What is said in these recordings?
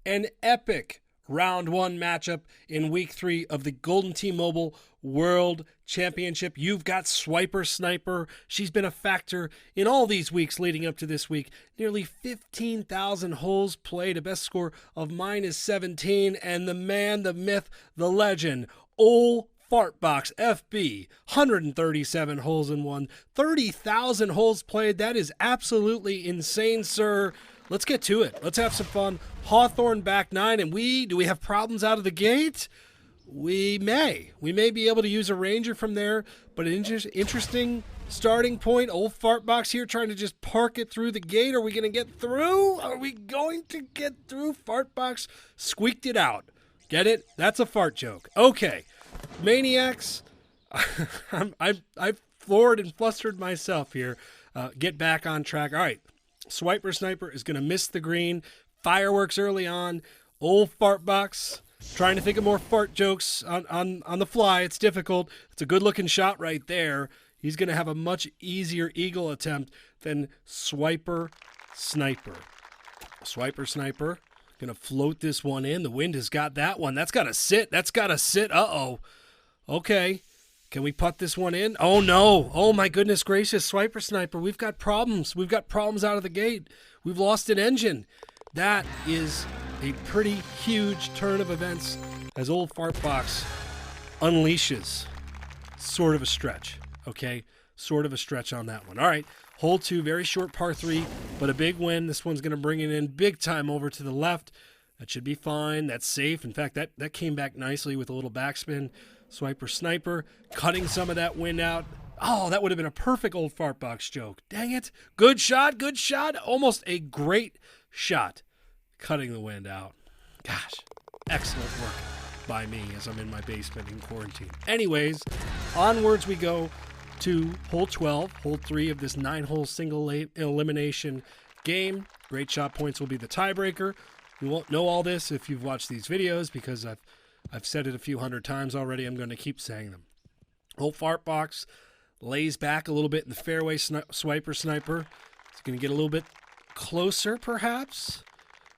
an epic round one matchup in week 3 of the Golden T-Mobile World Championship. You've got Swiper Sniper. She's been a factor in all these weeks leading up to this week. Nearly 15,000 holes played, a best score of -17, and the man, the myth, the legend, Ol Fartbox FB, 137 holes in one, 30,000 holes played. That is absolutely insane, sir. Let's get to it. Let's have some fun. Hawthorne back 9, and do we have problems out of the gate? We may. We may be able to use a Ranger from there, but an interesting starting point. Old Fartbox here trying to just park it through the gate. Are we going to get through? Are we going to get through? Fartbox squeaked it out. Get it? That's a fart joke. Okay. Maniacs, I've floored and flustered myself here. Get back on track. All right. Swiper Sniper is going to miss the green. Fireworks early on. Old Fartbox trying to think of more fart jokes on the fly. It's difficult. It's a good-looking shot right there. He's going to have a much easier eagle attempt than Swiper Sniper. Swiper Sniper going to float this one in. The wind has got that one. That's got to sit. That's got to sit. Uh-oh. Okay. Can we putt this one in? Oh, no. Oh, my goodness gracious. Swiper Sniper, we've got problems. We've got problems out of the gate. We've lost an engine. That is a pretty huge turn of events as Old Fartbox unleashes sort of a stretch, okay? Sort of a stretch on that one. All right, hole 2, very short par 3, but a big win. This one's going to bring it in big time over to the left. That should be fine. That's safe. In fact, that came back nicely with a little backspin. Swiper Sniper cutting some of that wind out. Oh, that would have been a perfect Old Fartbox joke. Dang it. Good shot, good shot. Almost a great shot. Cutting the wind out. Gosh, excellent work by me as I'm in my basement in quarantine. Anyways, onwards we go to hole 12, hole 3 of this 9-hole single elimination game. Great shot points will be the tiebreaker. You won't know all this if you've watched these videos because I've said it a few hundred times already. I'm going to keep saying them. Old Fartbox lays back a little bit in the fairway. Swiper Sniper is going to get a little bit closer, perhaps.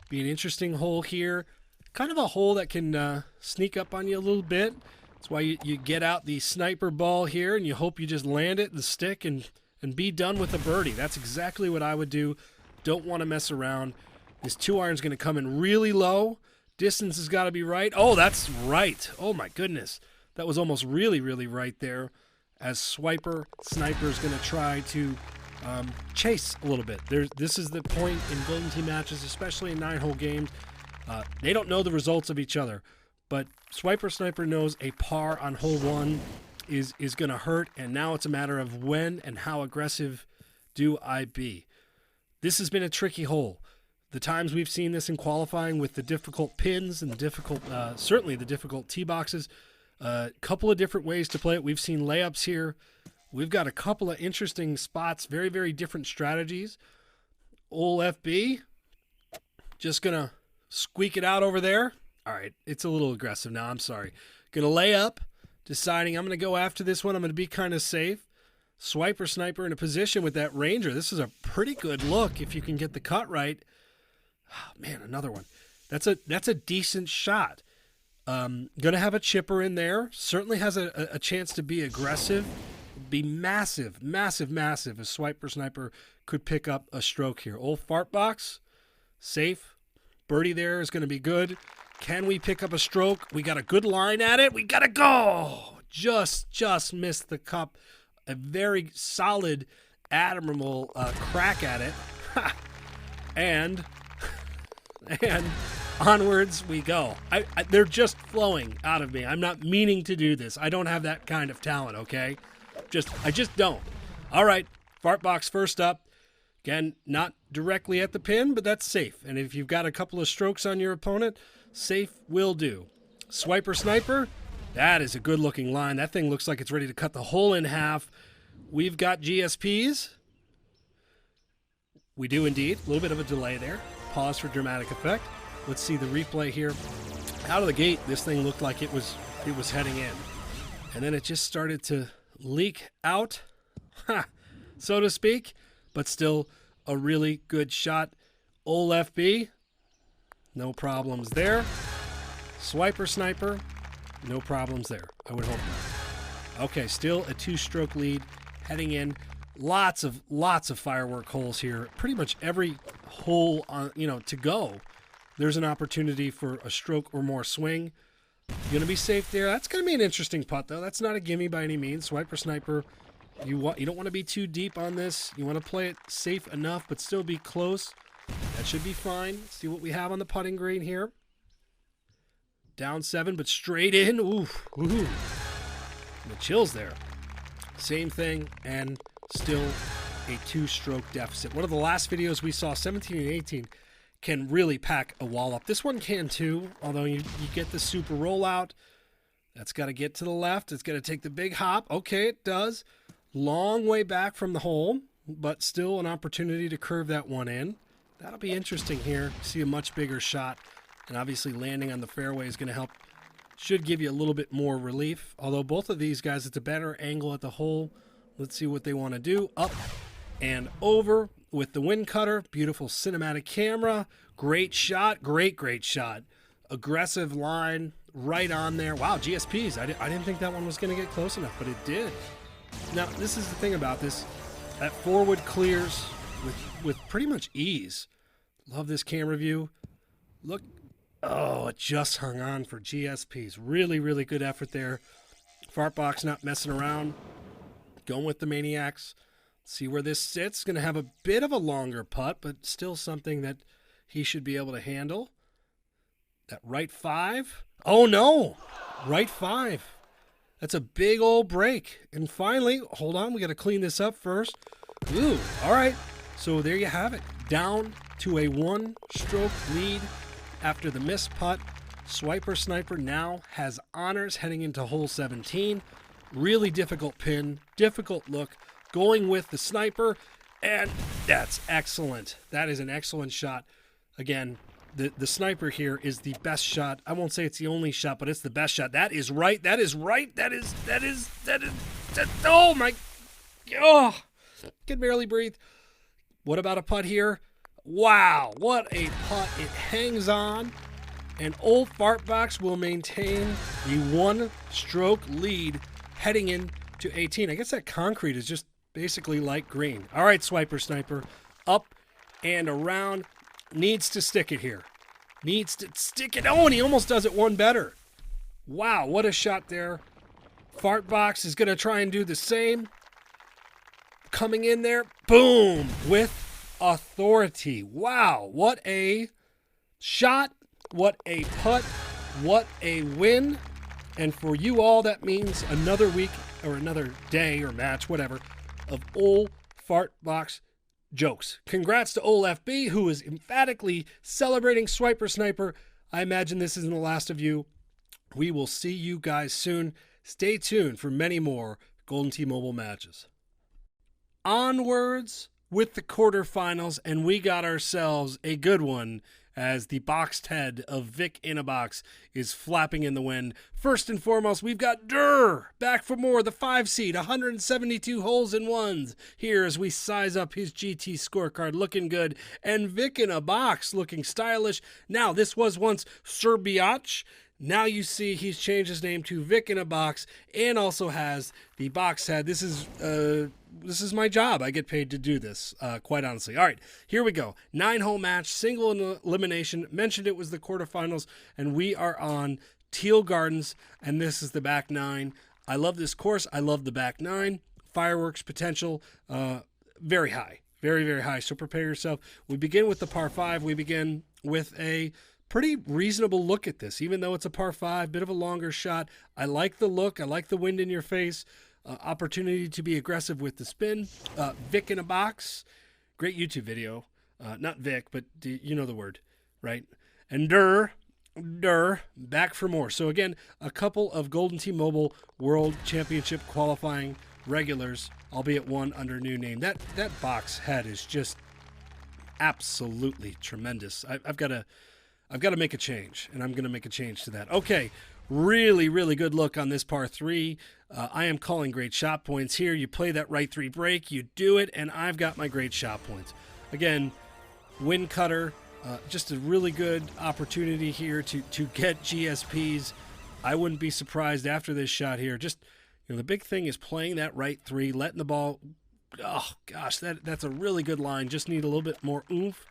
Be an interesting hole here. Kind of a hole that can sneak up on you a little bit. That's why you get out the sniper ball here and you hope you just land it in the stick and be done with a birdie. That's exactly what I would do. Don't want to mess around. This 2-iron's going to come in really low. Distance has got to be right. Oh, that's right. Oh, my goodness. That was almost really, really right there as Swiper Sniper is going to try to chase a little bit. This is the point in Golden Tee matches, especially in 9-hole games. They don't know the results of each other, but Swiper Sniper knows a par on hole 1 is going to hurt, and now it's a matter of when and how aggressive do I be. This has been a tricky hole. The times we've seen this in qualifying with the difficult pins and the difficult, certainly the difficult tee boxes, a couple of different ways to play it. We've seen layups here. We've got a couple of interesting spots, very, very different strategies. Ol FB, just going to squeak it out over there. All right, it's a little aggressive now. I'm sorry. Going to lay up, deciding I'm going to go after this one. I'm going to be kind of safe. Swiper Sniper in a position with that Ranger. This is a pretty good look if you can get the cut right. Oh, man, another one. That's a decent shot. Going to have a chipper in there. Certainly has a chance to be aggressive. Be massive, massive, massive as Swiper Sniper could pick up a stroke here. Old Fartbox, safe. Birdie there is going to be good. Can we pick up a stroke? We got a good line at it. We got to go. Just missed the cup. A very solid, admirable crack at it. and onwards we go. They're just flowing out of me. I'm not meaning to do this. I don't have that kind of talent, okay? I just don't. All right, Fartbox first up. Again, not directly at the pin, but that's safe. And if you've got a couple of strokes on your opponent, safe will do. Swiper Sniper, that is a good-looking line. That thing looks like it's ready to cut the hole in half. We've got GSPs. We do indeed. A little bit of a delay there. Pause for dramatic effect. Let's see the replay here. Out of the gate, this thing looked like it was heading in. And then it just started to leak out, so to speak, but still a really good shot. Ol FB, No problems there. Swiper Sniper, no problems there. I would hope not. Okay, still a 2-stroke lead heading in. Lots of firework holes here. Pretty much every hole on, to go, there's an opportunity for a stroke or more swing. Going to be safe there. That's going to be an interesting putt, though. That's not a gimme by any means. Swiper Sniper, you don't want to be too deep on this. You want to play it safe enough, but still be close. That should be fine. Let's see what we have on the putting green here. Down 7, but straight in. Ooh. The chills there. Same thing, and still a 2-stroke deficit. One of the last videos we saw, 17 and 18, can really pack a wall up. This one can too, although you get the super rollout. That's got to get to the left. It's got to take the big hop. Okay, it does. Long way back from the hole, but still an opportunity to curve that one in. That'll be interesting here. See a much bigger shot, and obviously landing on the fairway is going to help. Should give you a little bit more relief, although both of these guys, it's a better angle at the hole. Let's see what they want to do. Up and over with the wind cutter. Beautiful cinematic camera. Great shot. Great shot. Aggressive line right on there. Wow, GSPs. I didn't think that one was going to get close enough, but it did. Now, this is the thing about this. That forward clears with pretty much ease. Love this camera view. Look. Oh, it just hung on for GSPs. Really good effort there. Fartbox not messing around. Going with the Maniacs. See where this sits. Going to have a bit of a longer putt, but still something that he should be able to handle. That right 5. Oh, no. Right 5. That's a big old break. And finally, hold on. We got to clean this up first. Ooh, all right. So there you have it. Down to a 1-stroke lead after the missed putt. Swiper Sniper now has honors heading into hole 17. Really difficult pin, difficult look, going with the sniper, and that's excellent. That is an excellent shot. Again, the sniper here is the best shot. I won't say it's the only shot, but it's the best shot. That is right. That is, oh my, oh, can barely breathe. What about a putt here? Wow, what a putt. It hangs on, and old Fartbox will maintain the 1-stroke lead heading into 18. I guess that concrete is just basically light green. All right, Swiper Sniper, up and around. Needs to stick it here. Needs to stick it. Oh, and he almost does it one better. Wow, what a shot there. Fartbox is going to try and do the same. Coming in there, boom, with authority. Wow, what a shot, what a putt, what a win. And for you all, that means another week or another day or match, whatever, of Ol Fartbox jokes. Congrats to Ol FB, who is emphatically celebrating Swiper Sniper. I imagine this isn't the last of you. We will see you guys soon. Stay tuned for many more Golden T-Mobile matches. Onwards with the quarterfinals, and we got ourselves a good one as the boxed head of Vic in a Box is flapping in the wind. First and foremost, we've got Durr back for more, the 5 seed, 172 holes in ones. Here as we size up his GT scorecard, looking good, and Vic in a Box looking stylish. Now, this was once Serbiach. Now you see he's changed his name to Vic in a Box and also has the box head. This is my job. I get paid to do this, quite honestly. All right, here we go. 9-hole match, single elimination. Mentioned it was the quarterfinals, and we are on Teal Gardens, and this is the back 9. I love this course. I love the back 9. Fireworks potential, very high. Very, very high. So prepare yourself. We begin with the par 5. We begin with a pretty reasonable look at this, even though it's a par 5, bit of a longer shot. I like the look. I like the wind in your face. Opportunity to be aggressive with the spin. Vic in a Box. Great YouTube video. Not Vic, but you know the word, right? And Durr, back for more. So again, a couple of Golden T-Mobile World Championship qualifying regulars, albeit one under new name. That box head is just absolutely tremendous. I've got to make a change, and I'm going to make a change to that. Okay, really, really good look on this par 3. I am calling great shot points here. You play that right 3 break, you do it, and I've got my great shot points. Again, wind cutter, Just a really good opportunity here to get GSPs. I wouldn't be surprised after this shot here. Just, the big thing is playing that right three, letting the ball. Oh gosh, that's a really good line. Just need a little bit more oomph.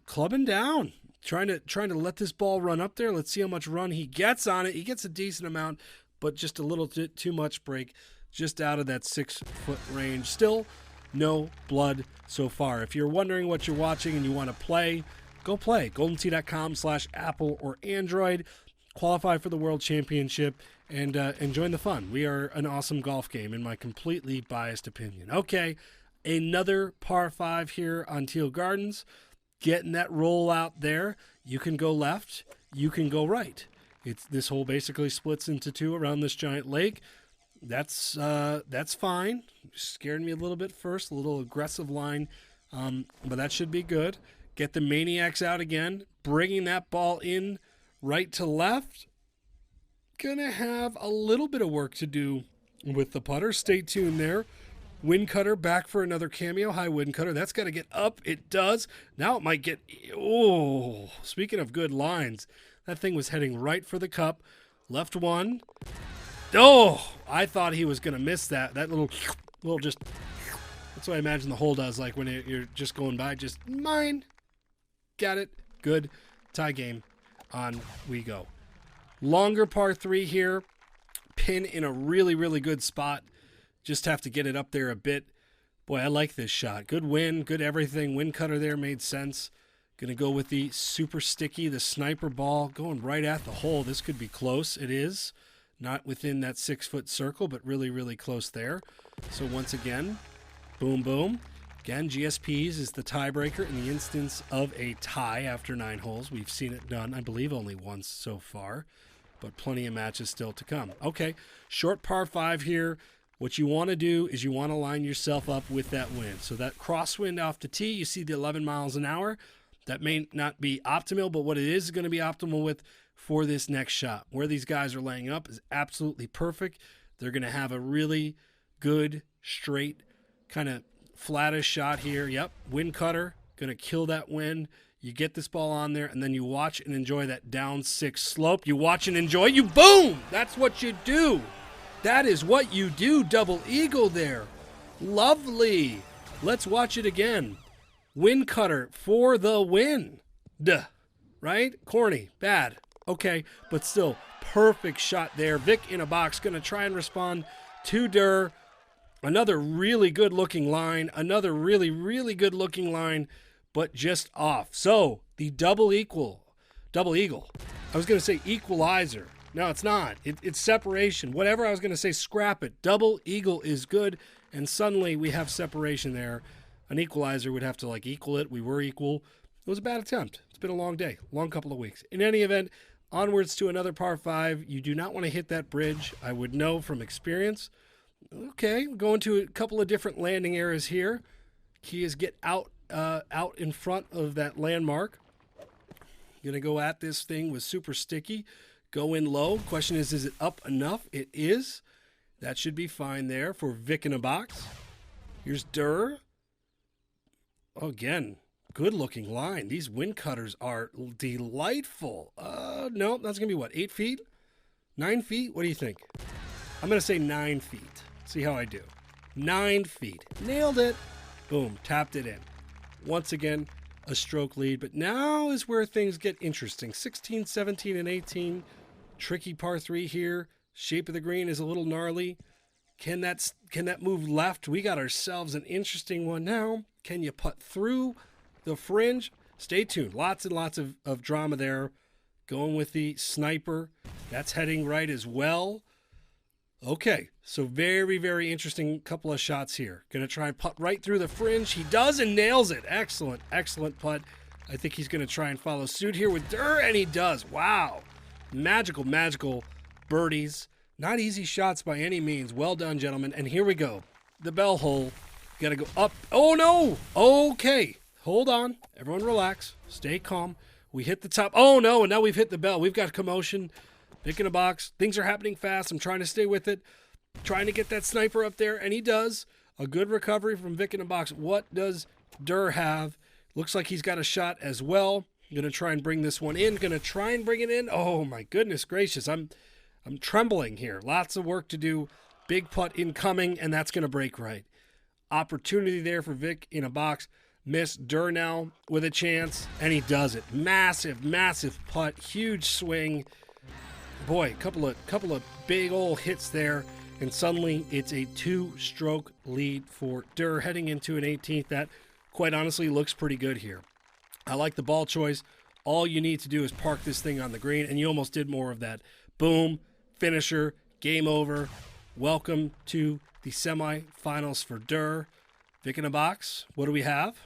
Clubbing down, trying to let this ball run up there. Let's see how much run he gets on it. He gets a decent amount, but just a little too much break, just out of that 6 foot range. Still, no blood so far. If you're wondering what you're watching and you want to play, go play. GoldenTee.com/Apple or Android. Qualify for the World Championship and join the fun. We are an awesome golf game, in my completely biased opinion. Okay, another par 5 here on Teal Gardens. Getting that roll out there. You can go left. You can go right. This hole basically splits into two around this giant lake. That's fine. Scared me a little bit first, a little aggressive line, but that should be good. Get the Maniacs out again, bringing that ball in right to left. Gonna have a little bit of work to do with the putter. Stay tuned there. Wind cutter back for another cameo. High wind cutter. That's got to get up. It does. Now it might get. Oh, speaking of good lines, that thing was heading right for the cup. Left one. Oh, I thought he was going to miss that. That little just. That's what I imagine the hole does, like when you're just going by. Just mine. Got it. Good. Tie game. On we go. Longer par 3 here. Pin in a really, really good spot. Just have to get it up there a bit. Boy, I like this shot. Good wind, good everything. Wind cutter there made sense. Going to go with the super sticky, the sniper ball, going right at the hole. This could be close. It is. Not within that 6 foot circle, but really, really close there. So once again, boom, boom. Again, GSPs is the tiebreaker in the instance of a tie after 9 holes. We've seen it done, I believe, only once so far, but plenty of matches still to come. Okay, short par 5 here. What you want to do is you want to line yourself up with that wind. So that crosswind off the tee, you see the 11 miles an hour. That may not be optimal, but what it is going to be optimal with for this next shot. Where these guys are laying up is absolutely perfect. They're going to have a really good, straight, kind of flattish shot here. Yep, wind cutter, going to kill that wind. You get this ball on there, and then you watch and enjoy that down 6 slope. You watch and enjoy, you boom! That's what you do. That is what you do, double eagle there. Lovely. Let's watch it again. Wind cutter for the win. Duh. Right? Corny. Bad. Okay, but still, perfect shot there. Vic in a box, going to try and respond to Durr. Another really good-looking line. Another really, really good-looking line, but just off. So, the double eagle. I was going to say equalizer. No, it's not. It's separation. Whatever I was going to say, scrap it. Double eagle is good, and suddenly we have separation there. An equalizer would have to, equal it. We were equal. It was a bad attempt. It's been a long day, long couple of weeks. In any event, onwards to another par 5. You do not want to hit that bridge. I would know from experience. Okay, we're going to a couple of different landing areas here. Key is get out in front of that landmark. Going to go at this thing with super sticky. Go in low. Question is it up enough? It is. That should be fine there for Vic in a box. Here's Durr. Oh, again, good-looking line. These wind cutters are delightful. No, that's going to be what, 8 feet? 9 feet? What do you think? I'm going to say 9 feet. See how I do. 9 feet. Nailed it. Boom, tapped it in. Once again, a stroke lead, but now is where things get interesting. 16, 17, and 18. Tricky par 3 here. Shape of the green is a little gnarly. Can that move left? We got ourselves an interesting one now. Can you putt through the fringe? Stay tuned. Lots and lots of drama there. Going with the sniper. That's heading right as well. Okay, so very, very interesting couple of shots here. Going to try and putt right through the fringe. He does and nails it. Excellent, excellent putt. I think he's going to try and follow suit here with Durr, and he does. Wow. Magical, magical birdies. Not easy shots by any means. Well done, gentlemen. And here we go. The bell hole. Got to go up. Oh, no. Okay. Hold on. Everyone relax. Stay calm. We hit the top. Oh, no, and now we've hit the bell. We've got commotion. Pick in a box. Things are happening fast. I'm trying to stay with it. Trying to get that sniper up there, and he does. A good recovery from Vic in a box. What does Durr have? Looks like he's got a shot as well. Going to try and bring this one in. Going to try and bring it in. Oh, my goodness gracious. I'm trembling here. Lots of work to do. Big putt incoming, and that's going to break right. Opportunity there for Vic in a box. Miss Durnow with a chance, and he does it. Massive, massive putt. Huge swing. Boy, couple of big old hits there, and suddenly it's a 2-stroke lead for Durr heading into an 18th. That, quite honestly, looks pretty good here. I like the ball choice. All you need to do is park this thing on the green, and you almost did more of that. Boom, finisher, game over. Welcome to the semifinals for Durr. Vic in a box. What do we have?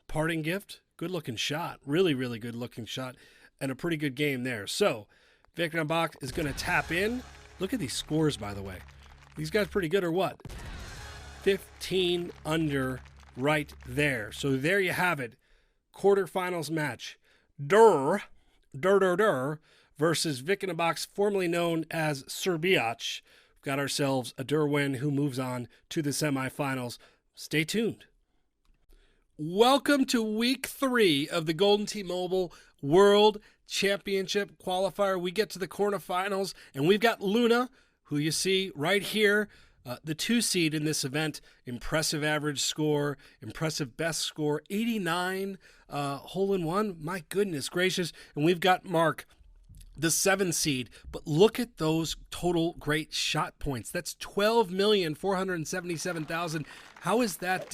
Parting gift. Good-looking shot. Really, really good-looking shot, and a pretty good game there. So, Vic in a box is going to tap in. Look at these scores, by the way. These guys pretty good or what? 15 under right there. So there you have it. Quarterfinals match. Durr versus Vic in a box, formerly known as Serbiac. We've got ourselves a Durr win who moves on to the semifinals. Stay tuned. Welcome to week 3 of the Golden T-Mobile World Championship qualifier. We get to the quarterfinals, and we've got Luna, who you see right here, the 2 seed in this event. Impressive average score, impressive best score, 89 hole-in-one. My goodness gracious. And we've got Mark, the 7 seed. But look at those total great shot points. That's 12,477,000. How is that?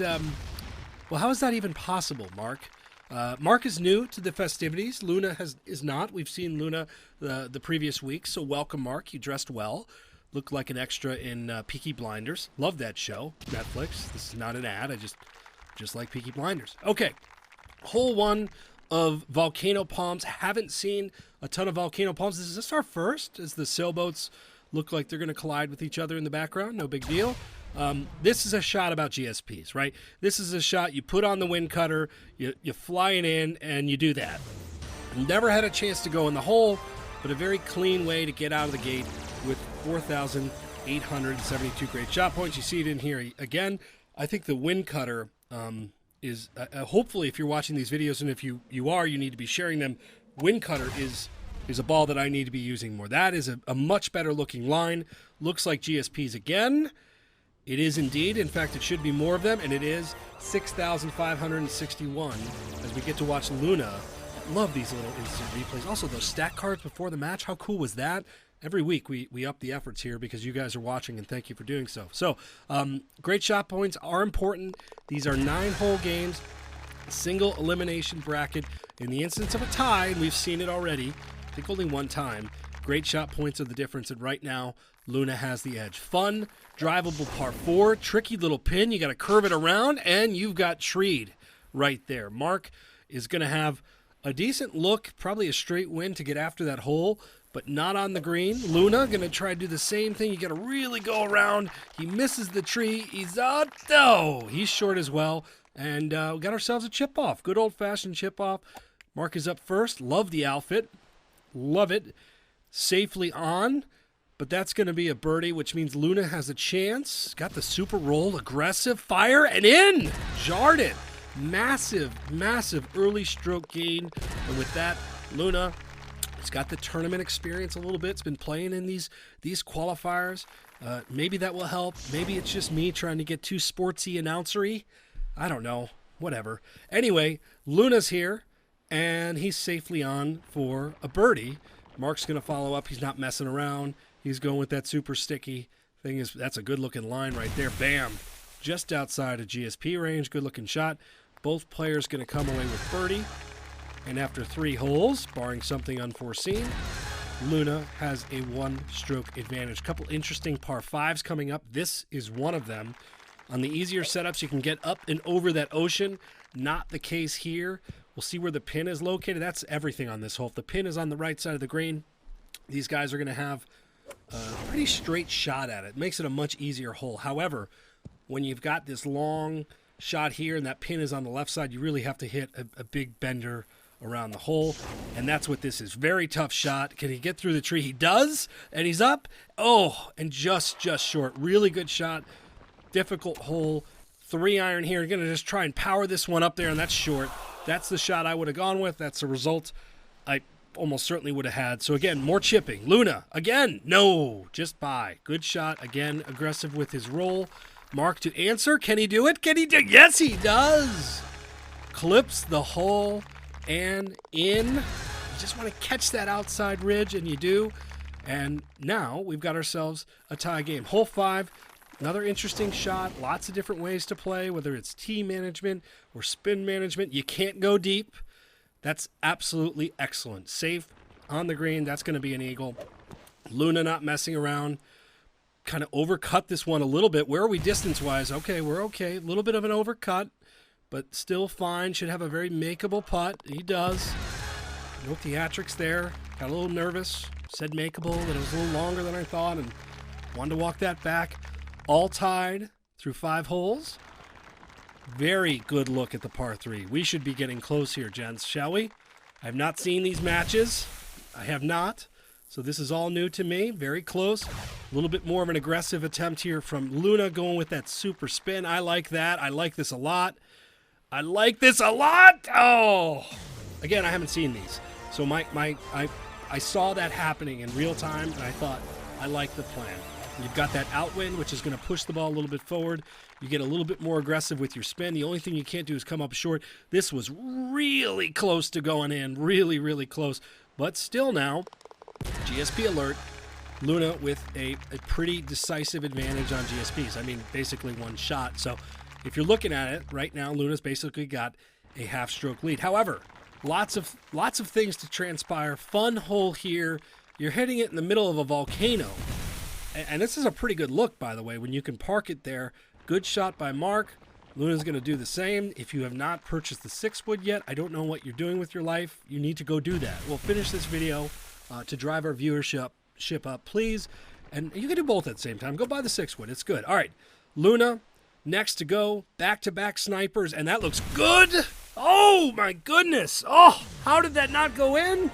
How is that even possible, Mark? Mark is new to the festivities. Luna is not. We've seen Luna the previous week, so welcome, Mark. You dressed well. Looked like an extra in Peaky Blinders. Love that show, Netflix. This is not an ad. I just like Peaky Blinders. Okay, hole 1 of Volcano Palms. Haven't seen a ton of Volcano Palms. Is this our first? As the sailboats look like they're going to collide with each other in the background. No big deal. This is a shot about GSPs, right? This is a shot you put on the wind cutter, you fly it in, and you do that. Never had a chance to go in the hole, but a very clean way to get out of the gate with 4,872 great shot points. You see it in here again. I think the wind cutter is, hopefully if you're watching these videos, and if you are, you need to be sharing them. Wind cutter is a ball that I need to be using more. That is a much better looking line. Looks like GSPs again. It is indeed. In fact, it should be more of them, and it is 6,561 as we get to watch Luna. I love these little instant replays. Also, those stat cards before the match, how cool was that? Every week we up the efforts here because you guys are watching, and thank you for doing so. So, great shot points are important. These are 9-hole games, a single elimination bracket. In the instance of a tie, and we've seen it already, I think only one time, great shot points are the difference, and right now, Luna has the edge. Fun, drivable par 4, tricky little pin. You got to curve it around, and you've got treed right there. Mark is going to have a decent look, probably a straight win to get after that hole, but not on the green. Luna going to try to do the same thing. You got to really go around. He misses the tree. He's short as well, and we got ourselves a chip off. Good old-fashioned chip off. Mark is up first. Love the outfit. Love it. Safely on. But that's going to be a birdie, which means Luna has a chance. Got the super roll, aggressive, fire, and in! Jarred it. Massive, massive early stroke gain. And with that, Luna has got the tournament experience a little bit. It's been playing in these qualifiers. Maybe that will help. Maybe it's just me trying to get too sportsy announcery. I don't know. Whatever. Anyway, Luna's here, and he's safely on for a birdie. Mark's going to follow up. He's not messing around. He's going with that super sticky thing. That's a good-looking line right there. Bam. Just outside of GSP range. Good-looking shot. Both players going to come away with birdie. And after 3 holes, barring something unforeseen, Luna has a 1-stroke advantage. Couple interesting par 5s coming up. This is one of them. On the easier setups, you can get up and over that ocean. Not the case here. We'll see where the pin is located. That's everything on this hole. If the pin is on the right side of the green, these guys are going to have a pretty straight shot at it. Makes it a much easier hole. However, when you've got this long shot here and that pin is on the left side, you really have to hit a big bender around the hole, and that's what this is. Very tough shot. Can he get through the tree? He does, and he's up. Oh, and just short. Really good shot. Difficult hole. 3-iron here. Going to just try and power this one up there, and that's short. That's the shot I would have gone with. That's the result I almost certainly would have had. So again, more chipping. Luna, again, no, just by. Good shot, again, aggressive with his roll. Mark to answer. Can he do it? Can he do it? Yes, he does. Clips the hole and in. You just want to catch that outside ridge, and you do. And now we've got ourselves a tie game. Hole 5, another interesting shot. Lots of different ways to play, whether it's tee management or spin management. You can't go deep. That's absolutely excellent. Safe on the green. That's going to be an eagle. Luna not messing around. Kind of overcut this one a little bit. Where are we distance-wise? Okay, we're okay. A little bit of an overcut, but still fine. Should have a very makeable putt. He does. No theatrics there. Got a little nervous. Said makeable, that it was a little longer than I thought, and wanted to walk that back. All tied through 5 holes. Very good look at the par 3. We should be getting close here, gents, shall we? I have not seen these matches. I have not. So this is all new to me. Very close. A little bit more of an aggressive attempt here from Luna going with that super spin. I like that. I like this a lot. I like this a lot. Oh! Again, I haven't seen these. So I saw that happening in real time, and I thought, I like the plan. You've got that outwind, which is going to push the ball a little bit forward. You get a little bit more aggressive with your spin. The only thing you can't do is come up short. This was really close to going in. Really, really close. But still now, GSP alert. Luna with a pretty decisive advantage on GSPs. I mean, basically one shot. So if you're looking at it right now, Luna's basically got a half-stroke lead. However, lots of things to transpire. Fun hole here. You're hitting it in the middle of a volcano. And this is a pretty good look, by the way, when you can park it there. Good shot by Mark. Luna's going to do the same. If you have not purchased the 6-wood yet, I don't know what you're doing with your life. You need to go do that. We'll finish this video to drive our viewership up, please. And you can do both at the same time. Go buy the 6-wood. It's good. All right. Luna, next to go. Back-to-back snipers, and that looks good. Oh, my goodness. Oh, how did that not go in?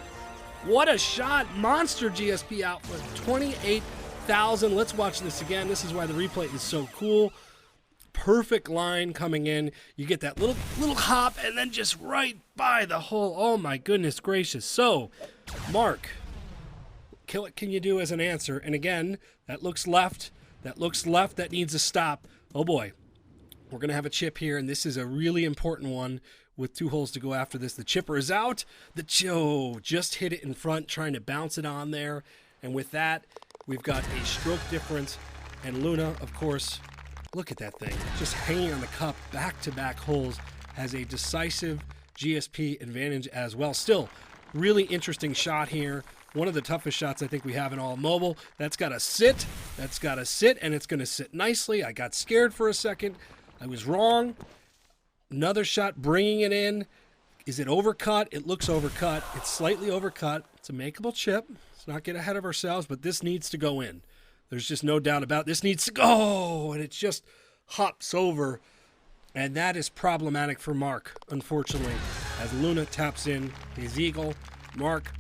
What a shot. Monster GSP output. 28,000. Let's watch this again. This is why the replay is so cool. Perfect line coming in. You get that little hop and then just right by the hole. Oh, my goodness gracious. So, Mark, what can you do as an answer? And again, that looks left. That looks left. That needs a stop. Oh, boy. We're going to have a chip here, and this is a really important one with 2 holes to go after this. The chipper is out. The just hit it in front, trying to bounce it on there. And with that, we've got a stroke difference. And Luna, of course, look at that thing. Just hanging on the cup, back-to-back holes, has a decisive GSP advantage as well. Still, really interesting shot here. One of the toughest shots I think we have in all mobile. That's got to sit. That's got to sit, and it's going to sit nicely. I got scared for a second. I was wrong. Another shot, bringing it in. Is it overcut? It looks overcut. It's slightly overcut. It's a makeable chip. Let's not get ahead of ourselves, but this needs to go in. There's just no doubt about it. This needs to go, and it just hops over. And that is problematic for Mark, unfortunately, as Luna taps in his eagle. Mark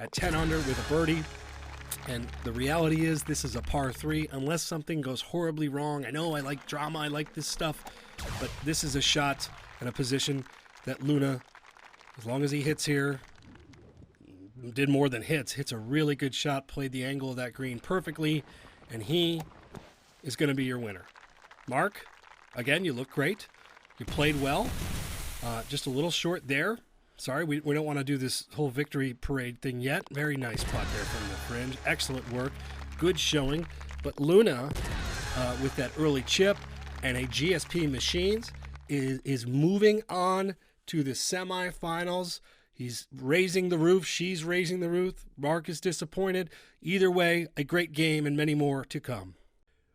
at 10 under with a birdie. And the reality is this is a par 3 unless something goes horribly wrong. I know I like drama. I like this stuff. But this is a shot and a position that Luna, as long as he hits here, did more than hits a really good shot, played the angle of that green perfectly, and he is going to be your winner. Mark, again, you look great. You played well. Just a little short there. Sorry, we don't want to do this whole victory parade thing yet. Very nice putt there from the fringe. Excellent work. Good showing. But Luna, with that early chip and a GSP Machines, is moving on to the semifinals. He's raising the roof. She's raising the roof. Mark is disappointed. Either way, a great game and many more to come.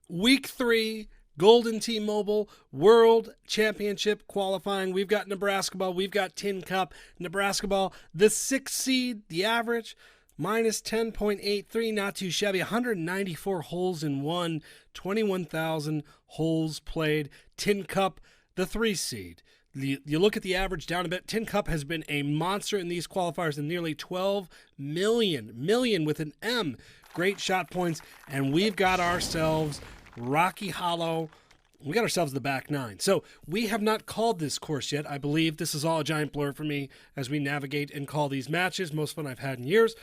Week 3, Golden T-Mobile World Championship qualifying. We've got Nebraska ball. We've got Tin Cup. Nebraska ball, the 6th seed, the average, minus 10.83. Not too shabby. 194 holes in one. 21,000 holes played. Tin Cup, the 3 seed. You look at the average down a bit. Tin Cup has been a monster in these qualifiers, and nearly 12 million with an M. Great shot points, and we've got ourselves Rocky Hollow We got ourselves the back nine. So we have not called this course yet. I believe this is all a giant blur for me as we navigate and call these matches. Most fun I've had in years.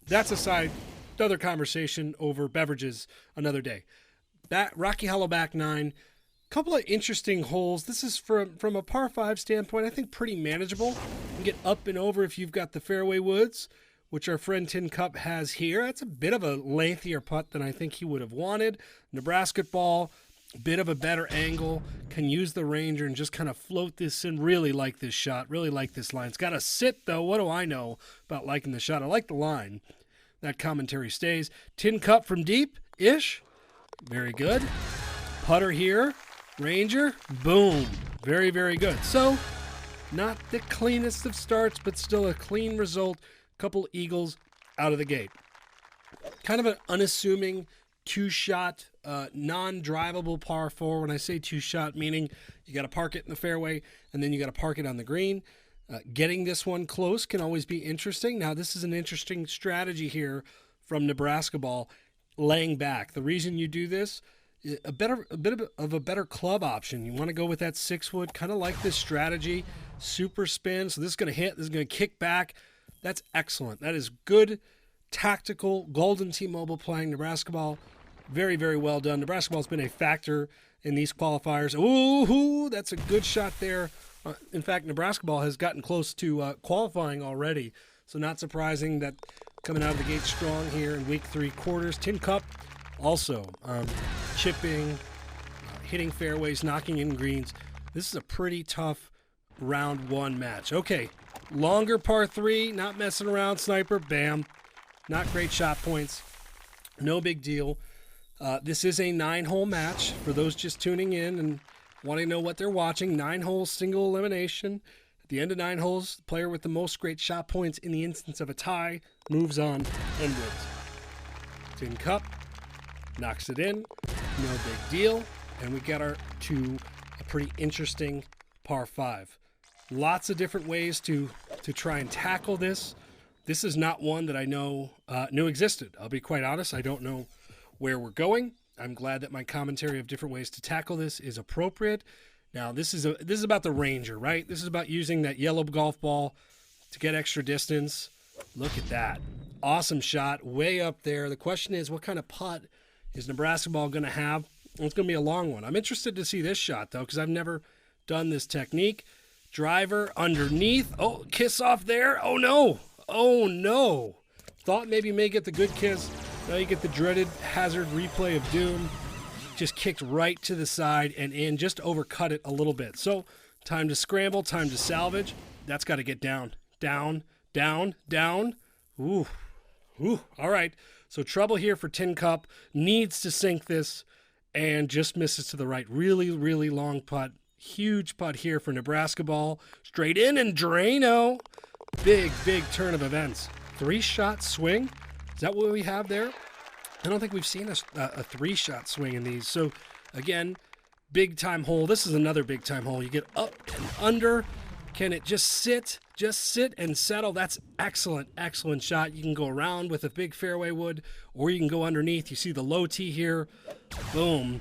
That's aside, another conversation over beverages another day. Rocky Hollow back nine. Couple of interesting holes. This is from a par 5 standpoint, I think pretty manageable. You can get up and over if you've got the fairway woods, which our friend Tin Cup has here. That's a bit of a lengthier putt than I think he would have wanted. Nebraska ball, bit of a better angle, can use the Ranger and just kind of float this in. Really like this shot, really like this line. It's got to sit, though. What do I know about liking the shot? I like the line. That commentary stays. Tin Cup from deep-ish. Very good. Putter here. Ranger. Boom. Very, very good. So, not the cleanest of starts, but still a clean result. Couple eagles out of the gate. Kind of an unassuming two-shot, non-drivable par 4. When I say two-shot, meaning you got to park it in the fairway and then you got to park it on the green. Getting this one close can always be interesting. Now, this is an interesting strategy here from Nebraska ball, laying back. The reason you do this, a bit of a better club option. You want to go with that 6-wood, kind of like this strategy, super spin. So this is going to hit, this is going to kick back. That's excellent. That is good tactical Golden T-Mobile playing Nebraska ball. Very, very well done. Nebraska ball has been a factor in these qualifiers. Ooh, that's a good shot there. In fact, Nebraska ball has gotten close to qualifying already. So not surprising that coming out of the gate strong here in week 3 quarters. Tin Cup also chipping, hitting fairways, knocking in greens. This is a pretty tough round 1 match. Okay, longer par 3, not messing around, sniper, bam. Not great shot points. No big deal. This is a 9-hole match for those just tuning in and wanting to know what they're watching. 9 holes, single elimination. At the end of 9 holes, the player with the most great shot points in the instance of a tie moves on and wins. Tin Cup knocks it in. No big deal. And we get to a pretty interesting par 5. Lots of different ways to try and tackle this. This is not one that I knew existed. I'll be quite honest. I don't know where we're going. I'm glad that my commentary of different ways to tackle this is appropriate. Now, this is about the Ranger, right? This is about using that yellow golf ball to get extra distance. Look at that. Awesome shot, way up there. The question is, what kind of putt is Nebraska ball going to have? And it's going to be a long one. I'm interested to see this shot, though, because I've never done this technique. Driver underneath. Oh, kiss off there. Oh, no. Oh, no. Thought maybe may get the good kiss. Now you get the dreaded hazard replay of doom. Just kicked right to the side and in. Just overcut it a little bit. So time to scramble, time to salvage. That's got to get down. Down, down, down. Ooh. Ooh. All right. So trouble here for Tin Cup. Needs to sink this and just misses to the right. Really, really long putt. Huge putt here for Nebraska ball. Straight in and Drano. Big, big turn of events. 3-shot swing. Is that what we have there? I don't think we've seen a 3-shot swing in these. So, again, big-time hole. This is another big-time hole. You get up and under. Can it just sit? Just sit and settle. That's excellent, excellent shot. You can go around with a big fairway wood, or you can go underneath. You see the low tee here. Boom.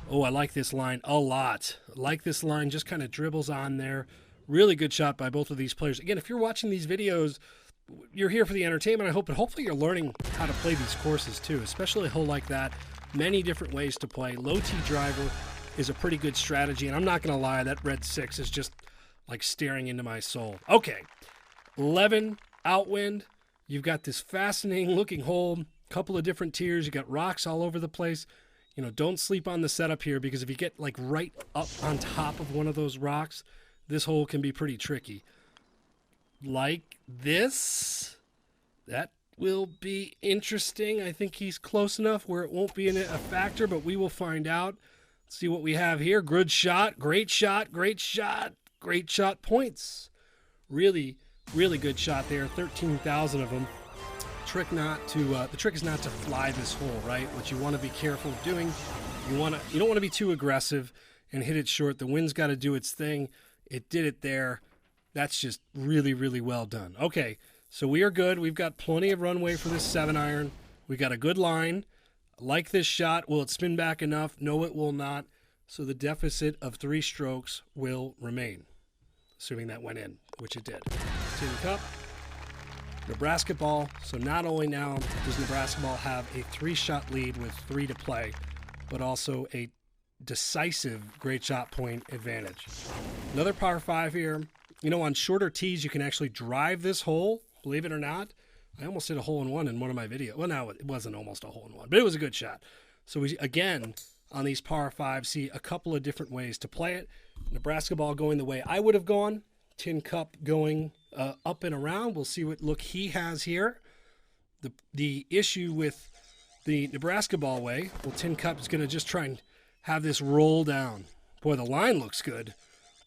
Oh, I like this line a lot. I like this line. Just kind of dribbles on there. Really good shot by both of these players. Again, if you're watching these videos, you're here for the entertainment, I hope, but hopefully you're learning how to play these courses too, especially a hole like that. Many different ways to play. Low tee driver is a pretty good strategy, and I'm not going to lie, that red 6 is just like staring into my soul. Okay, 11, outwind. You've got this fascinating looking hole, couple of different tiers. You got rocks all over the place. You know, don't sleep on the setup here, because if you get like right up on top of one of those rocks, this hole can be pretty tricky. Like this, that will be interesting. I think he's close enough where it won't be a factor, but we will find out. Let's see what we have here. Good shot, great shot, great shot, great shot points. Really, really good shot there. 13,000 of them. The trick is not to fly this hole, right? What you want to be careful of doing, you don't want to be too aggressive and hit it short. The wind's got to do its thing. It did it there. That's just really, really well done. Okay, so we are good. We've got plenty of runway for this 7-iron. We got a good line. Like this shot. Will it spin back enough? No, it will not. So the deficit of 3 strokes will remain, assuming that went in, which it did. Tin Cup, Nebraska ball. So not only now does Nebraska ball have a 3-shot lead with 3 to play, but also a decisive great shot point advantage. Another par 5 here. You know, on shorter tees, you can actually drive this hole, believe it or not. I almost hit a hole-in-one in one of my videos. Well, no, it wasn't almost a hole-in-one, but it was a good shot. So we, again, on these par 5s, see a couple of different ways to play it. Nebraska ball going the way I would have gone. Tin Cup going up and around. We'll see what look he has here. The issue with the Nebraska ball way, well, Tin Cup is going to just try and have this roll down. Boy, the line looks good.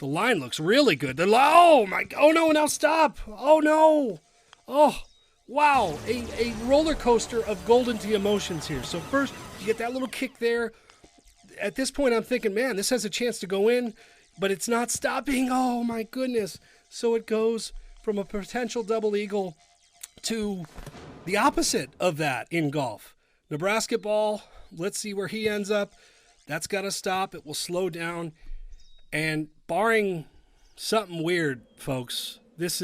The line looks really good. Oh, my, oh no, now stop. Oh, no. Oh, wow. A roller coaster of Golden Tee emotions here. So first, you get that little kick there. At this point, I'm thinking, man, this has a chance to go in, but it's not stopping. Oh, my goodness. So it goes from a potential double eagle to the opposite of that in golf. Nebraska ball, let's see where he ends up. That's got to stop. It will slow down. And barring something weird, folks, this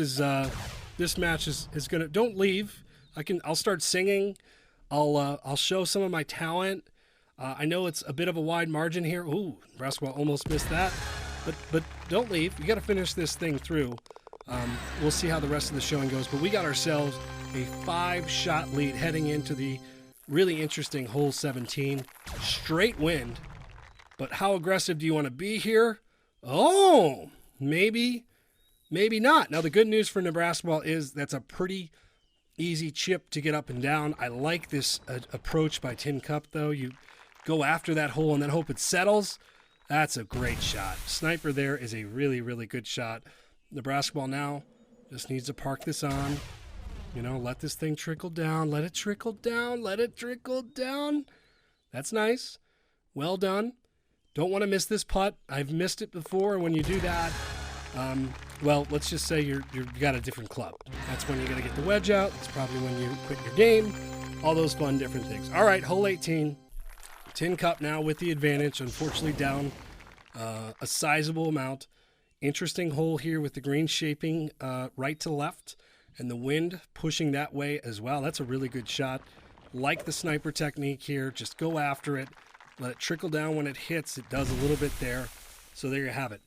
match is gonna. Don't leave. I'll start singing. I'll show some of my talent. I know it's a bit of a wide margin here. Ooh, Nebraska almost missed that. But don't leave. We got to finish this thing through. We'll see how the rest of the showing goes. But we got ourselves a 5-shot lead heading into the really interesting hole 17. Straight wind. But how aggressive do you want to be here? Oh, maybe not. Now, the good news for Nebraska ball is that's a pretty easy chip to get up and down. I like this approach by Tin Cup, though. You go after that hole and then hope it settles. That's a great shot. Sniper there is a really, really good shot. Nebraska ball now just needs to park this on. You know, let this thing trickle down. Let it trickle down. Let it trickle down. That's nice. Well done. Don't want to miss this putt. I've missed it before, and when you do that, well, let's just say you got a different club. That's when you're going to get the wedge out. It's probably when you quit your game. All those fun different things. All right, hole 18. Tin Cup now with the advantage. Unfortunately down a sizable amount. Interesting hole here with the green shaping right to left and the wind pushing that way as well. That's a really good shot. Like the sniper technique here. Just go after it. Let it trickle down when it hits. It does a little bit there. So there you have it.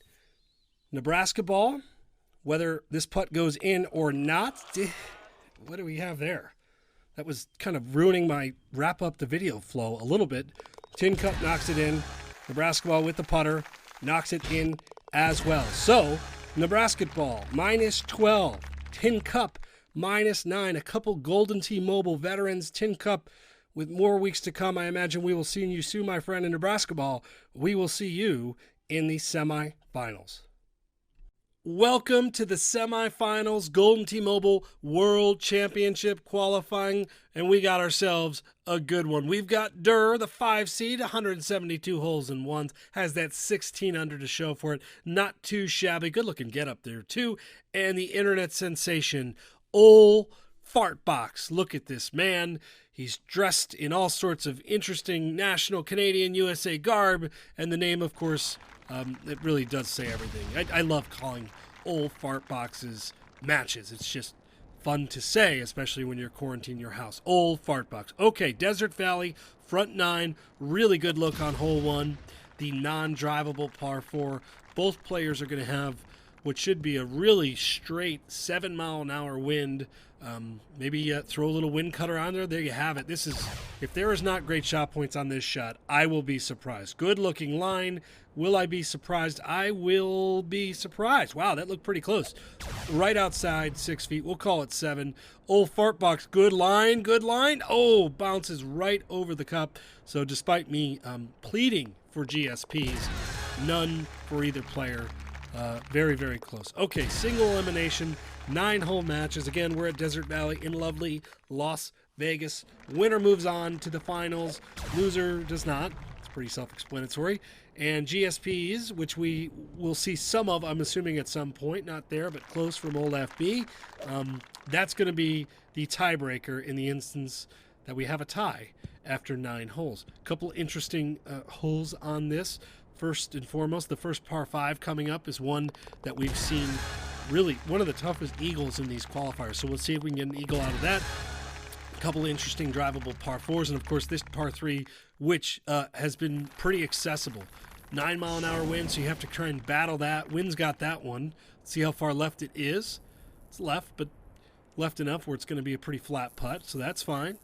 Nebraska ball, whether this putt goes in or not, what do we have there? That was kind of ruining my wrap up the video flow a little bit. Tin Cup knocks it in. Nebraska ball with the putter knocks it in as well. So Nebraska ball -12. Tin Cup -9. A couple Golden Tee Mobile veterans. Tin Cup with more weeks to come. I imagine we will see you soon, my friend, in Nebraska ball. We will see you in the semifinals. Welcome to the semifinals, Golden Tee Mobile World Championship qualifying, and we got ourselves a good one. We've got Durr, the 5 seed, 172 holes in ones, has that 16 under to show for it. Not too shabby. Good looking get up there, too. And the internet sensation, Ol Fartbox. Look at this man. He's dressed in all sorts of interesting national Canadian USA garb, and the name, of course, it really does say everything. I love calling Ol Fartbox's matches. It's just fun to say, especially when you're quarantining your house. Ol Fartbox. Okay, Desert Valley, front 9, really good look on hole 1. The non-drivable par 4. Both players are going to have what should be a really straight 7-mile-an-hour wind. Maybe throw a little wind cutter on there. There you have it. This is, if there is not great shot points on this shot, I will be surprised. Good looking line. Will I be surprised? I will be surprised. Wow, that looked pretty close. Right outside 6 feet. We'll call it 7. Ol Fartbox, good line, good line. Oh, bounces right over the cup. So despite me pleading for GSPs, none for either player. Very, very close. Okay, single elimination, 9-hole matches. Again, we're at Desert Valley in lovely Las Vegas. Winner moves on to the finals. Loser does not. It's pretty self-explanatory. And GSPs, which we will see some of, I'm assuming at some point, not there, but close from Old FB. That's going to be the tiebreaker in the instance that we have a tie after 9 holes. A couple interesting holes on this. First and foremost, the first par 5 coming up is one that we've seen really one of the toughest eagles in these qualifiers. So we'll see if we can get an eagle out of that. A couple of interesting drivable par 4s, and of course this par 3, which has been pretty accessible. 9-mile-an-hour wind, so you have to try and battle that. Wind's got that one. See how far left it is. It's left, but left enough where it's going to be a pretty flat putt, so that's fine.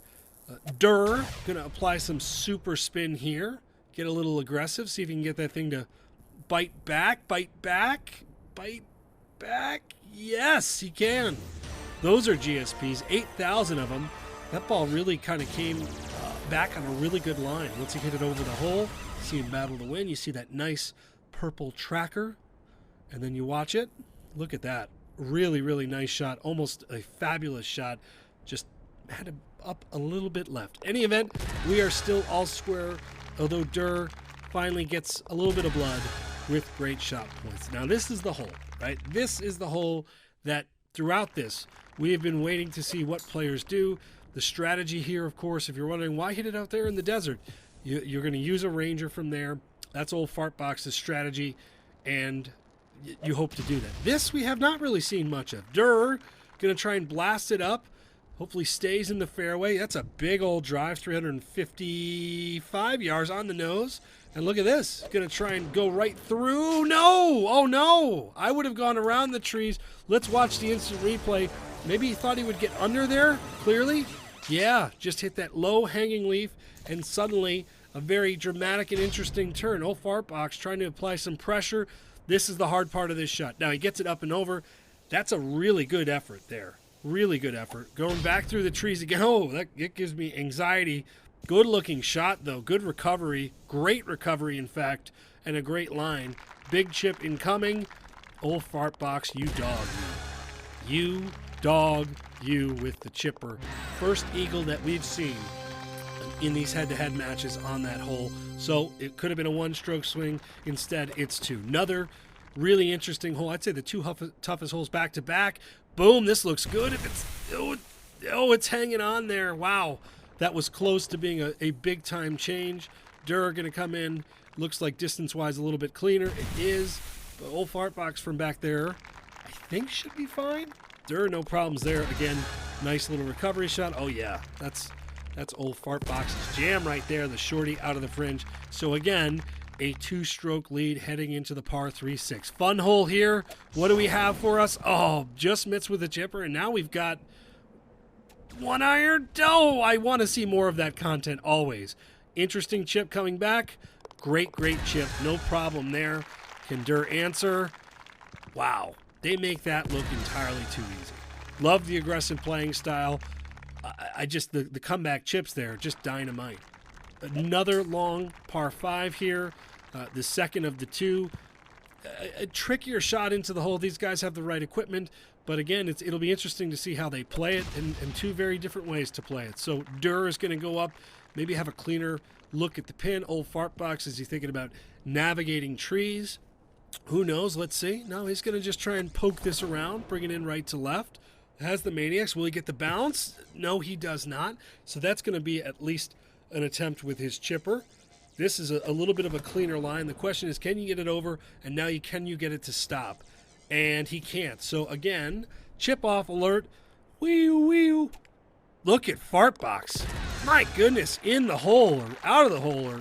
Durr, going to apply some super spin here. Get a little aggressive, see if you can get that thing to bite back, bite back, bite back. Yes, he can. Those are GSPs, 8,000 of them. That ball really kind of came back on a really good line. Once he hit it over the hole, see him battle the wind. You see that nice purple tracker, and then you watch it. Look at that. Really, really nice shot. Almost a fabulous shot. Just had him up a little bit left. Any event, we are still all square, although Durr finally gets a little bit of blood with great shot points. Now, this is the hole, right? This is the hole that throughout this, we have been waiting to see what players do. The strategy here, of course, if you're wondering why hit it out there in the desert, you're going to use a Ranger from there. That's old Fartbox's strategy, and you hope to do that. This we have not really seen much of. Durr going to try and blast it up. Hopefully stays in the fairway. That's a big old drive, 355 yards on the nose. And look at this. Going to try and go right through. No! Oh, no! I would have gone around the trees. Let's watch the instant replay. Maybe he thought he would get under there, clearly. Yeah, just hit that low hanging leaf, and suddenly a very dramatic and interesting turn. Old Fartbox trying to apply some pressure. This is the hard part of this shot. Now he gets it up and over. That's a really good effort there. Really good effort. Going back through the trees again. Oh, that gives me anxiety. Good looking shot, though. Good recovery. Great recovery, in fact, and a great line. Big chip incoming. Old Fartbox, you dog. You dog you with the chipper. First eagle that we've seen in these head-to-head matches on that hole. So it could have been a one-stroke swing. Instead, it's two. Another really interesting hole. I'd say the two toughest holes back-to-back. Boom, this looks good. If it's it's hanging on there. Wow, that was close to being a big-time change. Durr going to come in. Looks like distance-wise a little bit cleaner. It is. But old Fartbox from back there, I think should be fine. Durr, no problems there. Again, nice little recovery shot. Oh, yeah, that's old Fartbox's jam right there, the shorty out of the fringe. So, again, a two-stroke lead heading into the par 3-6. Fun hole here. What do we have for us? Oh, just mitts with the chipper, and now we've got one iron. Oh, I want to see more of that content always. Interesting chip coming back. Great, great chip. No problem there. Can Durr answer? Wow. They make that look entirely too easy. Love the aggressive playing style. I just, the comeback chips there, just dynamite. Another long par 5 here. The second of the two. A trickier shot into the hole. These guys have the right equipment. But again, it'll be interesting to see how they play it, and two very different ways to play it. So Durr is going to go up, maybe have a cleaner look at the pin. Old Fartbox, is he thinking about navigating trees? Who knows? Let's see. No, he's going to just try and poke this around, bring it in right to left. Has the Maniacs. Will he get the bounce? No, he does not. So that's going to be at least an attempt with his chipper. This is a little bit of a cleaner line. The question is, can you get it over? And now can you get it to stop? And he can't. So again, chip off alert. Wee. Look at Fartbox. My goodness, in the hole or out of the hole. Or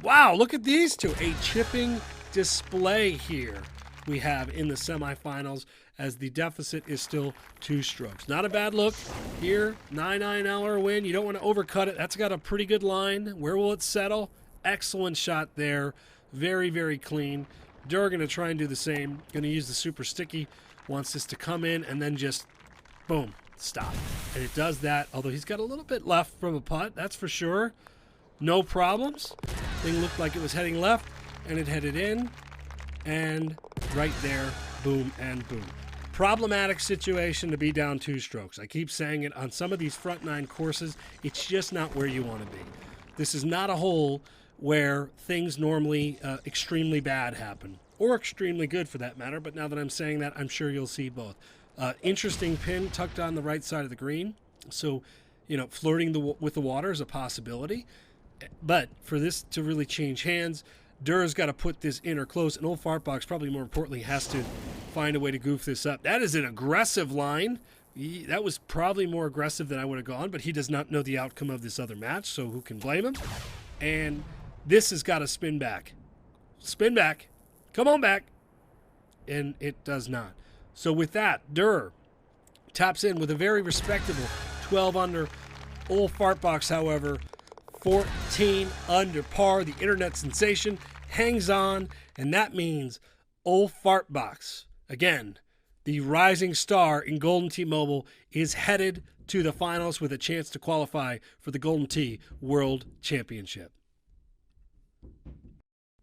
wow, look at these two. A chipping display here we have in the semifinals as the deficit is still 2 strokes. Not a bad look here. 9-hour win. You don't want to overcut it. That's got a pretty good line. Where will it settle? Excellent shot there. Very, very clean. Durr going to try and do the same. Going to use the super sticky. Wants this to come in and then just boom, stop. And it does that, although he's got a little bit left from a putt, that's for sure. No problems. Thing looked like it was heading left, and it headed in. And right there, boom and boom. Problematic situation to be down 2 strokes. I keep saying it on some of these front 9 courses, it's just not where you want to be. This is not a hole where things normally extremely bad happen, or extremely good for that matter, but now that I'm saying that, I'm sure you'll see both. Interesting pin tucked on the right side of the green, so, flirting with the water is a possibility, but for this to really change hands, Durr's got to put this in or close, and Old Fartbox, probably more importantly, has to find a way to goof this up. That is an aggressive line. That was probably more aggressive than I would have gone, but he does not know the outcome of this other match, so who can blame him? And this has got to spin back. Spin back. Come on back. And it does not. So with that, Durr taps in with a very respectable 12 under. Old Fartbox, however, 14 under par. The internet sensation hangs on, and that means Old Fartbox, again, the rising star in Golden Tee Mobile, is headed to the finals with a chance to qualify for the Golden Tee World Championship.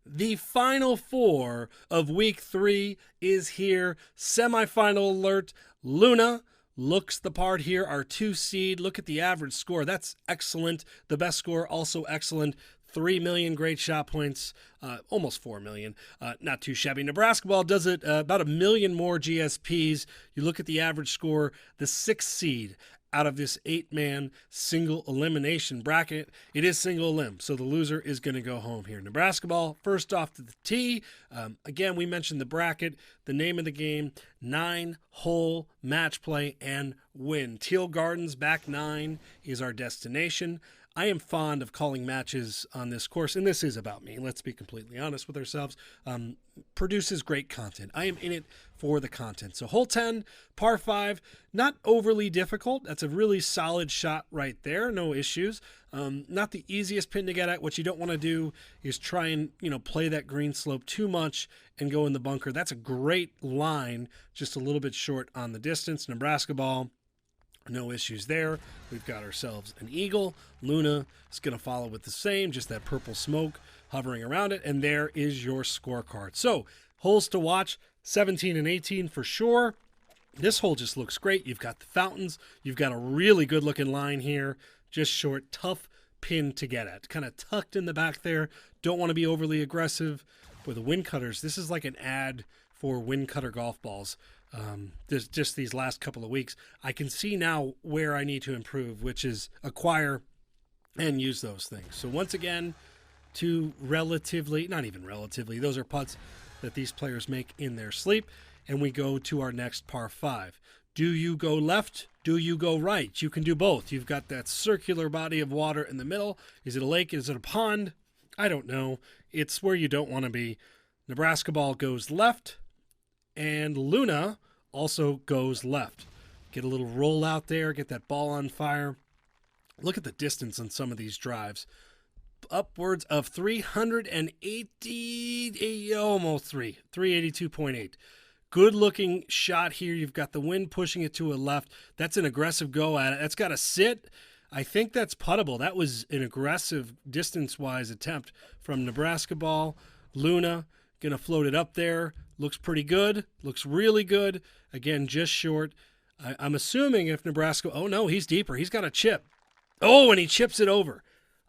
The final four of week 3 is here. Semifinal alert. Luna looks the part here. Our 2 seed. Look at the average score. That's excellent. The best score, also excellent. 3 million great shot points, almost 4 million. Not too shabby. Nebraska Ball does it about 1 million more GSPs. You look at the average score, the 6th seed out of this 8-man single elimination bracket. It is single elim, so the loser is going to go home here. Nebraska Ball, first off to the tee. Again, we mentioned the bracket, the name of the game, 9-hole match play and win. Teal Gardens, back 9 is our destination. I am fond of calling matches on this course, and this is about me. Let's be completely honest with ourselves. Produces great content. I am in it for the content. So hole 10, par 5, not overly difficult. That's a really solid shot right there. No issues. Not the easiest pin to get at. What you don't want to do is try and, play that green slope too much and go in the bunker. That's a great line, just a little bit short on the distance. Nebraska Ball, no issues there. We've got ourselves an eagle. Luna is going to follow with the same, just that purple smoke hovering around it. And there is your scorecard. So holes to watch, 17 and 18 for sure. This hole just looks great. You've got the fountains. You've got a really good looking line here. Just short, tough pin to get at. Kind of tucked in the back there. Don't want to be overly aggressive. For the wind cutters, this is like an ad for wind cutter golf balls. Just these last couple of weeks, I can see now where I need to improve, which is acquire and use those things. So once again, two relatively, not even relatively, those are putts that these players make in their sleep. And we go to our next par 5. Do you go left? Do you go right? You can do both. You've got that circular body of water in the middle. Is it a lake? Is it a pond? I don't know. It's where you don't want to be. Nebraska Ball goes left. And Luna also goes left. Get a little roll out there, get that ball on fire. Look at the distance on some of these drives. Upwards of 380, almost 382.8. Good looking shot here. You've got the wind pushing it to a left. That's an aggressive go at it. That's got to sit. I think that's puttable. That was an aggressive distance-wise attempt from Nebraska Ball. Luna going to float it up there. Looks pretty good. Looks really good. Again, just short. I'm assuming if Nebraska... Oh, no, he's deeper. He's got a chip. Oh, and he chips it over.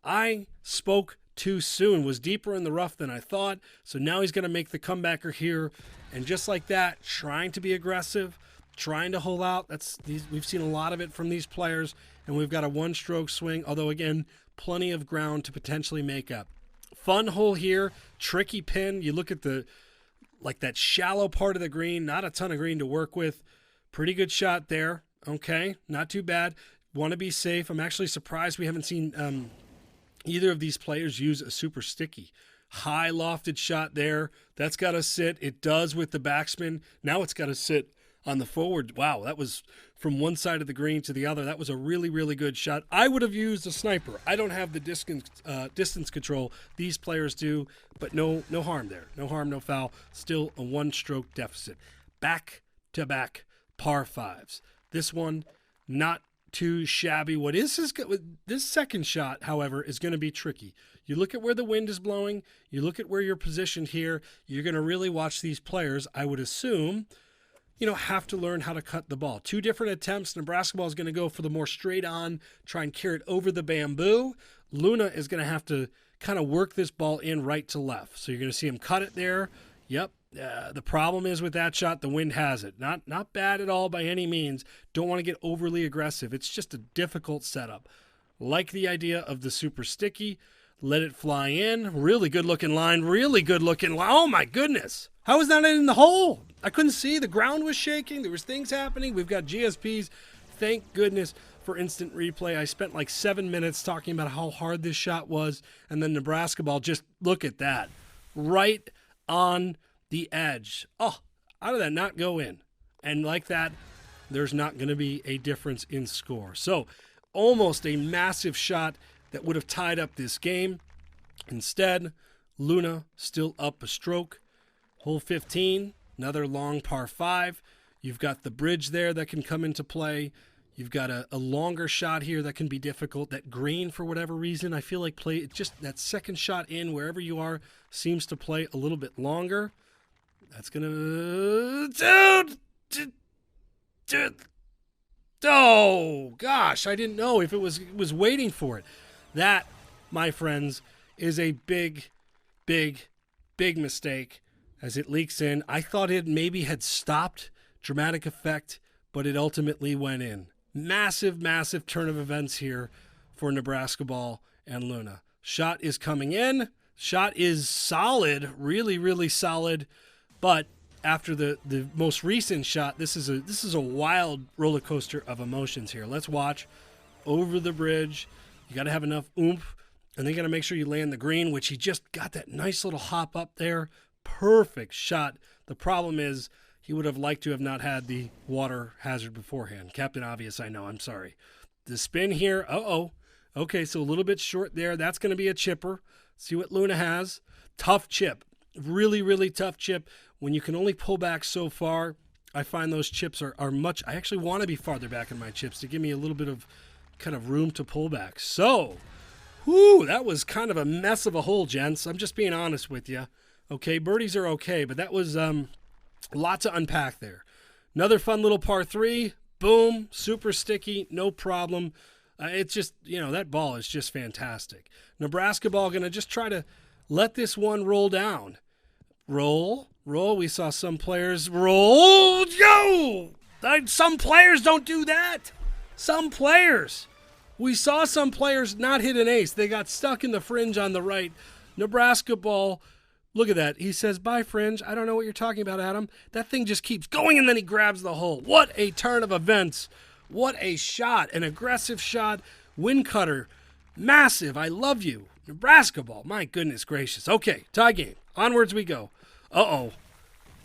I spoke too soon. Was deeper in the rough than I thought. So now he's going to make the comebacker here. And just like that, trying to be aggressive, trying to hold out. We've seen a lot of it from these players. And we've got a one-stroke swing. Although, again, plenty of ground to potentially make up. Fun hole here. Tricky pin. You look at that shallow part of the green, not a ton of green to work with. Pretty good shot there. Okay, not too bad. Want to be safe. I'm actually surprised we haven't seen either of these players use a super sticky. High lofted shot there. That's got to sit. It does with the backspin. Now it's got to sit on the forward. Wow, that was from one side of the green to the other. That was a really, really good shot. I would have used a sniper. I don't have the distance control. These players do, but no harm there. No harm, no foul. Still a one-stroke deficit. Back-to-back par 5s. This one, not too shabby. This second shot, however, is going to be tricky. You look at where the wind is blowing. You look at where you're positioned here. You're going to really watch these players, I would assume, have to learn how to cut the ball. 2 different attempts. Nebraska Ball is going to go for the more straight on, try and carry it over the bamboo. Luna is going to have to kind of work this ball in right to left. So you're going to see him cut it there. Yep. The problem is with that shot, the wind has it. Not bad at all by any means. Don't want to get overly aggressive. It's just a difficult setup. Like the idea of the super sticky. let it fly in. Really good looking line. Really good looking line. Oh my goodness. How was that in the hole? I couldn't see. The ground was shaking. There was things happening. We've got GSPs. Thank goodness for instant replay. I spent like 7 minutes talking about how hard this shot was. And then Nebraska ball, just look at that. Right on the edge. Oh, how did that not go in? And like that, there's not going to be a difference in score. So almost a massive shot that would have tied up this game. Instead, Luna still up a stroke. Hole 15, another long par 5. You've got the bridge there that can come into play. You've got a longer shot here that can be difficult. That green, for whatever reason, I feel like just that second shot in, wherever you are, seems to play a little bit longer. That's going to... Oh, gosh, I didn't know if it was waiting for it. That, my friends, is a big, big, big mistake as it leaks in. I thought it maybe had stopped, dramatic effect, but it ultimately went in. Massive, massive turn of events here for Nebraska ball and Luna. Shot is coming in. Shot is solid, really, really solid. But after the most recent shot, this is a wild roller coaster of emotions here. Let's watch over the bridge. You got to have enough oomph, and then you got to make sure you land the green, which he just got that nice little hop up there. Perfect shot. The problem is he would have liked to have not had the water hazard beforehand. Captain Obvious, I know. I'm sorry. The spin here. Okay, so a little bit short there. That's going to be a chipper. See what Luna has. Tough chip. Really, really tough chip. When you can only pull back so far, I find those chips are much... I actually want to be farther back in my chips to give me a little bit of kind of room to pull back. So, that was kind of a mess of a hole, gents. I'm just being honest with you. Okay, birdies are okay, but that was a lot to unpack there. Another fun little par 3. Boom, super sticky, no problem. It's just, that ball is just fantastic. Nebraska ball going to just try to let this one roll down. Roll. We saw some players roll. Some players don't do that. Some players. We saw some players not hit an ace. They got stuck in the fringe on the right. Nebraska ball. Look at that. He says, bye, fringe. I don't know what you're talking about, Adam. That thing just keeps going, and then he grabs the hole. What a turn of events. What a shot. An aggressive shot. Wind cutter. Massive. I love you. Nebraska ball. My goodness gracious. Okay, tie game. Onwards we go. Uh-oh.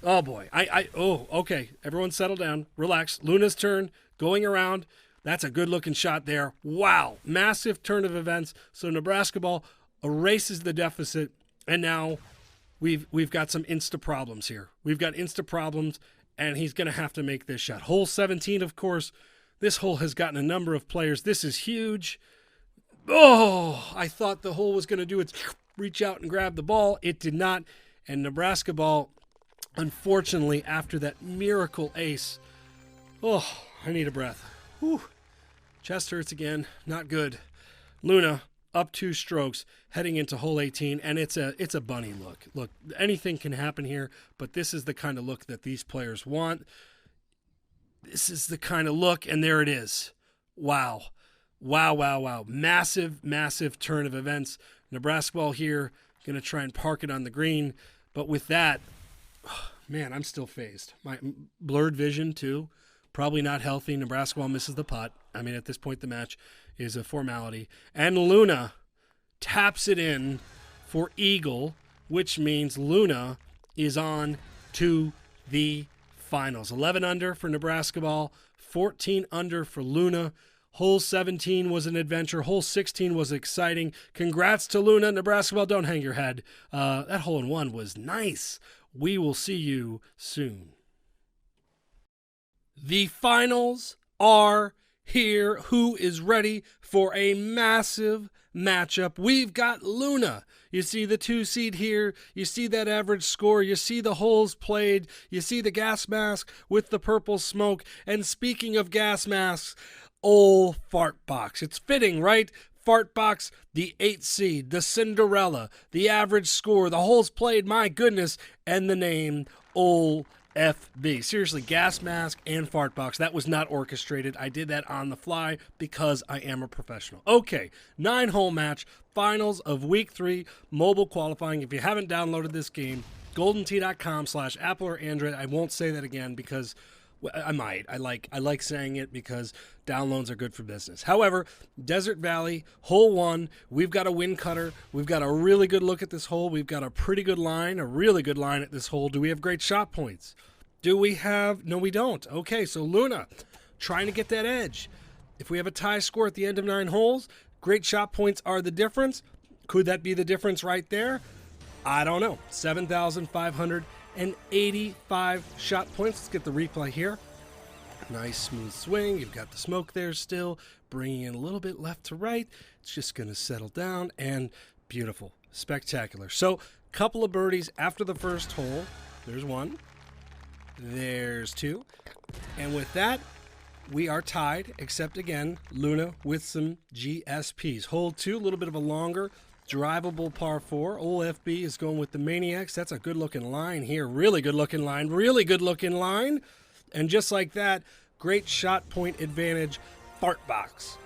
Oh, boy. Okay. Everyone settle down. Relax. Luna's turn. Going around. That's a good-looking shot there. Wow. Massive turn of events. So Nebraska ball erases the deficit, and now we've got some insta problems here. We've got insta problems, and he's going to have to make this shot. Hole 17, of course. This hole has gotten a number of players. This is huge. Oh, I thought the hole was going to do its reach out and grab the ball. It did not. And Nebraska ball, unfortunately, after that miracle ace, I need a breath. Whew. Chest hurts again. Not good. Luna up 2 strokes heading into hole 18, and it's a bunny look. Look, anything can happen here, but this is the kind of look that these players want. This is the kind of look, and there it is. Wow. Massive, massive turn of events. Nebraska ball here, going to try and park it on the green, but with that, man, I'm still phased. My blurred vision, too. Probably not healthy. Nebraska ball misses the putt. I mean, at this point, the match is a formality. And Luna taps it in for eagle, which means Luna is on to the finals. 11 under for Nebraska ball, 14 under for Luna. Hole 17 was an adventure. Hole 16 was exciting. Congrats to Luna. Nebraska ball, don't hang your head. That hole-in-one was nice. We will see you soon. The finals are here. Who is ready for a massive matchup? We've got Luna. You see the 2 seed here. You see that average score. You see the holes played. You see the gas mask with the purple smoke. And speaking of gas masks, old Fart Box. It's fitting, right? Fart Box, the 8 seed, the Cinderella, the average score, the holes played, my goodness, and the name Old FB. Seriously, gas mask and fart box. That was not orchestrated. I did that on the fly because I am a professional. Okay, 9-hole match, finals of week 3, mobile qualifying. If you haven't downloaded this game, goldent.com/Apple or Android. I won't say that again because I might. I like saying it because downloads are good for business. However, Desert Valley, hole 1, we've got a wind cutter. We've got a really good look at this hole. We've got a pretty good line, a really good line at this hole. Do we have great shot points? Do we have? No, we don't. Okay, so Luna, trying to get that edge. If we have a tie score at the end of 9 holes, great shot points are the difference. Could that be the difference right there? I don't know. 7,585 shot points. Let's get the replay here. Nice smooth swing. You've got the smoke there still, bringing in a little bit left to right. It's just going to settle down, and beautiful. Spectacular. So, couple of birdies after the first hole. There's 1. There's 2. And with that, we are tied, except again, Luna with some GSPs. Hole 2, a little bit of a longer, drivable par 4. Old FB is going with the Maniacs. That's a good-looking line here. Really good-looking line. Really good-looking line. And just like that, great shot point advantage. Fart box.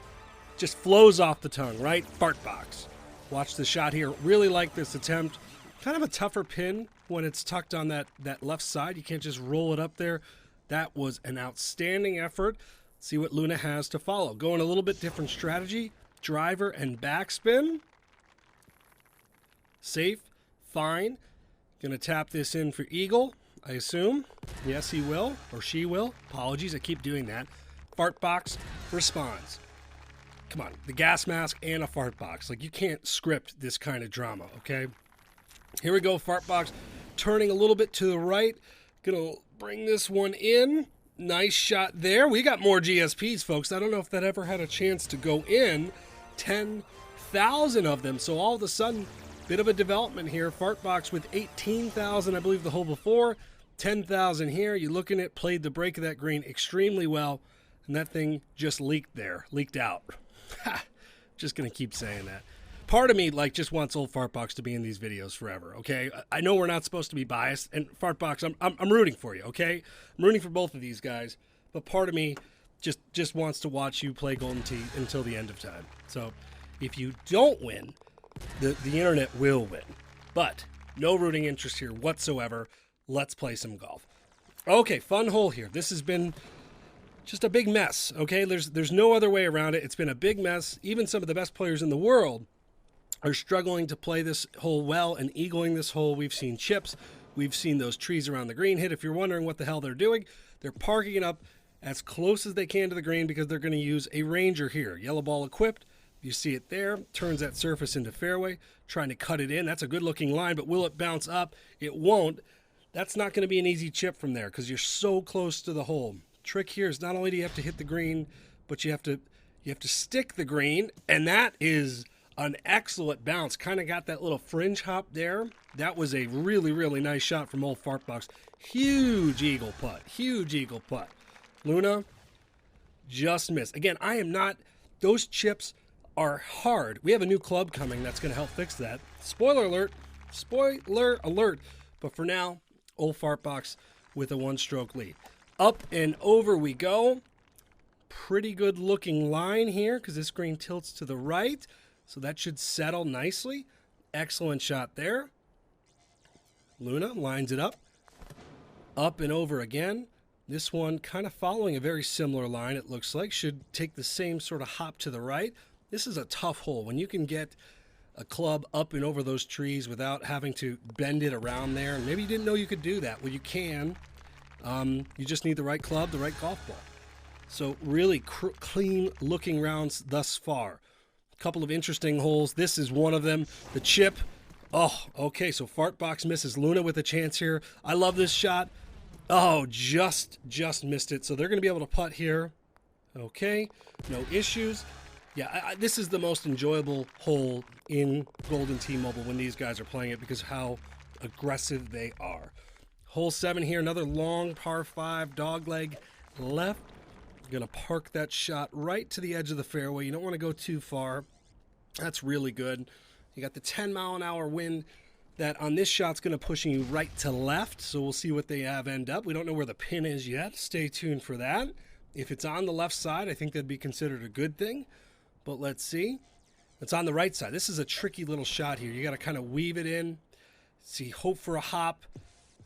Just flows off the tongue, right? Fart box. Watch the shot here. Really like this attempt. Kind of a tougher pin when it's tucked on that left side. You can't just roll it up there. That was an outstanding effort. See what Luna has to follow. Going a little bit different strategy. Driver and backspin. Safe, fine. Gonna tap this in for eagle, I assume. Yes, he will, or she will. Apologies, I keep doing that. Fart box responds. Come on, the gas mask and a fart box. Like, you can't script this kind of drama, okay? Here we go, fart box. Turning a little bit to the right. Gonna bring this one in. Nice shot there. We got more GSPs, folks. I don't know if that ever had a chance to go in. 10,000 of them. So all of a sudden, bit of a development here. Fart box with 18,000, I believe, the hole before. 10,000 here. You're looking at played the break of that green extremely well, and that thing just leaked out. Just gonna keep saying that. Part of me just wants old Fartbox to be in these videos forever. Okay, I know we're not supposed to be biased, and Fartbox, I'm rooting for you. Okay, I'm rooting for both of these guys, but part of me just wants to watch you play Golden Tee until the end of time. So if you don't win, the internet will win. But no rooting interest here whatsoever. Let's play some golf. Okay, fun hole here. This has been just a big mess. Okay, there's no other way around it. It's been a big mess. Even some of the best players in the world are struggling to play this hole well and eagling this hole. We've seen chips. We've seen those trees around the green hit. If you're wondering what the hell they're doing, they're parking it up as close as they can to the green because they're going to use a Ranger here. Yellow ball equipped. You see it there. Turns that surface into fairway. Trying to cut it in. That's a good-looking line, but will it bounce up? It won't. That's not going to be an easy chip from there because you're so close to the hole. Trick here is not only do you have to hit the green, but you have to stick the green, and that is an excellent bounce. Kind of got that little fringe hop there. That was a really, really nice shot from old Fartbox. Huge eagle putt. Huge eagle putt. Luna just missed. Again, I am not... Those chips are hard. We have a new club coming that's going to help fix that. Spoiler alert. Spoiler alert. But for now, old Fartbox with a one-stroke lead. Up and over we go. Pretty good looking line here because this green tilts to the right. So that should settle nicely. Excellent shot there. Luna lines it up. Up and over again. This one kind of following a very similar line, it looks like. Should take the same sort of hop to the right. This is a tough hole. When you can get a club up and over those trees without having to bend it around there. And maybe you didn't know you could do that. Well, you can. You just need the right club, the right golf ball. So really clean looking rounds thus far. A couple of interesting holes. This is one of them. The chip. Oh, okay. So Fartbox misses. Luna with a chance here. I love this shot. Oh, just missed it. So they're going to be able to putt here. Okay. No issues. Yeah, this is the most enjoyable hole in Golden Tee Mobile when these guys are playing it because how aggressive they are. Hole 7 here, another long par 5 dogleg left. Going to park that shot right to the edge of the fairway. You don't want to go too far. That's really good. You got the 10-mile-an-hour wind that on this shot's going to pushing you right to left, so we'll see what they have end up. We don't know where the pin is yet. Stay tuned for that. If it's on the left side, I think that'd be considered a good thing, but let's see. It's on the right side. This is a tricky little shot here. You got to kind of weave it in. See, hope for a hop.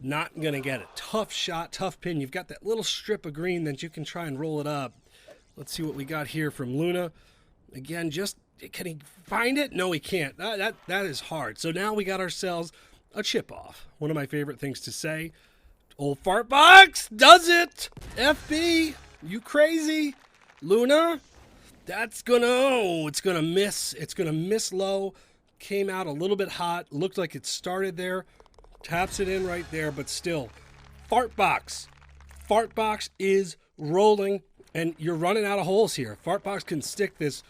Not going to get it. Tough shot, tough pin. You've got that little strip of green that you can try and roll it up. Let's see what we got here from Luna. Again, just, can he find it? No, he can't. That is hard. So now we got ourselves a chip off. One of my favorite things to say. Old fart box does it. FB, you crazy. Luna, that's it's gonna miss. It's gonna miss low. Came out a little bit hot. Looked like it started there. Taps it in right there, but still. Fart box. Fart box is rolling, and you're running out of holes here. Fart box can stick this.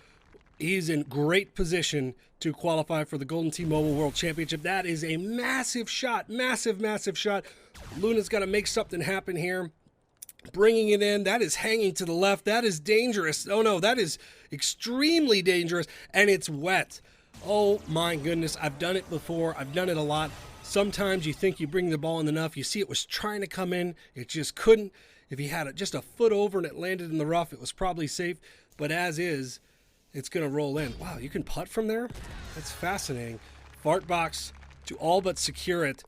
He's in great position to qualify for the Golden T-Mobile World Championship. That is a massive shot. Massive, massive shot. Luna's got to make something happen here. Bringing it in. That is hanging to the left. That is dangerous. Oh, no, that is extremely dangerous, and it's wet. Oh, my goodness. I've done it before. I've done it a lot. Sometimes you think you bring the ball in enough. You see it was trying to come in. It just couldn't. If he had it just a foot over and it landed in the rough, it was probably safe. But as is, it's going to roll in. Wow, you can putt from there? That's fascinating. Fart box to all but secure it.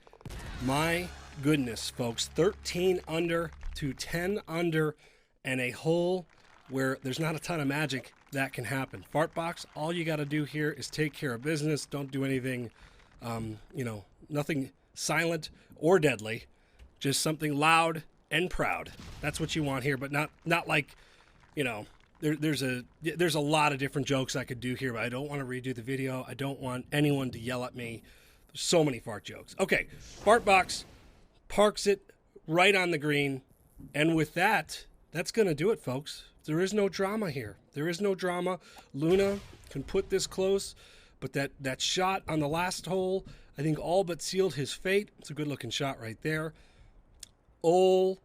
My goodness, folks. 13 under to 10 under, and a hole where there's not a ton of magic that can happen. Fart box, all you got to do here is take care of business. Don't do anything, nothing silent or deadly. Just something loud and proud. That's what you want here, but not like, there's a lot of different jokes I could do here, but I don't want to redo the video. I don't want anyone to yell at me. There's so many fart jokes. Okay, fart box parks it right on the green, and with that, that's going to do it, folks. There is no drama here. There is no drama. Luna can put this close, but that shot on the last hole, I think all but sealed his fate. It's a good-looking shot right there. Ol'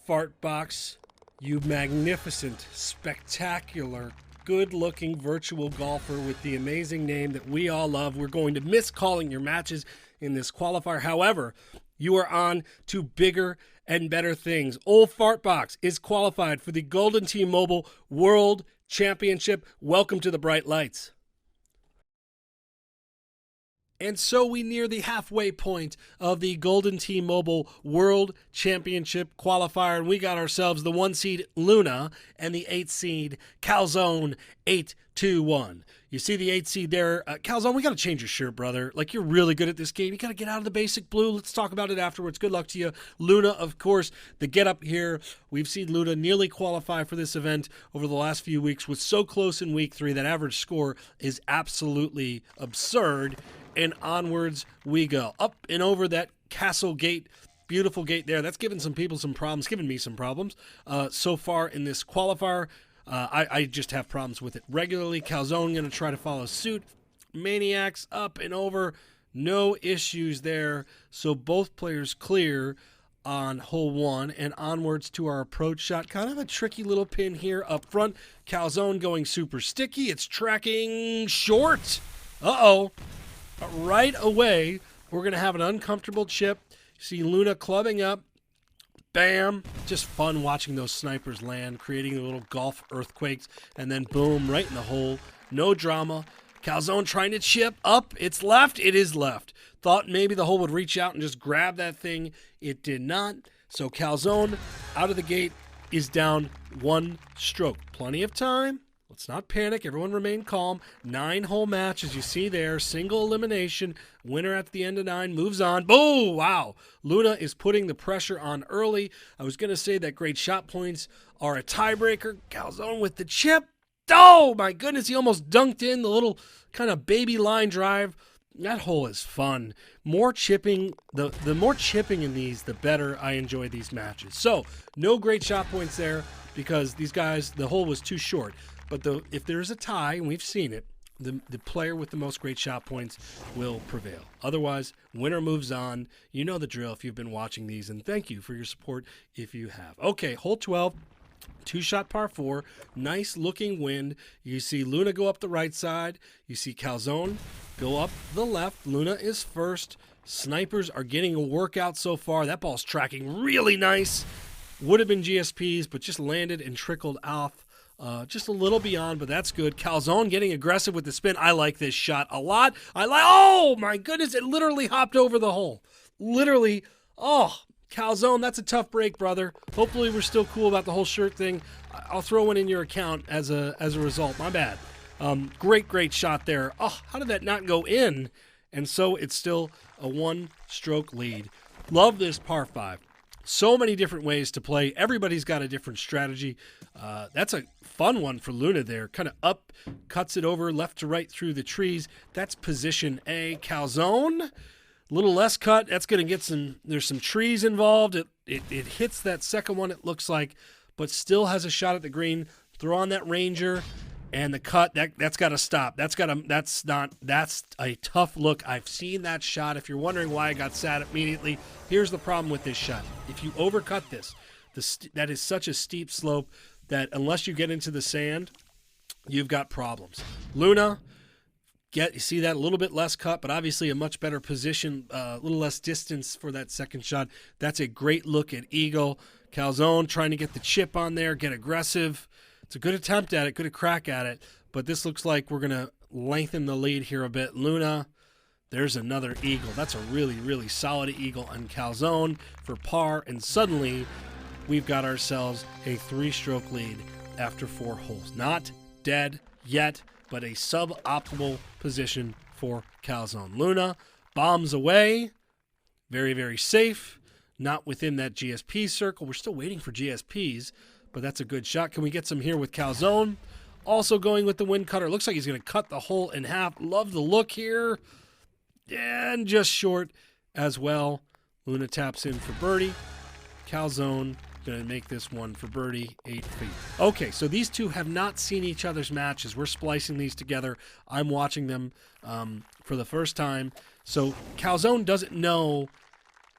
fart box, you magnificent, spectacular, good-looking virtual golfer with the amazing name that we all love. We're going to miss calling your matches in this qualifier. However, you are on to bigger and better things. Ol' fart box is qualified for the Golden T-Mobile World Championship. Welcome to the bright lights. And so we near the halfway point of the Golden T-Mobile World Championship qualifier, and we got ourselves the 1 seed Luna and the 8 seed Calzone 821. You see the 8 seed there. Calzone, we got to change your shirt, brother. Like, you're really good at this game. You got to get out of the basic blue. Let's talk about it afterwards. Good luck to you. Luna, of course, the get up here. We've seen Luna nearly qualify for this event over the last few weeks. Was so close in week 3. That average score is absolutely absurd. And onwards we go. Up and over that castle gate. Beautiful gate there. That's given some people some problems. Given me some problems so far in this qualifier. I just have problems with it regularly. Calzone going to try to follow suit. Maniacs up and over. No issues there. So both players clear on hole 1 and onwards to our approach shot. Kind of a tricky little pin here up front. Calzone going super sticky. It's tracking short. Uh-oh. Right away, we're going to have an uncomfortable chip. See Luna clubbing up. Bam. Just fun watching those snipers land, creating the little golf earthquakes, and then boom, right in the hole. No drama. Calzone trying to chip up. It's left. It is left. Thought maybe the hole would reach out and just grab that thing. It did not. So Calzone, out of the gate, is down 1 stroke. Plenty of time. Let's not panic. Everyone remain calm. 9-hole match, as you see there. Single elimination. Winner at the end of 9 moves on. Boom! Wow. Luna is putting the pressure on early. I was going to say that great shot points are a tiebreaker. Calzone with the chip. Oh, my goodness. He almost dunked in the little kind of baby line drive. That hole is fun. More chipping. The more chipping in these, the better I enjoy these matches. So, no great shot points there because these guys, the hole was too short. But if there's a tie, and we've seen it, the player with the most great shot points will prevail. Otherwise, winner moves on. You know the drill if you've been watching these, and thank you for your support if you have. Okay, hole 12, 2-shot par 4, nice looking wind. You see Luna go up the right side. You see Calzone go up the left. Luna is first. Snipers are getting a workout so far. That ball's tracking really nice. Would have been GSPs, but just landed and trickled off just a little beyond, but that's good. Calzone getting aggressive with the spin. I like this shot a lot. Oh, my goodness. It literally hopped over the hole. Literally. Oh, Calzone, that's a tough break, brother. Hopefully we're still cool about the whole shirt thing. I'll throw one in your account as a result. My bad. Great shot there. Oh, how did that not go in? And so it's still a one-stroke lead. Love this par 5. So many different ways to play. Everybody's got a different strategy. That's a fun one for Luna there. Kind of up, cuts it over left to right through the trees. That's position A. Calzone, a little less cut. That's going to get there's some trees involved. It hits that second one, it looks like, but still has a shot at the green. Throw on that Ranger. And the cut, that's got to stop. That's a tough look. I've seen that shot. If you're wondering why I got sad immediately, here's the problem with this shot. If you overcut this, that is such a steep slope that unless you get into the sand, you've got problems. Luna, you see that a little bit less cut, but obviously a much better position, a little less distance for that second shot. That's a great look at Eagle. Calzone trying to get the chip on there, get aggressive. It's a good attempt at it, good crack at it, but this looks like we're going to lengthen the lead here a bit. Luna, there's another eagle. That's a really solid eagle on Calzone for par, and suddenly we've got ourselves a 3-stroke lead after 4 holes. Not dead yet, but a suboptimal position for Calzone. Luna bombs away, very safe, not within that GSP circle. We're still waiting for GSPs, but that's a good shot. Can we get some here with Calzone? Also going with the wind cutter. Looks like he's going to cut the hole in half. Love the look here. And just short as well. Luna taps in for birdie. Calzone going to make this one for birdie, 8 feet. Okay, so these two have not seen each other's matches. We're splicing these together. I'm watching them for the first time. So Calzone doesn't know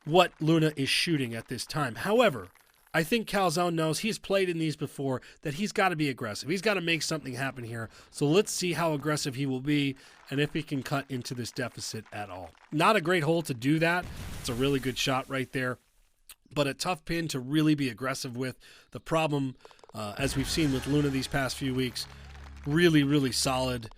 what Luna is shooting at this time. However, I think Calzone knows, he's played in these before, that he's got to be aggressive. He's got to make something happen here. So let's see how aggressive he will be and if he can cut into this deficit at all. Not a great hole to do that. It's a really good shot right there, but a tough pin to really be aggressive with. The problem, as we've seen with Luna these past few weeks, really solid,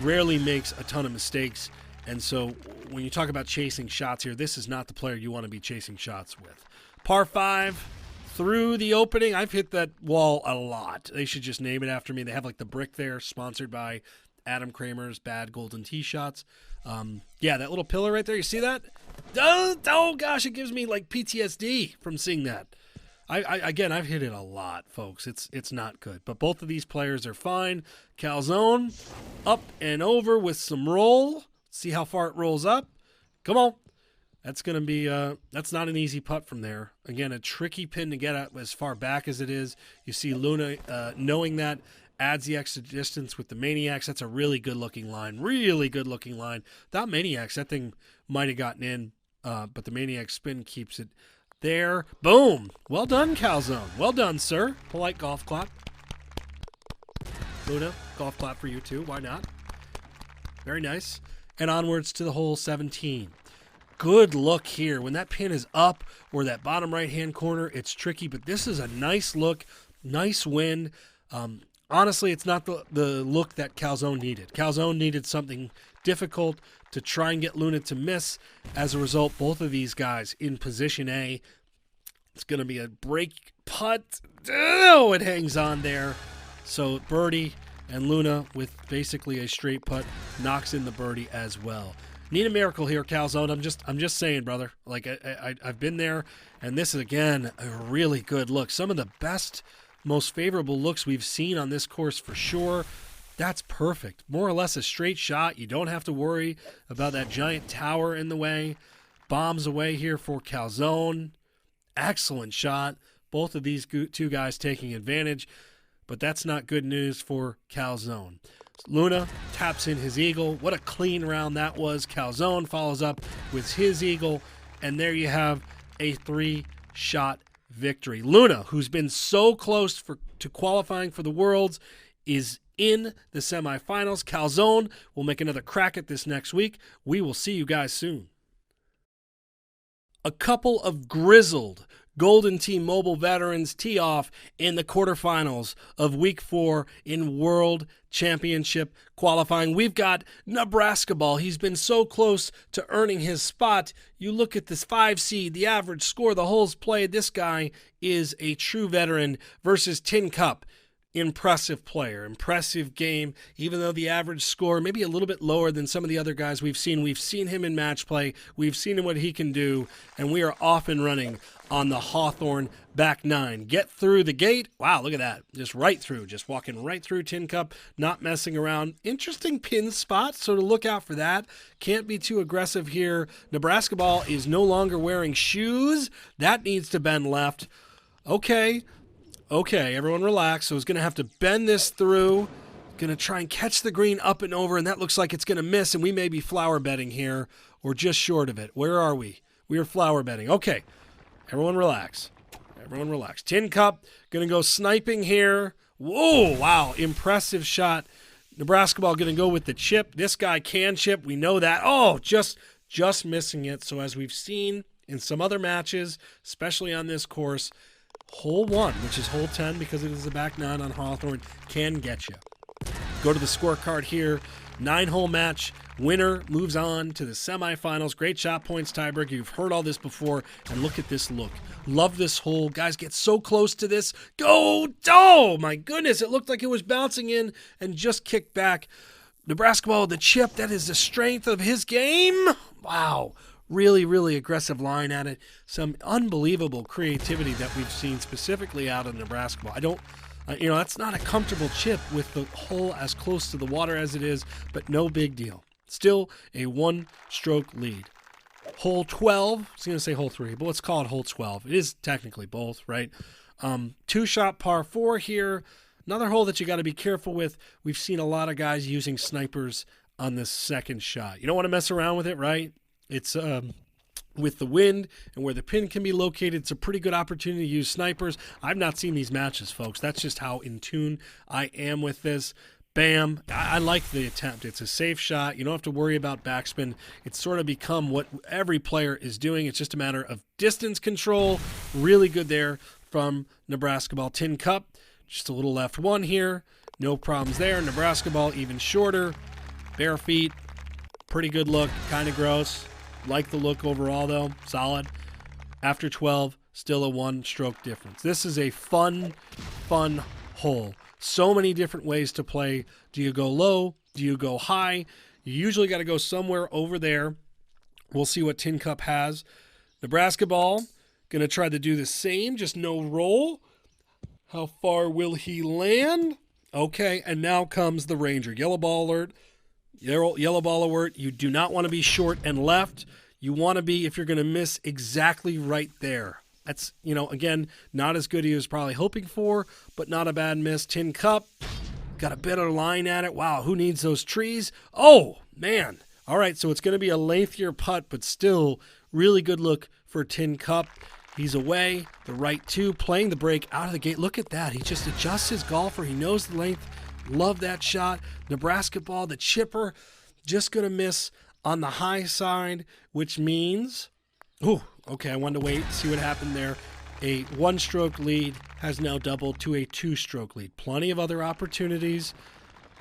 rarely makes a ton of mistakes. And so when you talk about chasing shots here, this is not the player you want to be chasing shots with. Par 5. Through the opening, I've hit that wall a lot. They should just name it after me. They have like the brick there, sponsored by Adam Kramer's Bad Golden Tee Shots. Yeah, that little pillar right there, you see that? Oh gosh, it gives me like PTSD from seeing that. Again, I've hit it a lot, folks. It's not good. But both of these players are fine. Calzone up and over with some roll. See how far it rolls up. Come on. That's going to be, that's not an easy putt from there. Again, a tricky pin to get at as far back as it is. You see Luna knowing that, adds the extra distance with the Maniacs. That's a really good-looking line. Really good-looking line. Without Maniacs, that thing might have gotten in, but the Maniac spin keeps it there. Boom. Well done, Calzone. Well done, sir. Polite golf clap. Luna, golf clap for you too. Why not? Very nice. And onwards to the hole 17. Good look here. When that pin is up or that bottom right-hand corner, it's tricky, but this is a nice look, nice win. Honestly, it's not the look that Calzone needed. Calzone needed something difficult to try and get Luna to miss. As a result, both of these guys in position A. It's going to be a break putt. Oh, it hangs on there. So birdie, and Luna with basically a straight putt knocks in the birdie as well. Need a miracle here, Calzone. I'm just saying, brother. Like I've been there, and this is again a really good look. Some of the best, most favorable looks we've seen on this course for sure. That's perfect. More or less a straight shot. You don't have to worry about that giant tower in the way. Bombs away here for Calzone. Excellent shot. Both of these two guys taking advantage, but that's not good news for Calzone. Luna taps in his eagle. What a clean round that was. Calzone follows up with his eagle, and there you have a 3-shot victory. Luna, who's been so close to qualifying for the Worlds, is in the semifinals. Calzone will make another crack at this next week. We will see you guys soon. A couple of grizzled Golden Team Mobile veterans tee off in the quarterfinals of Week 4 in World Championship qualifying. We've got Nebraska ball. He's been so close to earning his spot. You look at this 5 seed, the average score, the holes played. This guy is a true veteran versus Tin Cup. Impressive player, impressive game, even though the average score maybe a little bit lower than some of the other guys we've seen. We've seen him in match play. We've seen him what he can do, and we are off and running on the Hawthorne back nine. Get through the gate. Wow, look at that. Just right through, just walking right through Tin Cup, not messing around. Interesting pin spot, so to look out for that. Can't be too aggressive here. Nebraska ball is no longer wearing shoes. That needs to bend left. Okay, everyone relax. So he's going to have to bend this through. Going to try and catch the green up and over, and that looks like it's going to miss, and we may be flower betting here or just short of it. Where are we? We are flower betting. Okay, everyone relax. Everyone relax. Tin Cup going to go sniping here. Whoa, wow, impressive shot. Nebraska ball going to go with the chip. This guy can chip. We know that. Oh, just missing it. So as we've seen in some other matches, especially on this course, hole 1, which is hole 10 because it is the back nine on Hawthorne, can get you. Go to the scorecard here. 9-hole match. Winner moves on to the semifinals. Great shot points tiebreaker. You've heard all this before, and look at this look. Love this hole. Guys, get so close to this. Go! Oh, my goodness. It looked like it was bouncing in and just kicked back. Nebraska ball with the chip. That is the strength of his game. Wow. Really, really aggressive line at it. Some unbelievable creativity that we've seen specifically out of Nebraska ball. That's not a comfortable chip with the hole as close to the water as it is, but no big deal. Still a 1-stroke lead. Hole 12, I was going to say hole 3, but let's call it hole 12. It is technically both, right? 2-shot par 4 here. Another hole that you got to be careful with. We've seen a lot of guys using snipers on this second shot. You don't want to mess around with it, right? It's with the wind and where the pin can be located, it's a pretty good opportunity to use snipers. I've not seen these matches, folks. That's just how in tune I am with this. Bam. I like the attempt. It's a safe shot. You don't have to worry about backspin. It's sort of become what every player is doing. It's just a matter of distance control. Really good there from Nebraska ball. Tin Cup, just a little left 1 here. No problems there. Nebraska ball even shorter. Bare feet. Pretty good look. Kind of gross. Like the look overall, though. Solid. After 12, still a 1-stroke difference. This is a fun hole. So many different ways to play. Do you go low? Do you go high? You usually got to go somewhere over there. We'll see what Tin Cup has. Nebraska ball, going to try to do the same, just no roll. How far will he land? Okay, and now comes the Ranger. Yellow ball alert. Yellow ball alert. You do not want to be short and left. You want to be, if you're going to miss, exactly right there. That's, again, not as good as he was probably hoping for, but not a bad miss. Tin Cup, got a better line at it. Wow, who needs those trees? Oh, man. All right, so it's going to be a lengthier putt, but still really good look for Tin Cup. He's away, the right 2, playing the break out of the gate. Look at that. He just adjusts his golfer. He knows the length. Love that shot. Nebraska ball, the chipper, just going to miss on the high side, which means, I wanted to wait, see what happened there. A 1-stroke lead has now doubled to a 2-stroke lead. Plenty of other opportunities.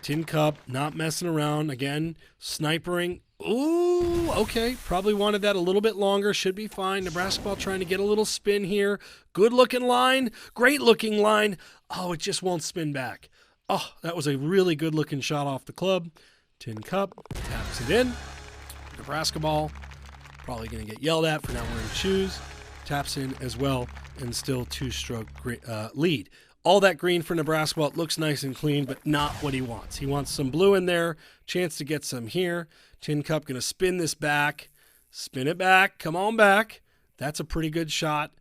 Tin Cup, not messing around. Again, snipering. Ooh, okay. Probably wanted that a little bit longer. Should be fine. Nebraska ball trying to get a little spin here. Good-looking line. Great-looking line. Oh, it just won't spin back. Oh, that was a really good-looking shot off the club. Tin Cup taps it in. Nebraska ball, probably going to get yelled at for not wearing shoes. Taps in as well, and still 2-stroke lead. All that green for Nebraska ball. It looks nice and clean, but not what he wants. He wants some blue in there. Chance to get some here. Tin Cup going to spin this back. Spin it back. Come on back. That's a pretty good shot.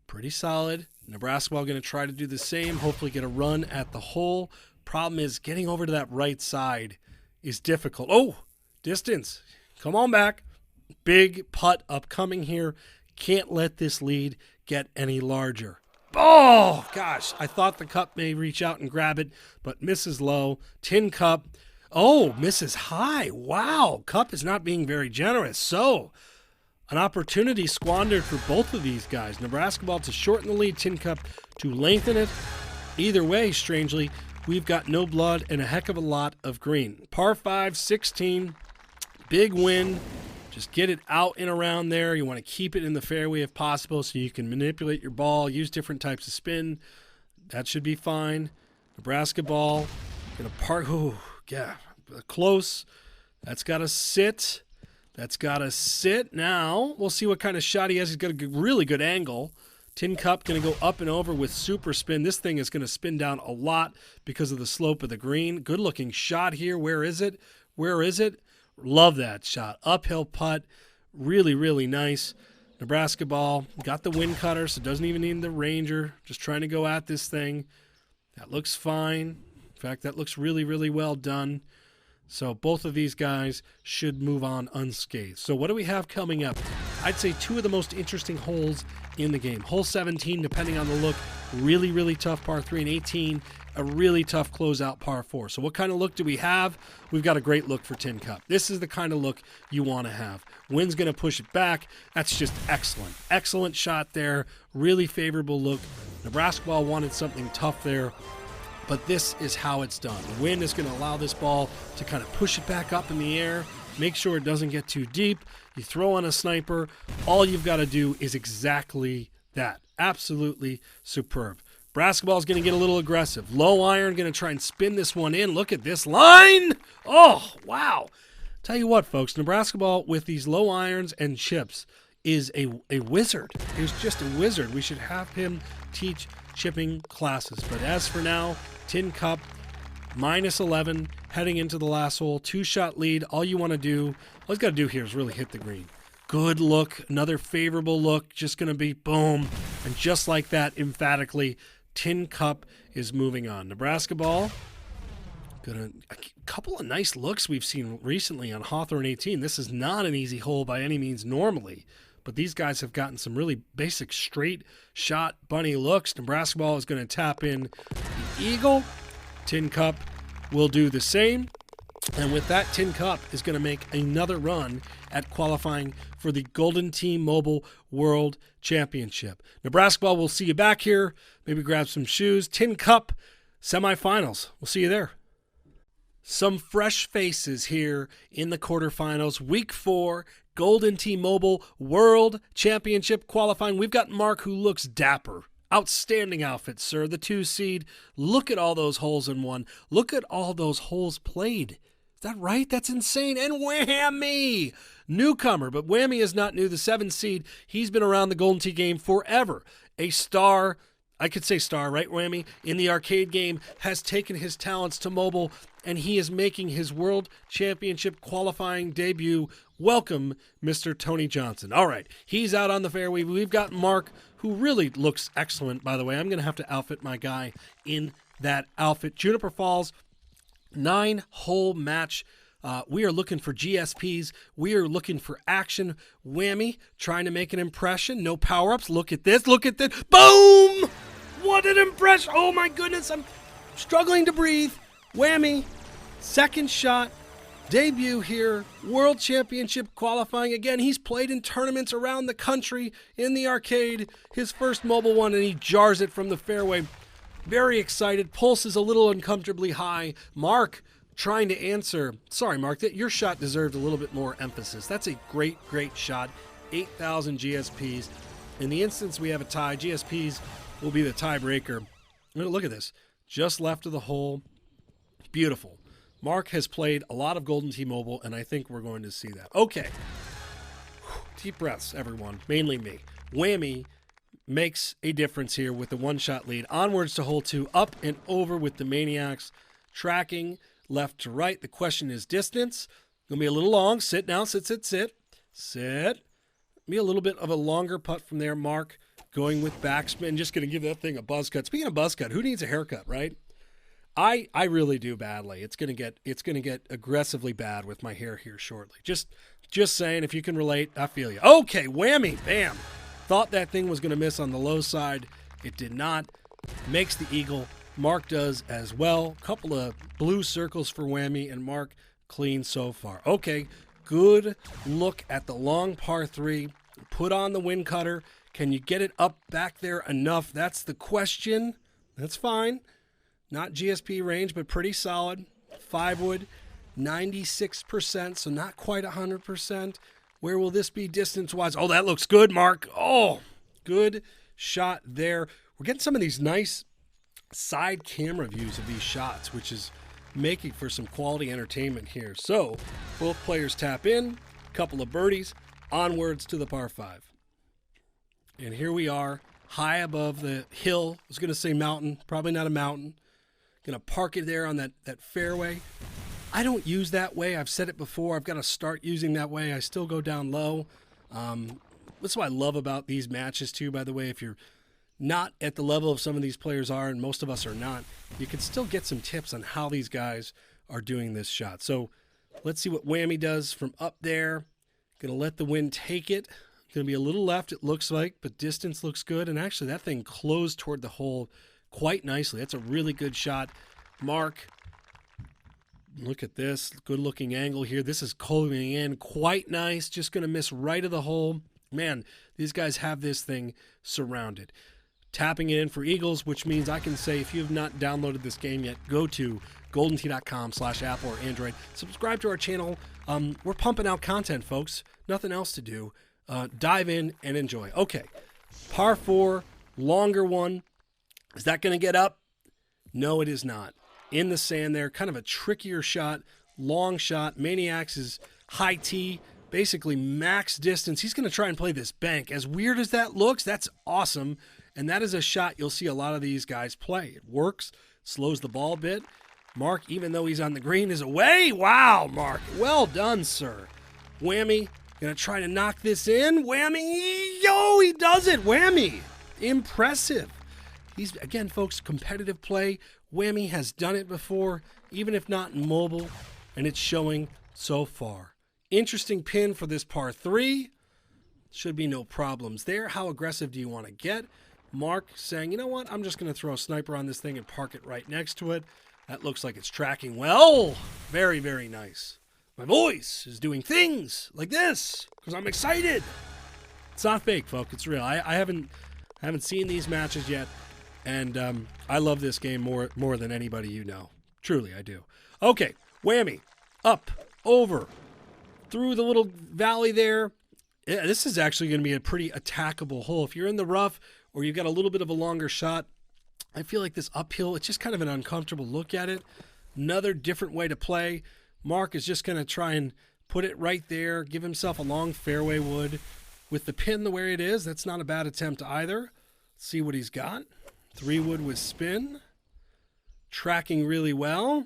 Pretty solid. Nebraska ball going to try to do the same, hopefully get a run at the hole. Problem is getting over to that right side is difficult. Oh, distance. Come on back. Big putt upcoming here. Can't let this lead get any larger. Oh, gosh. I thought the cup may reach out and grab it, but misses low. Tin Cup. Oh, misses high. Wow. Cup is not being very generous. So An opportunity squandered for both of these guys. Nebraska ball to shorten the lead, Tin Cup to lengthen it. Either way, strangely, we've got no blood and a heck of a lot of green. Par 5, 16, big win. Just get it out and around there. You want to keep it in the fairway if possible so you can manipulate your ball, use different types of spin. That should be fine. Nebraska ball, gonna park. Oh, yeah, close. That's got to sit. That's got to sit. Now, we'll see what kind of shot he has. He's got a really good angle. Tin Cup going to go up and over with super spin. This thing is going to spin down a lot because of the slope of the green. Good-looking shot here. Where is it? Where is it? Love that shot. Uphill putt. Really, really nice. Nebraska ball. Got the wind cutter, so doesn't even need the Ranger. Just trying to go at this thing. That looks fine. In fact, that looks really, really well done. So both of these guys should move on unscathed. So what do we have coming up? I'd say two of the most interesting holes in the game. Hole 17, depending on the look, really, really tough par 3, and 18, a really tough closeout par 4. So what kind of look do we have? We've got a great look for Tin Cup. This is the kind of look you want to have. Wind's going to push it back. That's just excellent. Excellent shot there. Really favorable look. Nebraska ball wanted something tough there. But this is how it's done. The wind is going to allow this ball to kind of push it back up in the air, make sure it doesn't get too deep. You throw on a sniper. All you've got to do is exactly that. Absolutely superb. Basketball is going to get a little aggressive. Low iron, going to try and spin this one in. Look at this line. Oh, wow. Tell you what, folks, Nebraska ball with these low irons and chips is a wizard. He's just a wizard. We should have him teach chipping classes. But as for now, Tin Cup, minus 11, heading into the last hole, 2-shot lead. All you want to do, all he's got to do here is really hit the green. Good look, another favorable look, just going to be boom. And just like that, emphatically, Tin Cup is moving on. Nebraska ball, a couple of nice looks we've seen recently on Hawthorne 18. This is not an easy hole by any means normally. But these guys have gotten some really basic straight shot bunny looks. Nebraska ball is going to tap in the eagle. Tin Cup will do the same. And with that, Tin Cup is going to make another run at qualifying for the Golden Team Mobile World Championship. Nebraska ball, we'll see you back here. Maybe grab some shoes. Tin Cup semifinals. We'll see you there. Some fresh faces here in the quarterfinals. Week 4. Golden T-Mobile World Championship qualifying. We've got Mark, who looks dapper. Outstanding outfit, sir. The 2 seed. Look at all those holes in one. Look at all those holes played. Is that right? That's insane. And Whammy! Newcomer, but Whammy is not new. The 7 seed. He's been around the Golden Tee game forever. A star, I could say star, right, Whammy? In the arcade game, has taken his talents to mobile, and he is making his World Championship qualifying debut. Welcome, Mr. Tony Johnson. All right, he's out on the fairway. We've got Mark, who really looks excellent, by the way. I'm going to have to outfit my guy in that outfit. Juniper Falls, 9-hole match. We are looking for GSPs. We are looking for action. Whammy, trying to make an impression. No power-ups. Look at this. Look at this. Boom! What an impression. Oh, my goodness. I'm struggling to breathe. Whammy, second shot, debut here, World Championship qualifying. Again, he's played in tournaments around the country in the arcade. His first mobile one, and he jars it from the fairway. Very excited. Pulse is a little uncomfortably high. Mark trying to answer. Sorry, Mark, your shot deserved a little bit more emphasis. That's a great, great shot. 8,000 GSPs. In the instance we have a tie, GSPs will be the tiebreaker. Look at this. Just left of the hole. Beautiful. Mark has played a lot of Golden T-Mobile, and I think we're going to see that. Okay. Deep breaths, everyone. Mainly me. Whammy makes a difference here with the 1-shot lead. Onwards to hole 2. Up and over with the Maniacs. Tracking left to right. The question is distance. Going to be a little long. Sit now. Sit, sit, sit. Sit. Be a little bit of a longer putt from there. Mark going with backspin. Just going to give that thing a buzz cut. Speaking of buzz cut, who needs a haircut, right? I really do badly. It's gonna get aggressively bad with my hair here shortly. Just saying, if you can relate, I feel you. Okay, Whammy, bam. Thought that thing was gonna miss on the low side. It did not. Makes the eagle. Mark does as well. Couple of blue circles for Whammy, and Mark clean so far. Okay, good look at the long par 3. Put on the wind cutter. Can you get it up back there enough? That's the question. That's fine. Not GSP range, but pretty solid. 5-wood, 96%, so not quite 100%. Where will this be distance-wise? Oh, that looks good, Mark. Oh, good shot there. We're getting some of these nice side camera views of these shots, which is making for some quality entertainment here. So both players tap in, couple of birdies, onwards to the par 5. And here we are, high above the hill. I was going to say mountain, probably not a mountain. Going to park it there on that fairway. I don't use that way. I've said it before. I've got to start using that way. I still go down low. That's what I love about these matches too, by the way. If you're not at the level of some of these players are, and most of us are not, you can still get some tips on how these guys are doing this shot. So let's see what Whammy does from up there. Going to let the wind take it. Going to be a little left, it looks like, but distance looks good. And actually, that thing closed toward the hole quite nicely. That's a really good shot. Mark, look at this. Good-looking angle here. This is coming in quite nice. Just going to miss right of the hole. Man, these guys have this thing surrounded. Tapping it in for eagles, which means I can say if you have not downloaded this game yet, go to goldentee.com/Apple or Android. Subscribe to our channel. We're pumping out content, folks. Nothing else to do. Dive in and enjoy. Okay, par 4, longer one. Is that going to get up? No, it is not. In the sand there, kind of a trickier shot, long shot. Maniacs is high tee, basically max distance. He's going to try and play this bank. As weird as that looks, that's awesome. And that is a shot you'll see a lot of these guys play. It works, slows the ball a bit. Mark, even though he's on the green, is away. Wow, Mark. Well done, sir. Whammy, going to try to knock this in. Whammy. Yo, he does it. Whammy. Impressive. He's, again, folks, competitive play. Whammy has done it before, even if not in mobile, and it's showing so far. Interesting pin for this par 3. Should be no problems there. How aggressive do you want to get? Mark saying, you know what, I'm just going to throw a sniper on this thing and park it right next to it. That looks like it's tracking well. Very, very nice. My voice is doing things like this because I'm excited. It's not fake, folks. It's real. I haven't seen these matches yet, and I love this game more than anybody you know. Truly, I do. Okay, Whammy. Up, over, through the little valley there. Yeah, this is actually going to be a pretty attackable hole. If you're in the rough or you've got a little bit of a longer shot, I feel like this uphill, it's just kind of an uncomfortable look at it. Another different way to play. Mark is just going to try and put it right there, give himself a long fairway wood. With the pin the way it is, that's not a bad attempt either. Let's see what he's got. 3-wood with spin. Tracking really well.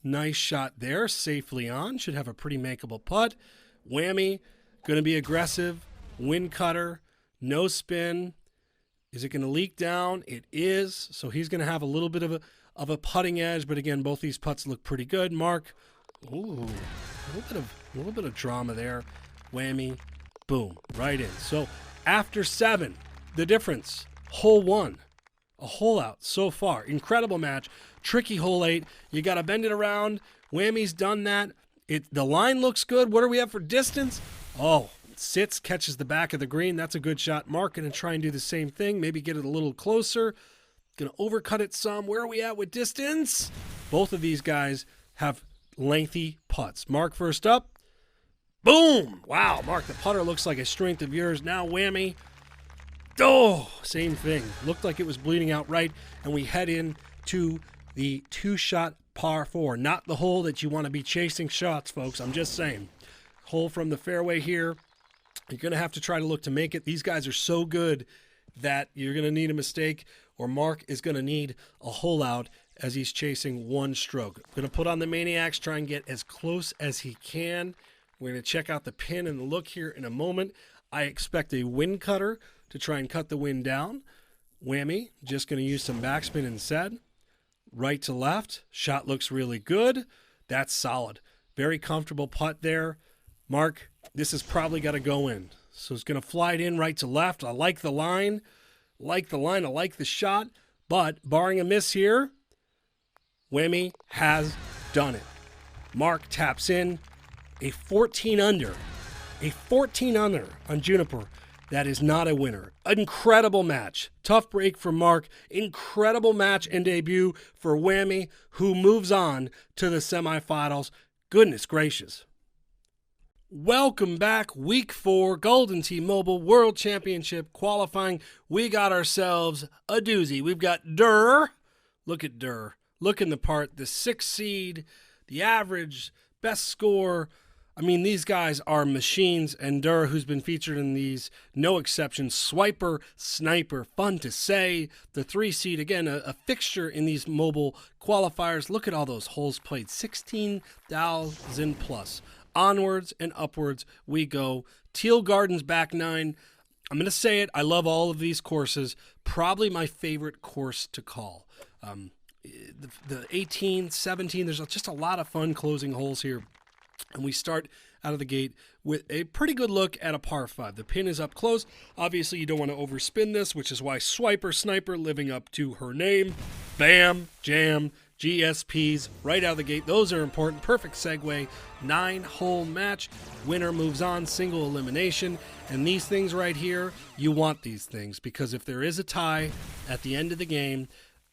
Nice shot there, safely on. Should have a pretty makeable putt. Whammy. Going to be aggressive, wind cutter, no spin. Is it going to leak down? It is. So he's going to have a little bit of a putting edge, but again, both these putts look pretty good. Mark, ooh, a little bit of drama there. Whammy, boom, right in. So after 7, the difference, hole 1, a hole out so far. Incredible match. Tricky hole 8. You got to bend it around. Whammy's done that. The line looks good. What do we have for distance? Oh, sits, catches the back of the green. That's a good shot. Mark going to try and do the same thing. Maybe get it a little closer. Going to overcut it some. Where are we at with distance? Both of these guys have lengthy putts. Mark first up. Boom! Wow, Mark, the putter looks like a strength of yours. Now Whammy. Oh, same thing. Looked like it was bleeding out right. And we head in to the 2-shot par 4. Not the hole that you want to be chasing shots, folks. I'm just saying. Hole from the fairway here. You're going to have to try to look to make it. These guys are so good that you're going to need a mistake, or Mark is going to need a hole out as he's chasing one stroke. Going to put on the Maniacs, try and get as close as he can. We're going to check out the pin and the look here in a moment. I expect a wind cutter to try and cut the wind down. Whammy, just going to use some backspin instead. Right to left. Shot looks really good. That's solid. Very comfortable putt there. Mark, this has probably got to go in. So it's going to fly it in right to left. I like the line. I like the shot. But barring a miss here, Whammy has done it. Mark taps in a 14 under. A 14 under on Juniper that is not a winner. Incredible match. Tough break for Mark. Incredible match and debut for Whammy, who moves on to the semifinals. Goodness gracious. Welcome back. Week 4, Golden T-Mobile World Championship qualifying. We got ourselves a doozy. We've got Durr. Look at Durr. Looking the part. The 6th seed, the average, best score. I mean, these guys are machines, and Durr, who's been featured in these, no exception. Swiper, Sniper, fun to say. The 3 seed, again, a fixture in these mobile qualifiers. Look at all those holes played, 16,000 plus. Onwards and upwards we go. Teal Gardens back 9. I'm going to say it, I love all of these courses. Probably my favorite course to call. The 18, 17, there's just a lot of fun closing holes here. And we start out of the gate with a pretty good look at a par 5. The pin is up close. Obviously, you don't want to overspin this, which is why Swiper Sniper, living up to her name. Bam, jam, GSPs right out of the gate. Those are important. Perfect segue. 9-hole match. Winner moves on. Single elimination. And these things right here, you want these things, because if there is a tie at the end of the game,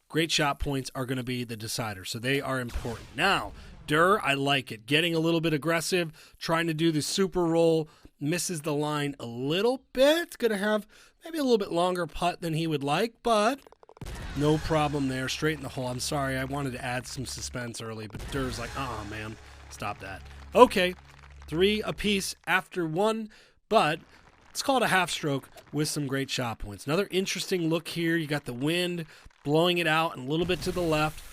great shot points are going to be the decider. So they are important. Now, Durr, I like it. Getting a little bit aggressive, trying to do the super roll, misses the line a little bit. Going to have maybe a little bit longer putt than he would like, but no problem there. Straight in the hole. I'm sorry, I wanted to add some suspense early, but Durr's like, oh man, stop that. Okay, 3 apiece after 1, but let's call it a half stroke with some great shot points. Another interesting look here. You got the wind blowing it out and a little bit to the left.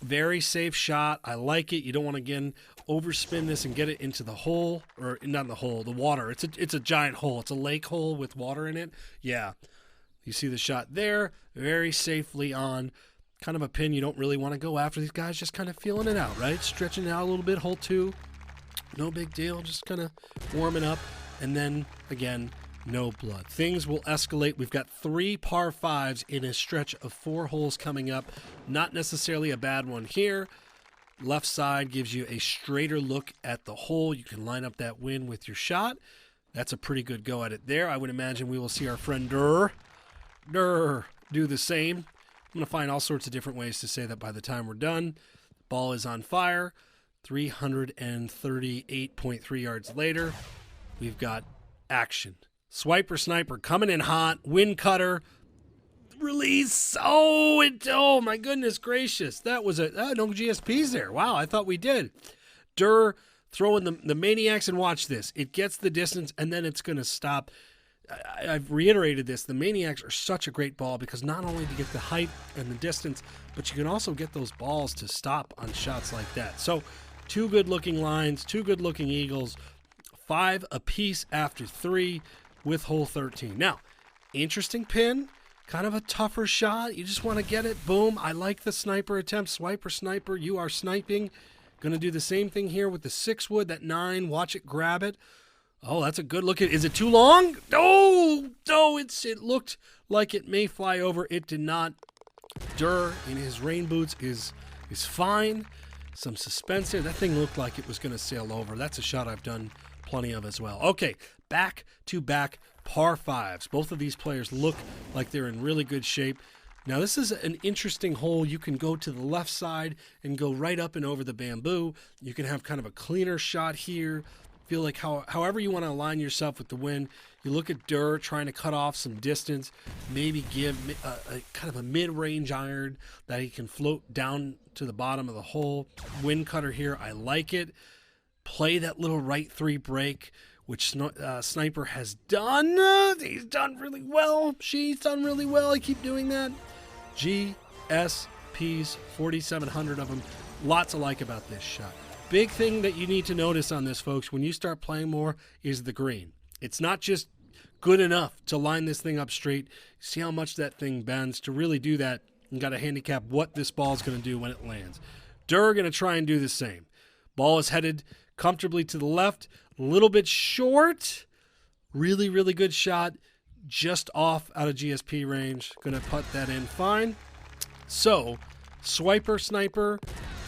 Very safe shot. I like it. You don't want to, again, overspin this and get it into the hole, or not in the hole, the water. It's a giant hole. It's a lake hole with water in it. Yeah. You see the shot there. Very safely on. Kind of a pin you don't really want to go after. These guys just kind of feeling it out, right? Stretching it out a little bit. Hole 2. No big deal. Just kind of warming up. And then, again, no blood. Things will escalate. We've got 3 par 5s in a stretch of 4 holes coming up. Not necessarily a bad one here. Left side gives you a straighter look at the hole. You can line up that wind with your shot. That's a pretty good go at it there. I would imagine we will see our friend Durr do the same. I'm going to find all sorts of different ways to say that by the time we're done. Ball is on fire. 338.3 yards later, we've got action. Swiper Sniper coming in hot. Wind cutter. Release. Oh my goodness gracious. That was no GSPs there. Wow, I thought we did. Durr throwing the Maniacs, and watch this. It gets the distance, and then it's going to stop. I've reiterated this. The Maniacs are such a great ball because not only do you get the height and the distance, but you can also get those balls to stop on shots like that. So 2 good-looking lines, 2 good-looking eagles, 5 apiece after 3 with hole 13. Now, interesting pin, kind of a tougher shot. You just want to get it. Boom. I like the sniper attempt. Swiper Sniper, you are sniping. Going to do the same thing here with the 6 wood, that 9. Watch it, grab it. Oh, that's a good look. Is it too long? Oh, it looked like it may fly over. It did not. Durr in his rain boots is fine. Some suspense there. That thing looked like it was going to sail over. That's a shot I've done plenty of as well. Okay, back-to-back par 5s. Both of these players look like they're in really good shape. Now, this is an interesting hole. You can go to the left side and go right up and over the bamboo. You can have kind of a cleaner shot here. Feel like however you want to align yourself with the wind. You look at Durr trying to cut off some distance, maybe give a kind of a mid-range iron that he can float down to the bottom of the hole. Wind cutter here, I like it. Play that little right 3 break, which Sniper has done. He's done really well. She's done really well. I keep doing that. GSPs, 4,700 of them. Lots to like about this shot. Big thing that you need to notice on this, folks, when you start playing more is the green. It's not just good enough to line this thing up straight. See how much that thing bends. To really do that, you got to handicap what this ball is going to do when it lands. Durr going to try and do the same. Ball is headed comfortably to the left. A little bit short. Really, really good shot. Just off out of GSP range. Going to putt that in fine. So, Swiper Sniper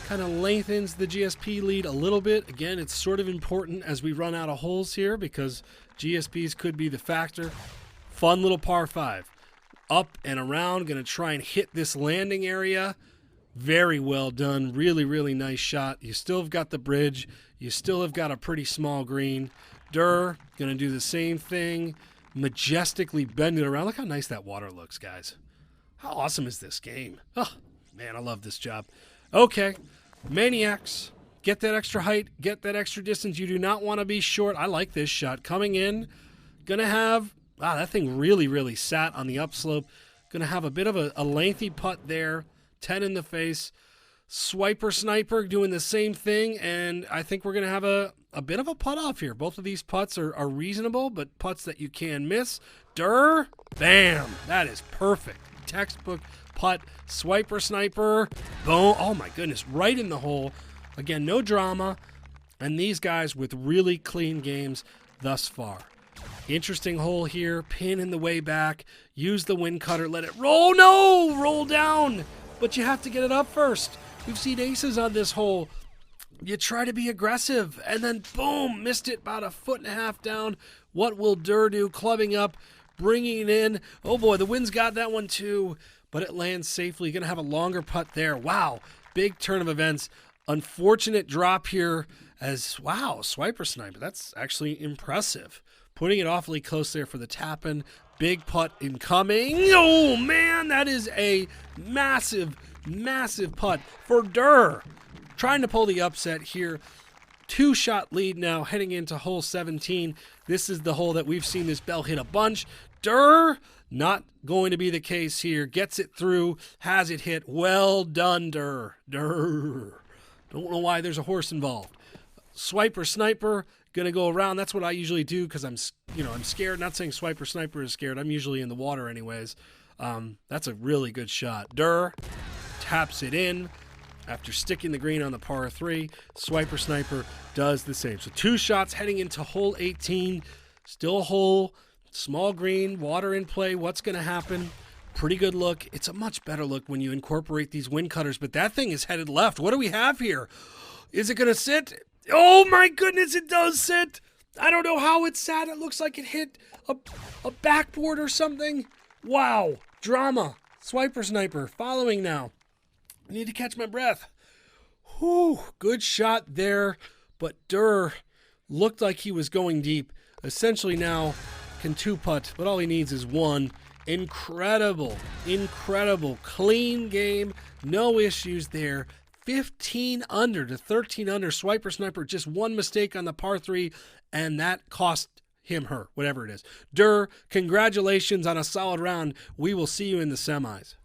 kind of lengthens the GSP lead a little bit. Again, it's sort of important as we run out of holes here because GSPs could be the factor. Fun little par 5. Up and around, going to try and hit this landing area. Very well done. Really, really nice shot. You still have got the bridge. You still have got a pretty small green. Durr, going to do the same thing. Majestically bend it around. Look how nice that water looks, guys. How awesome is this game? Oh, man, I love this job. Okay, Maniacs. Get that extra height. Get that extra distance. You do not want to be short. I like this shot. Coming in. Going to have... Wow, that thing really, really sat on the upslope. Going to have a bit of a lengthy putt there. 10 in the face. Swiper Sniper doing the same thing, and I think we're going to have a bit of a putt off here. Both of these putts are reasonable, but putts that you can miss. Durr, bam, that is perfect. Textbook putt. Swiper Sniper, boom. Oh my goodness, right in the hole. Again, no drama, and these guys with really clean games thus far. Interesting hole here. Pin in the way back. Use the wind cutter. Let it roll. No! Roll down. But you have to get it up first. We've seen aces on this hole. You try to be aggressive, and then boom, missed it about 1.5 foot down. What will Durr do? Clubbing up, bringing it in. Oh boy, the wind's got that one too, but it lands safely. Going to have a longer putt there. Wow, big turn of events. Unfortunate drop here as, wow, Swiper Sniper. That's actually impressive. Putting it awfully close there for the tap-in. Big putt incoming. Oh, man, that is a massive, massive putt for Durr. Trying to pull the upset here. 2-shot lead now heading into hole 17. This is the hole that we've seen this bell hit a bunch. Durr, not going to be the case here. Gets it through, has it hit. Well done, Durr. Durr. Don't know why there's a horse involved. Swiper Sniper. Gonna go around. That's what I usually do because I'm scared. Not saying Swiper Sniper is scared. I'm usually in the water anyways. That's a really good shot. Durr taps it in after sticking the green on the par 3. Swiper Sniper does the same. So 2 shots heading into hole 18. Still a hole, small green, water in play. What's gonna happen? Pretty good look. It's a much better look when you incorporate these wind cutters, but that thing is headed left. What do we have here? Is it gonna sit? Oh my goodness, it does sit. I don't know how it sat. It looks like it hit a backboard or something. Wow. Drama. Swiper Sniper following now. I need to catch my breath. Whew. Good shot there. But Durr looked like he was going deep. Essentially now can 2-putt, but all he needs is 1. Incredible. Incredible. Clean game. No issues there. 15 under to 13 under. Swiper Sniper, just 1 mistake on the par 3, and that cost him, her, whatever it is. Durr, congratulations on a solid round. We will see you in the semis.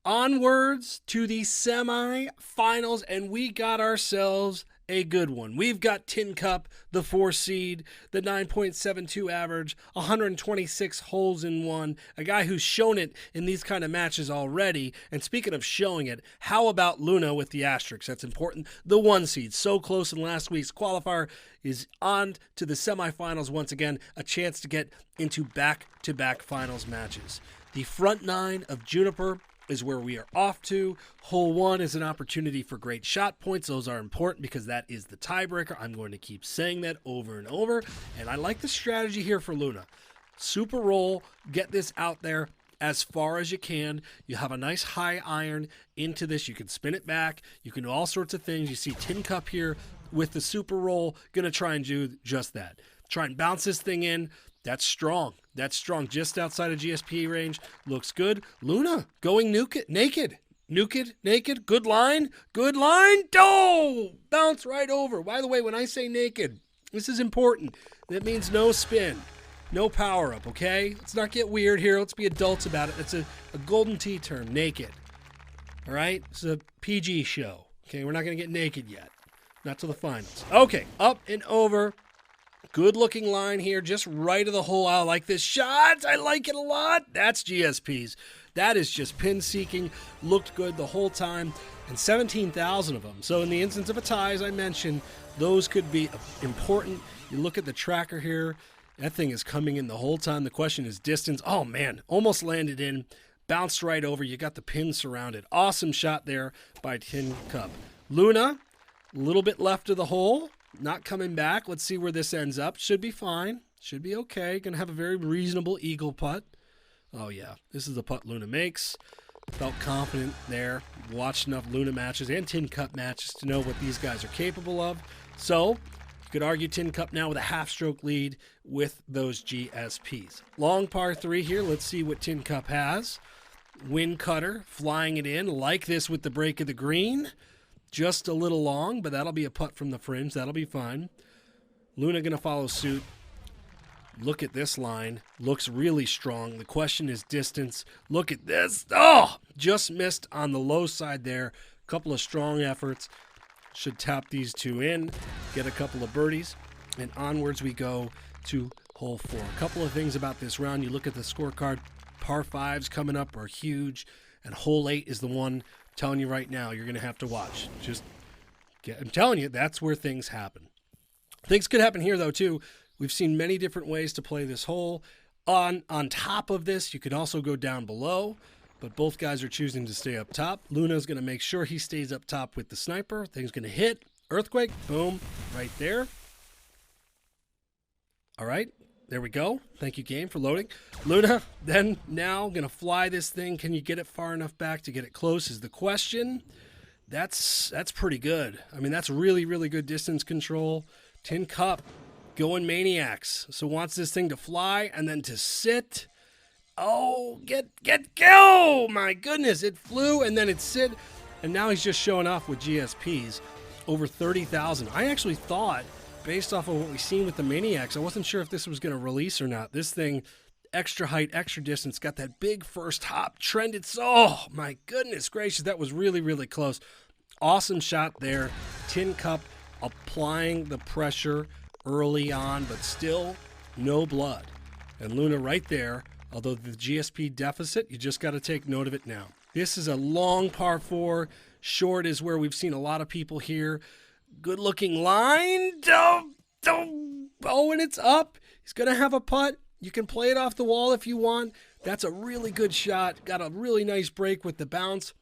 Onwards to the semi-finals, and we got ourselves a good one. We've got Tin Cup, the 4 seed, the 9.72 average, 126 holes in one, a guy who's shown it in these kind of matches already. And speaking of showing it, how about Luna with the asterisk? That's important. The 1 seed, so close in last week's qualifier, is on to the semifinals once again, a chance to get into back-to-back finals matches. The front 9 of Juniper is where we are off to. Hole 1 is an opportunity for great shot points. Those are important because that is the tiebreaker. I'm going to keep saying that over and over. And I like the strategy here for Luna. Super roll, get this out there as far as you can. You have a nice high iron into this. You can spin it back. You can do all sorts of things. You see Tin Cup here with the super roll. Going to try and do just that. Try and bounce this thing in. That's strong. That's strong. Just outside of GSP range. Looks good. Luna going naked. Naked. Good line. Oh! Bounce right over. By the way, when I say naked, this is important. That means no spin. No power up, okay? Let's not get weird here. Let's be adults about it. It's a Golden Tee term. Naked. All right? This is a PG show. Okay? We're not going to get naked yet. Not till the finals. Okay. Up and over. Good looking line here, just right of the hole. I like this shot. I like it a lot. That's GSPs. That is just pin seeking. Looked good the whole time. And 17,000 of them. So in the instance of a tie, as I mentioned, those could be important. You look at the tracker here. That thing is coming in the whole time. The question is distance. Oh, man. Almost landed in. Bounced right over. You got the pin surrounded. Awesome shot there by Tin Cup. Luna, a little bit left of the hole. Not coming back. Let's see where this ends up. Should be fine. Should be okay. Going to have a very reasonable eagle putt. Oh, yeah. This is the putt Luna makes. Felt confident there. Watched enough Luna matches and Tin Cup matches to know what these guys are capable of. So, you could argue Tin Cup now with a half-stroke lead with those GSPs. Long par 3 here. Let's see what Tin Cup has. Wind cutter, flying it in. Like this with the break of the green. Just a little long, but that'll be a putt from the fringe. That'll be fine. Luna going to follow suit. Look at this line. Looks really strong. The question is distance. Look at this. Oh, just missed on the low side there. Couple of strong efforts. Should tap these two in. Get a couple of birdies. And onwards we go to hole 4. A couple of things about this round. You look at the scorecard. Par 5s coming up are huge. And hole 8 is the one I'm telling you right now you're going to have to watch. I'm telling you, that's where things happen. Things could happen here, though, too. We've seen many different ways to play this hole. On top of this, you could also go down below, but both guys are choosing to stay up top. Luna's going to make sure he stays up top with the sniper. Thing's going to hit. Earthquake. Boom. Right there. All right. There we go. Thank you, game, for loading. Luna, then now going to fly this thing. Can you get it far enough back to get it close is the question. That's pretty good. I mean, that's really, really good distance control. Tin Cup. Going maniacs. So wants this thing to fly and then to sit. Oh, go! My goodness, it flew and then it sit. And now he's just showing off with GSPs. Over 30,000. I actually thought, based off of what we've seen with the maniacs, I wasn't sure if this was going to release or not. This thing, extra height, extra distance, got that big first hop, trended. Oh, my goodness gracious. That was really, really close. Awesome shot there. Tin Cup applying the pressure early on, but still no blood. And Luna right there, although the GSP deficit, you just got to take note of it now. This is a long par 4. Short is where we've seen a lot of people here. Good looking line. Oh, and it's up. He's going to have a putt. You can play it off the wall if you want. That's a really good shot. Got a really nice break with the bounce.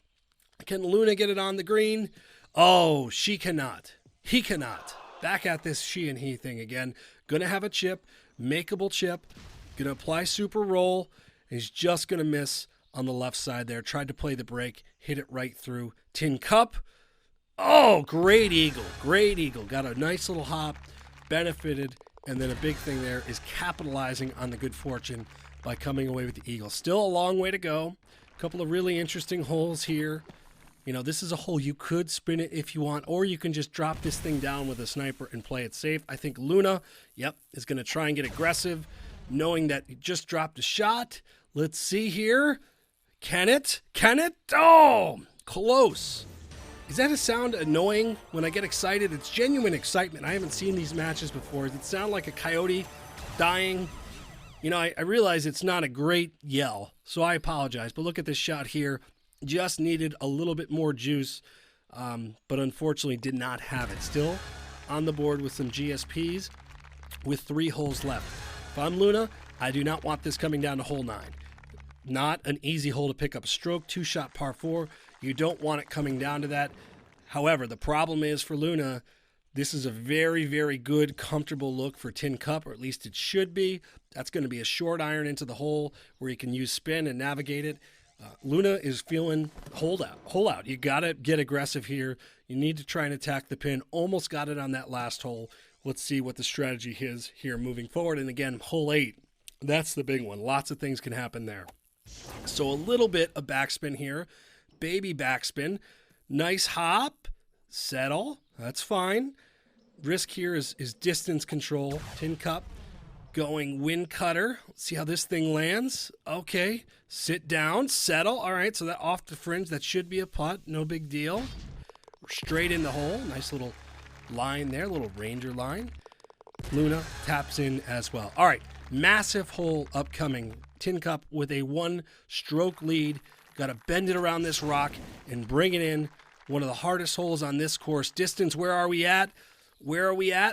Can Luna get it on the green? Oh, she cannot. He cannot. Back at this she and he thing again. Going to have a chip, makeable chip. Going to apply super roll. He's just going to miss on the left side there. Tried to play the break, hit it right through. Tin Cup. Oh, great eagle. Great eagle. Got a nice little hop, benefited, and then a big thing there is capitalizing on the good fortune by coming away with the eagle. Still a long way to go. A couple of really interesting holes here. You know, this is a hole you could spin it if you want, or you can just drop this thing down with a sniper and play it safe. I think Luna, is going to try and get aggressive, knowing that he just dropped a shot. Let's see here. Can it? Oh, close. Is that a sound annoying when I get excited? It's genuine excitement. I haven't seen these matches before. Does it sound like a coyote dying? You know, I realize it's not a great yell, so I apologize. But look at this shot here. Just needed a little bit more juice, but unfortunately did not have it. Still on the board with some GSPs with 3 holes left. If I'm Luna, I do not want this coming down to hole 9. Not an easy hole to pick up a stroke, 2-shot par 4. You don't want it coming down to that. However, the problem is for Luna, this is a very, very good, comfortable look for Tin Cup, or at least it should be. That's going to be a short iron into the hole where you can use spin and navigate it. Luna is feeling hole out. You got to get aggressive here. You need to try and attack the pin. Almost got it on that last hole. Let's see what the strategy is here moving forward. And again, hole 8, that's the big one. Lots of things can happen there. So a little bit of backspin here. Baby backspin. Nice hop. Settle. That's fine. Risk here is distance control. Tin Cup going wind cutter. Let's see how this thing lands. Okay. Sit down. Settle. All right. So that off the fringe, that should be a putt. No big deal. Straight in the hole. Nice little line there. Little ranger line. Luna taps in as well. All right. Massive hole upcoming. Tin Cup with a 1-stroke lead. Got to bend it around this rock and bring it in. One of the hardest holes on this course. Distance, where are we at?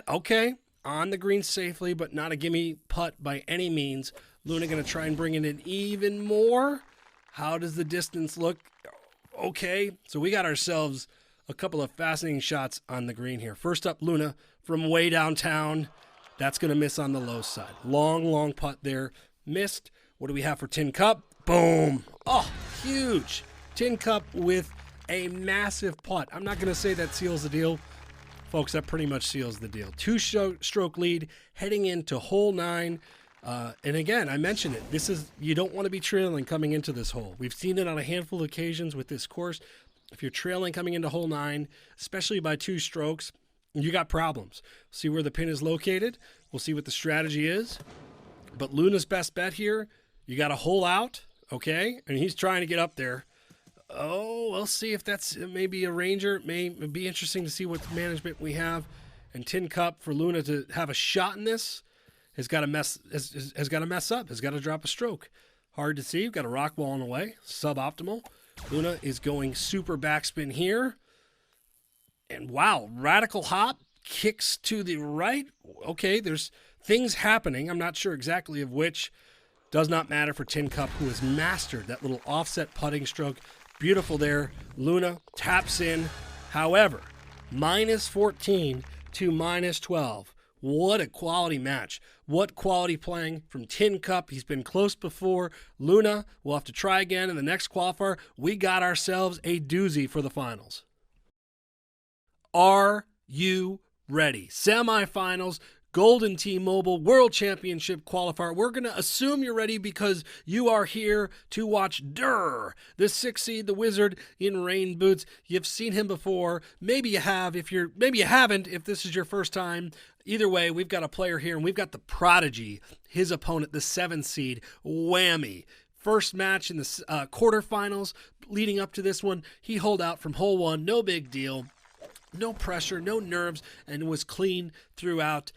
Okay. On the green safely, but not a gimme putt by any means. Luna going to try and bring it in even more. How does the distance look? Okay. So we got ourselves a couple of fascinating shots on the green here. First up, Luna from way downtown. That's going to miss on the low side. Long putt there. Missed. What do we have for Tin Cup? Boom. Oh, huge. Tin Cup with a massive putt. I'm not going to say that seals the deal. Folks, that pretty much seals the deal. 2-stroke lead heading into hole 9. And again, I mentioned it. You don't want to be trailing coming into this hole. We've seen it on a handful of occasions with this course. If you're trailing coming into hole 9, especially by 2 strokes, you got problems. See where the pin is located. We'll see what the strategy is. But Luna's best bet here, you got a hole out, okay? And he's trying to get up there. Oh, we'll see if that's maybe a Ranger. It may be interesting to see what management we have. And Tin Cup for Luna to have a shot in this has got to mess up. Has got to drop a stroke. Hard to see. We've got a rock wall in the way. Suboptimal. Luna is going super backspin here. And wow, radical hop. Kicks to the right. Okay, there's things happening. I'm not sure exactly of which. Does not matter for Tin Cup, who has mastered that little offset putting stroke. Beautiful there. Luna taps in. However, -14 to -12. What a quality match. What quality playing from Tin Cup. He's been close before. Luna will have to try again in the next qualifier. We got ourselves a doozy for the finals. Are you ready? Semifinals, Golden T-Mobile World Championship qualifier. We're going to assume you're ready because you are here to watch Durr, the 6th seed, the wizard in rain boots. You've seen him before. Maybe you have. Maybe you haven't if this is your first time. Either way, we've got a player here, and we've got the prodigy, his opponent, the 7th seed, Whammy. First match in the quarterfinals leading up to this one. He holed out from hole 1. No big deal. No pressure, no nerves, and was clean throughout.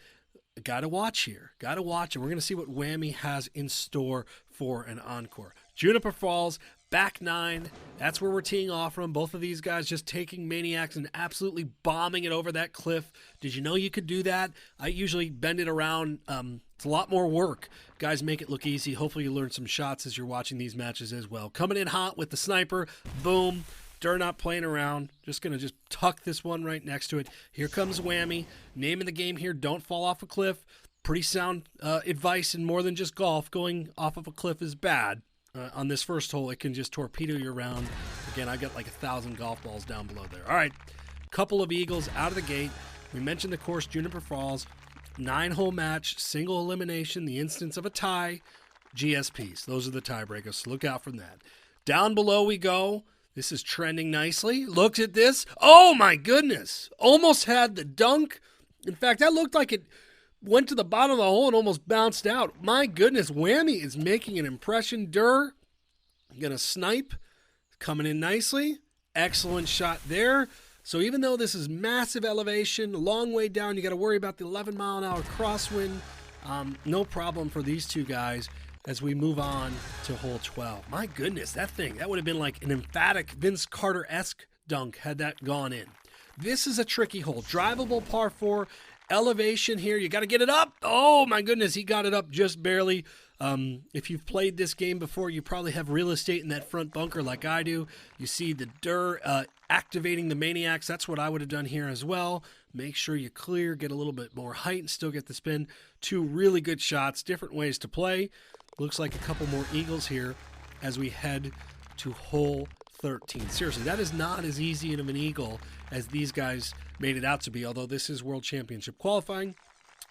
Got to watch here. Got to watch, and we're going to see what Whammy has in store for an encore. Juniper Falls, back 9. That's where we're teeing off from. Both of these guys just taking maniacs and absolutely bombing it over that cliff. Did you know you could do that? I usually bend it around. It's a lot more work. Guys make it look easy. Hopefully you learn some shots as you're watching these matches as well. Coming in hot with the sniper. Boom. Durr not playing around. Just going to tuck this one right next to it. Here comes Whammy. Name of the game here, don't fall off a cliff. Pretty sound advice in more than just golf. Going off of a cliff is bad. On this first hole, it can just torpedo you around. Again, I got like 1,000 golf balls down below there. All right, couple of eagles out of the gate. We mentioned the course, Juniper Falls. 9-hole match, single elimination, the instance of a tie. GSPs, those are the tiebreakers, so look out for that. Down below we go. This is trending nicely. Look at this. Oh, my goodness. Almost had the dunk. In fact, that looked like it went to the bottom of the hole and almost bounced out. My goodness, Whammy is making an impression. Durr going to snipe. Coming in nicely. Excellent shot there. So even though this is massive elevation, a long way down, you got to worry about the 11-mile-an-hour crosswind. No problem for these two guys as we move on to hole 12. My goodness, that would have been like an emphatic Vince Carter-esque dunk had that gone in. This is a tricky hole. Drivable par 4, elevation here. You got to get it up. Oh, my goodness, he got it up just barely. If you've played this game before, you probably have real estate in that front bunker like I do. You see the Durr activating the maniacs. That's what I would have done here as well. Make sure you clear, get a little bit more height, and still get the spin. 2 really good shots, different ways to play. Looks like a couple more eagles here as we head to hole 13. Seriously, that is not as easy of an eagle as these guys made it out to be, although this is World Championship qualifying,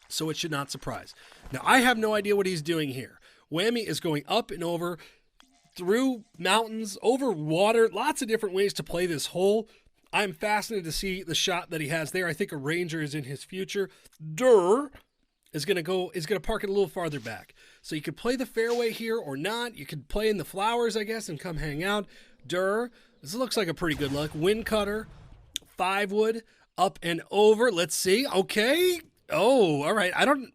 so it should not surprise. Now, I have no idea what he's doing here. Whammy is going up and over, through mountains, over water, lots of different ways to play this hole. I'm fascinated to see the shot that he has there. I think a Ranger is in his future. Durr is going to park it a little farther back. So you could play the fairway here or not. You could play in the flowers, I guess, and come hang out. Durr, this looks like a pretty good look. Wind cutter, 5-wood, up and over. Let's see. Okay. Oh, all right.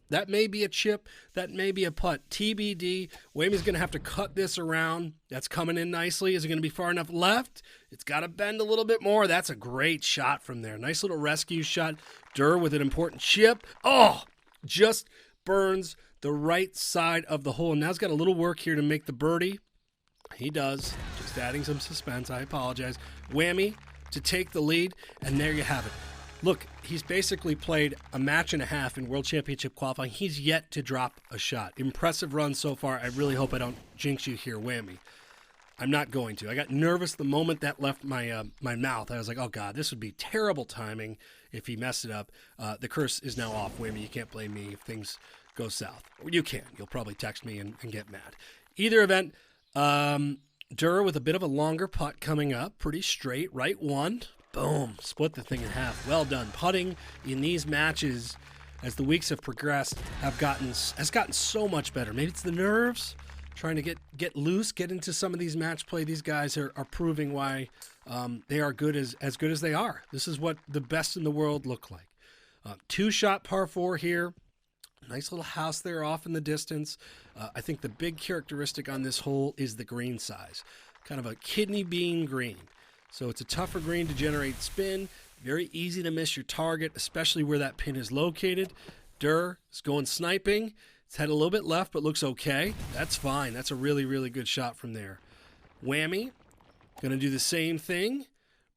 That may be a chip. That may be a putt. TBD. Whammy's going to have to cut this around. That's coming in nicely. Is it going to be far enough left? It's got to bend a little bit more. That's a great shot from there. Nice little rescue shot. Durr with an important chip. Oh, just burns the right side of the hole. Now he's got a little work here to make the birdie. He does. Just adding some suspense. I apologize. Whammy to take the lead, and there you have it. Look, he's basically played a match and a half in World Championship qualifying. He's yet to drop a shot. Impressive run so far. I really hope I don't jinx you here, Whammy. I'm not going to. I got nervous the moment that left my my mouth. I was like, oh, God, this would be terrible timing if he messed it up. The curse is now off, Whammy. You can't blame me if things go south. Or you can. You'll probably text me and get mad. Either event, Durr with a bit of a longer putt coming up. Pretty straight. Right one. Boom. Split the thing in half. Well done. Putting in these matches, as the weeks have progressed, has gotten so much better. Maybe it's the nerves. Trying to get loose, get into some of these match play. These guys are proving why they are good as good as they are. This is what the best in the world look like. 2-shot par 4 here. Nice little house there off in the distance. I think the big characteristic on this hole is the green size. Kind of a kidney bean green. So it's a tougher green to generate spin. Very easy to miss your target, especially where that pin is located. Durr is going sniping. It's had a little bit left, but looks okay. That's fine. That's a really, really good shot from there. Whammy, going to do the same thing.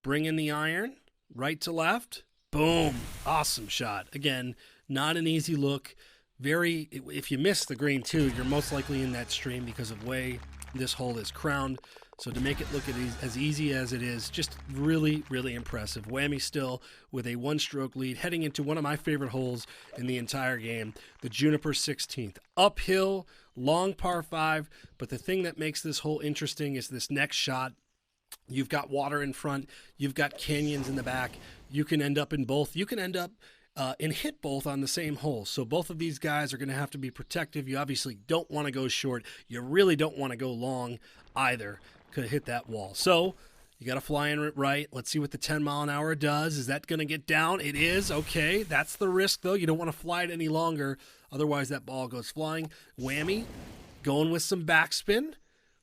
Bring in the iron, right to left. Boom. Awesome shot. Again, not an easy look. If you miss the green too, you're most likely in that stream because of the way this hole is crowned. So to make it look as easy as it is, just really, really impressive. Whammy still with a 1-stroke lead, heading into one of my favorite holes in the entire game, the Juniper 16th. Uphill, long par 5, but the thing that makes this hole interesting is this next shot. You've got water in front, you've got canyons in the back. You can end up in both. You can end up and hit both on the same hole. So both of these guys are going to have to be protective. You obviously don't want to go short. You really don't want to go long either. Could have hit that wall. So you got to fly in it right. Let's see what the 10-mile-an-hour does. Is that going to get down? It is. Okay. That's the risk, though. You don't want to fly it any longer. Otherwise, that ball goes flying. Whammy going with some backspin.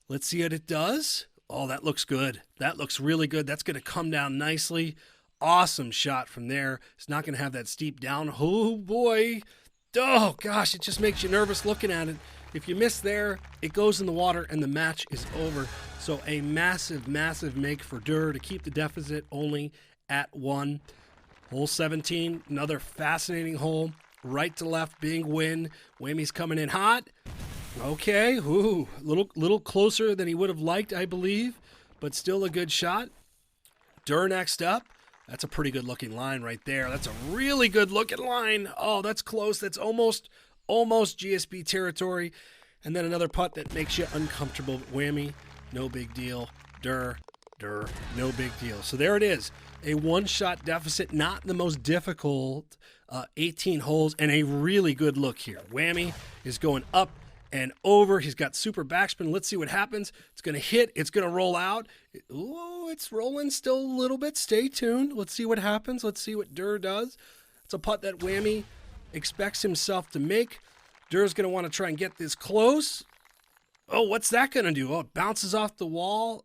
Let's see what it does. Oh, that looks good. That looks really good. That's going to come down nicely. Awesome shot from there. It's not going to have that steep down. Oh, boy. Oh, gosh. It just makes you nervous looking at it. If you miss there, it goes in the water and the match is over. So a massive, massive make for Durr to keep the deficit only at 1. Hole 17, another fascinating hole. Right to left, big win. Whammy's coming in hot. Okay, ooh, little closer than he would have liked, I believe, but still a good shot. Durr next up. That's a pretty good looking line right there. That's a really good looking line. Oh, that's close. That's almost GSP territory. And then another putt that makes you uncomfortable. Whammy, no big deal. Durr, no big deal. So there it is. A 1-shot deficit, not the most difficult 18 holes, and a really good look here. Whammy is going up and over. He's got super backspin. Let's see what happens. It's going to hit. It's going to roll out. Ooh, it's rolling still a little bit. Stay tuned. Let's see what happens. Let's see what Durr does. It's a putt that Whammy expects himself to make. Durr's going to want to try and get this close. Oh, what's that going to do? Oh, it bounces off the wall.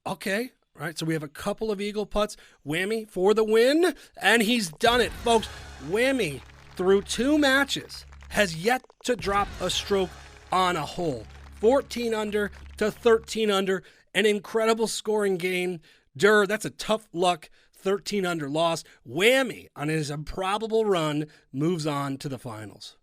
Okay. All right, so we have a couple of eagle putts. Whammy for the win, and he's done it. Folks, Whammy, through 2 matches, has yet to drop a stroke on a hole. 14 under to 13 under, an incredible scoring game. Durr, that's a tough luck 13 under loss. Whammy, on his improbable run, moves on to the finals.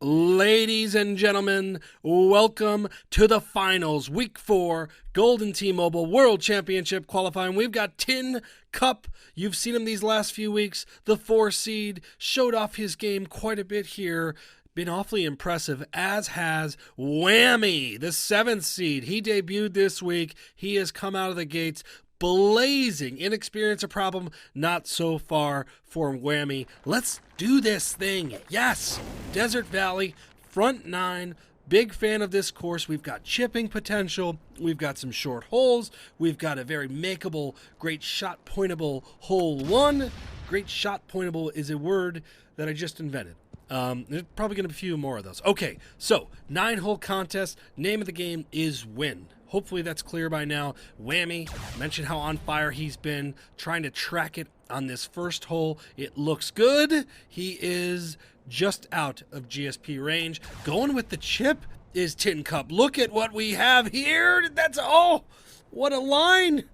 Ladies and gentlemen, welcome to the finals. Week 4, Golden T-Mobile World Championship qualifying. We've got Tin Cup. You've seen him these last few weeks. The 4 seed showed off his game quite a bit here. Been awfully impressive, as has Whammy, the 7th seed. He debuted this week. He has come out of the gates blazing. Inexperience a problem, not so far for Whammy. Let's do this thing. Yes, Desert Valley, front 9. Big fan of this course. We've got chipping potential. We've got some short holes. We've got a very makeable, great shot pointable hole 1. Great shot pointable is a word that I just invented. There's probably going to be a few more of those. Okay, so 9-hole contest. Name of the game is win. Hopefully that's clear by now. Whammy, mentioned how on fire he's been, trying to track it on this first hole. It looks good. He is just out of GSP range. Going with the chip is Tin Cup. Look at what we have here. Oh, what a line.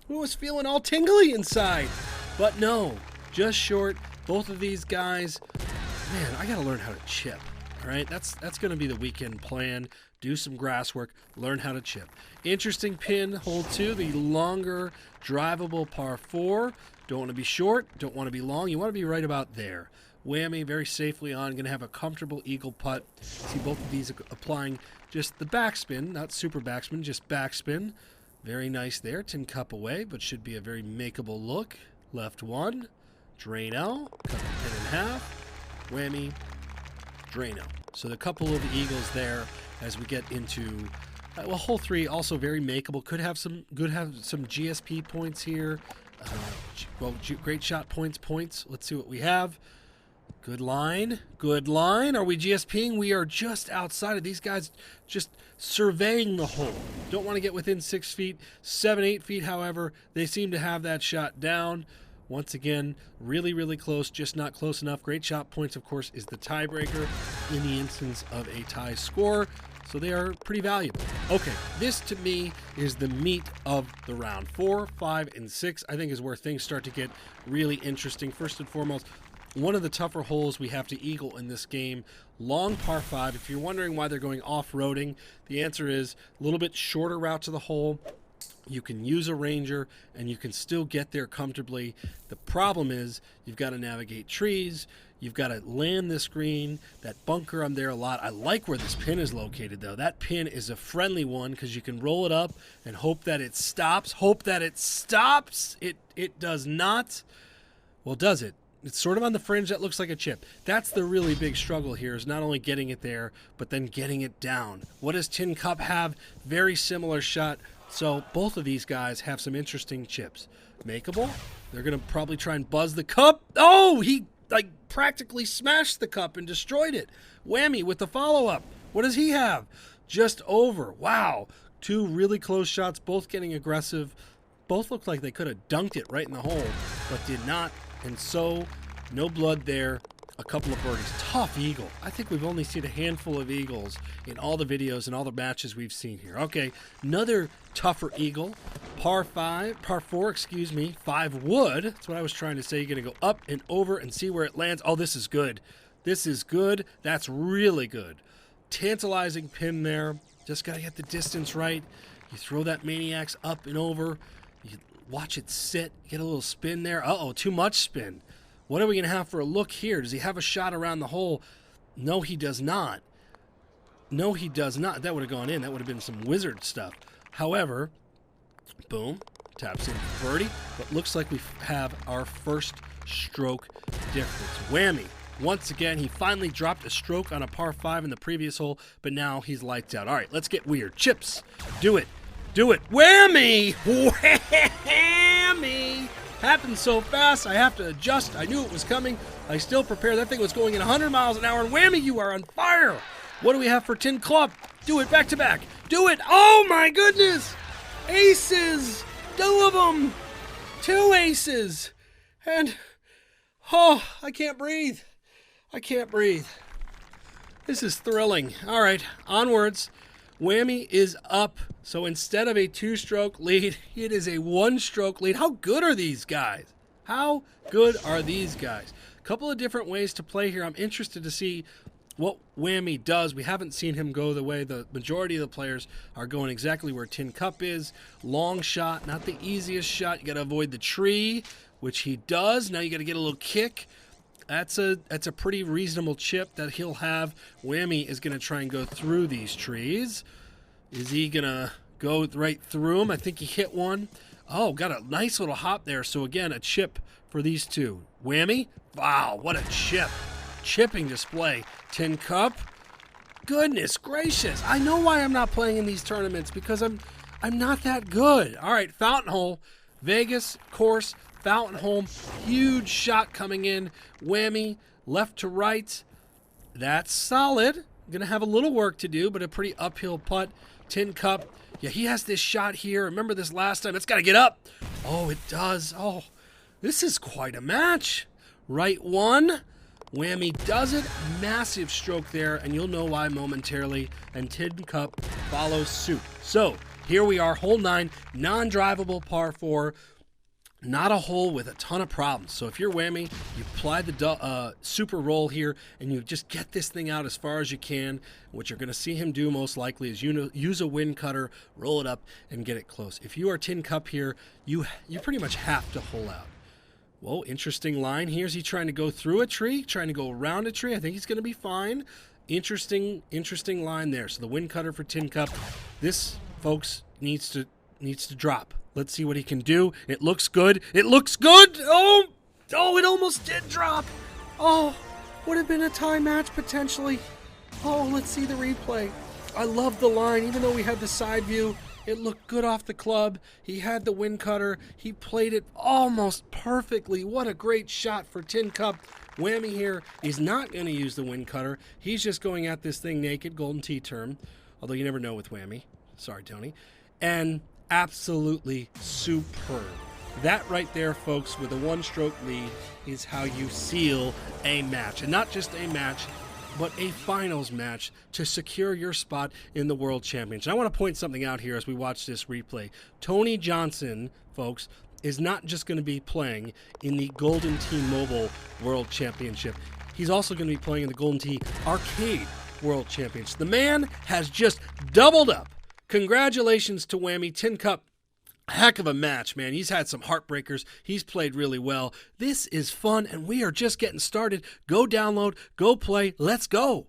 Who was feeling all tingly inside? But no, just short. Both of these guys, man, I got to learn how to chip. All right, that's going to be the weekend plan. Do some grass work, learn how to chip. Interesting pin, hole 2, the longer drivable par 4. Don't want to be short, don't want to be long. You want to be right about there. Whammy, very safely on. Going to have a comfortable eagle putt. See both of these applying just the backspin, not super backspin, just backspin. Very nice there. Tin cup away, but should be a very makeable look. Left 1, drain out, cut the pin in half. Whammy, Drano. So the couple of eagles there as we get into well, hole 3 also very makeable. Could have some GSP points here. Great shot points. Let's see what we have. Good line. Are we GSPing? We are just outside of these guys, just surveying the hole. Don't want to get within 6 feet, 7, 8 feet. However, they seem to have that shot down. Once again, really close, just not close enough. Great shot points, of course, is the tiebreaker in the instance of a tie score. So they are pretty valuable. Okay, this to me is the meat of the round. 4, 5, and 6, I think, is where things start to get really interesting. First and foremost, one of the tougher holes we have to eagle in this game, long par 5. If you're wondering why they're going off-roading, the answer is a little bit shorter route to the hole. You can use a ranger and you can still get there comfortably. The problem is you've got to navigate trees. You've got to land this green. That bunker, I'm there a lot. I like where this pin is located, though. That pin is a friendly one because you can roll it up and hope that it stops. It does not. Well, does it? It's sort of on the fringe. That looks like a chip. That's the really big struggle here, is not only getting it there, but then getting it down. What does Tin Cup have? Very similar shot. So both of these guys have some interesting chips. Makeable. They're going to probably try and buzz the cup. Oh, he practically smashed the cup and destroyed it. Whammy with the follow-up. What does he have? Just over. Wow. 2 really close shots, both getting aggressive. Both looked like they could have dunked it right in the hole, but did not. And so, no blood there. A couple of birdies. Tough eagle. I think we've only seen a handful of eagles in all the videos and all the matches we've seen here. Okay, another tougher eagle. Par 4, 5 wood. That's what I was trying to say. You're going to go up and over and see where it lands. Oh, this is good. This is good. That's really good. Tantalizing pin there. Just got to get the distance right. You throw that Maniacs up and over. You watch it sit. Get a little spin there. Uh-oh, too much spin. What are we going to have for a look here? Does he have a shot around the hole? No, he does not. That would have gone in. That would have been some wizard stuff. However, boom, taps in for birdie. But looks like we have our first stroke difference. Whammy. Once again, he finally dropped a stroke on a par 5 in the previous hole, but now he's lights out. All right, let's get weird. Chips. Do it. Whammy. Happened so fast, I have to adjust. I knew it was coming. I still prepared. That thing was going at 100 miles an hour, and whammy, you are on fire. What do we have for Tin Club? Do it back to back. Do it. Oh, my goodness. Aces. 2 of them. 2 aces. And, oh, I can't breathe. This is thrilling. All right, onwards. Whammy is up, so instead of a 2-stroke lead, it is a 1-stroke lead. How good are these guys? A couple of different ways to play here. I'm interested to see what Whammy does. We haven't seen him go the way the majority of the players are going, exactly where Tin Cup is. Long shot, not the easiest shot. You got to avoid the tree, which he does. Now you got to get a little kick. That's a pretty reasonable chip that he'll have. Whammy is going to try and go through these trees. Is he going to go right through them? I think he hit one. Oh, got a nice little hop there. So again, a chip for these two. Whammy. Wow, what a chip. Chipping display. Tin Cup. Goodness gracious. I know why I'm not playing in these tournaments, because I'm not that good. All right, Fountain Hole. Vegas course. Fountain Hole, huge shot coming in. Whammy, left to right. That's solid. Going to have a little work to do, but a pretty uphill putt. Tin Cup. Yeah, he has this shot here. Remember this last time? It's got to get up. Oh, it does. Oh, this is quite a match. Right 1. Whammy does it. Massive stroke there, and you'll know why momentarily. And Tin Cup follows suit. So, here we are, hole 9, non-drivable par 4. not a hole with a ton of problems. So if you're Whammy, you apply the super roll here, and you just get this thing out as far as you can. What you're going to see him do most likely is use a wind cutter, roll it up, and get it close. If you are Tin Cup here, you pretty much have to hole out. Whoa, interesting line here. Is he trying to go through a tree, trying to go around a tree? I think he's going to be fine. Interesting line there. So the wind cutter for Tin Cup. This, folks, needs to drop. Let's see what he can do. It looks good. It looks good. Oh, it almost did drop. Oh, would have been a tie match potentially. Oh, let's see the replay. I love the line. Even though we had the side view, it looked good off the club. He had the wind cutter. He played it almost perfectly. What a great shot for Tin Cup. Whammy here is not going to use the wind cutter. He's just going at this thing naked, Golden Tee term. Although you never know with Whammy. Sorry, Tony. And absolutely superb. That right there, folks, with a one-stroke lead is how you seal a match. And not just a match, but a finals match to secure your spot in the World Championship. I want to point something out here as we watch this replay. Tony Johnson, folks, is not just going to be playing in the Golden Tee Mobile World Championship. He's also going to be playing in the Golden Tee Arcade World Championship. The man has just doubled up. Congratulations to Whammy. Tin Cup, heck of a match, man. He's had some heartbreakers. He's played really well. This is fun, and we are just getting started. Go download, go play, let's go.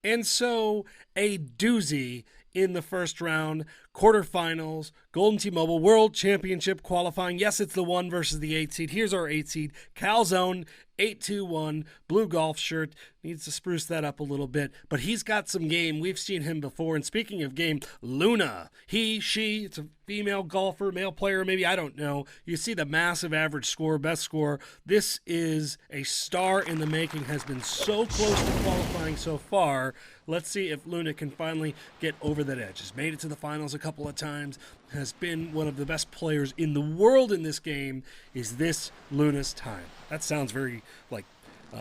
And so, a doozy in the first round, quarterfinals, Golden Tee Mobile World Championship qualifying. Yes, it's the 1 versus the 8 seed. Here's our 8 seed, Calzone, 8-2-1, blue golf shirt. Needs to spruce that up a little bit, but he's got some game. We've seen him before. And speaking of game, Luna, she, it's a female golfer, male player, maybe, I don't know. You see the massive average score, best score. This is a star in the making, has been so close to qualifying so far. Let's see if Luna can finally get over that edge. Has made it to the finals a couple of times, has been one of the best players in the world in this game. Is this Luna's time? That sounds very like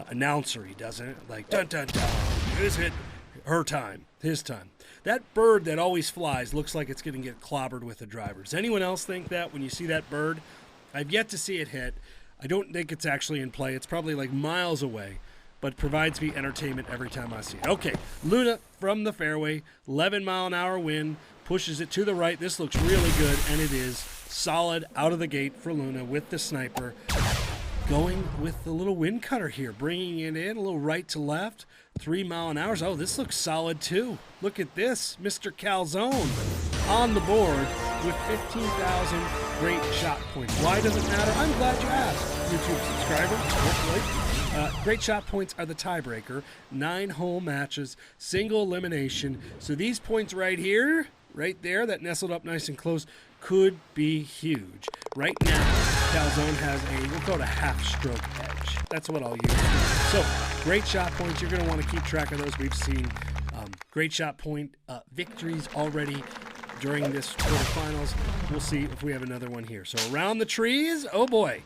announcery, doesn't it? Like, dun dun dun, is it her time, his time? That bird that always flies looks like it's going to get clobbered with the driver. Does anyone else think that when you see that bird? I've yet to see it hit. I don't think it's actually in play. It's probably like miles away, but provides me entertainment every time I see it. Okay, Luna from the fairway, 11-mile-an-hour wind, pushes it to the right. This looks really good, and it is solid out of the gate for Luna with the sniper. Going with the little wind cutter here, bringing it in a little right to left, 3 mile an hour. Oh, this looks solid too. Look at this, Mr. Calzone on the board with 15,000 great shot points. Why does it matter? I'm glad you asked, YouTube subscriber. Hopefully. Great shot points are the tiebreaker. 9-hole matches, single elimination. So these points right here, right there, that nestled up nice and close, could be huge. Right now, Calzone has we'll call it a half-stroke edge. That's what I'll use. So, great shot points. You're going to want to keep track of those. We've seen great shot point victories already during this quarterfinals. We'll see if we have another one here. So, around the trees, oh boy,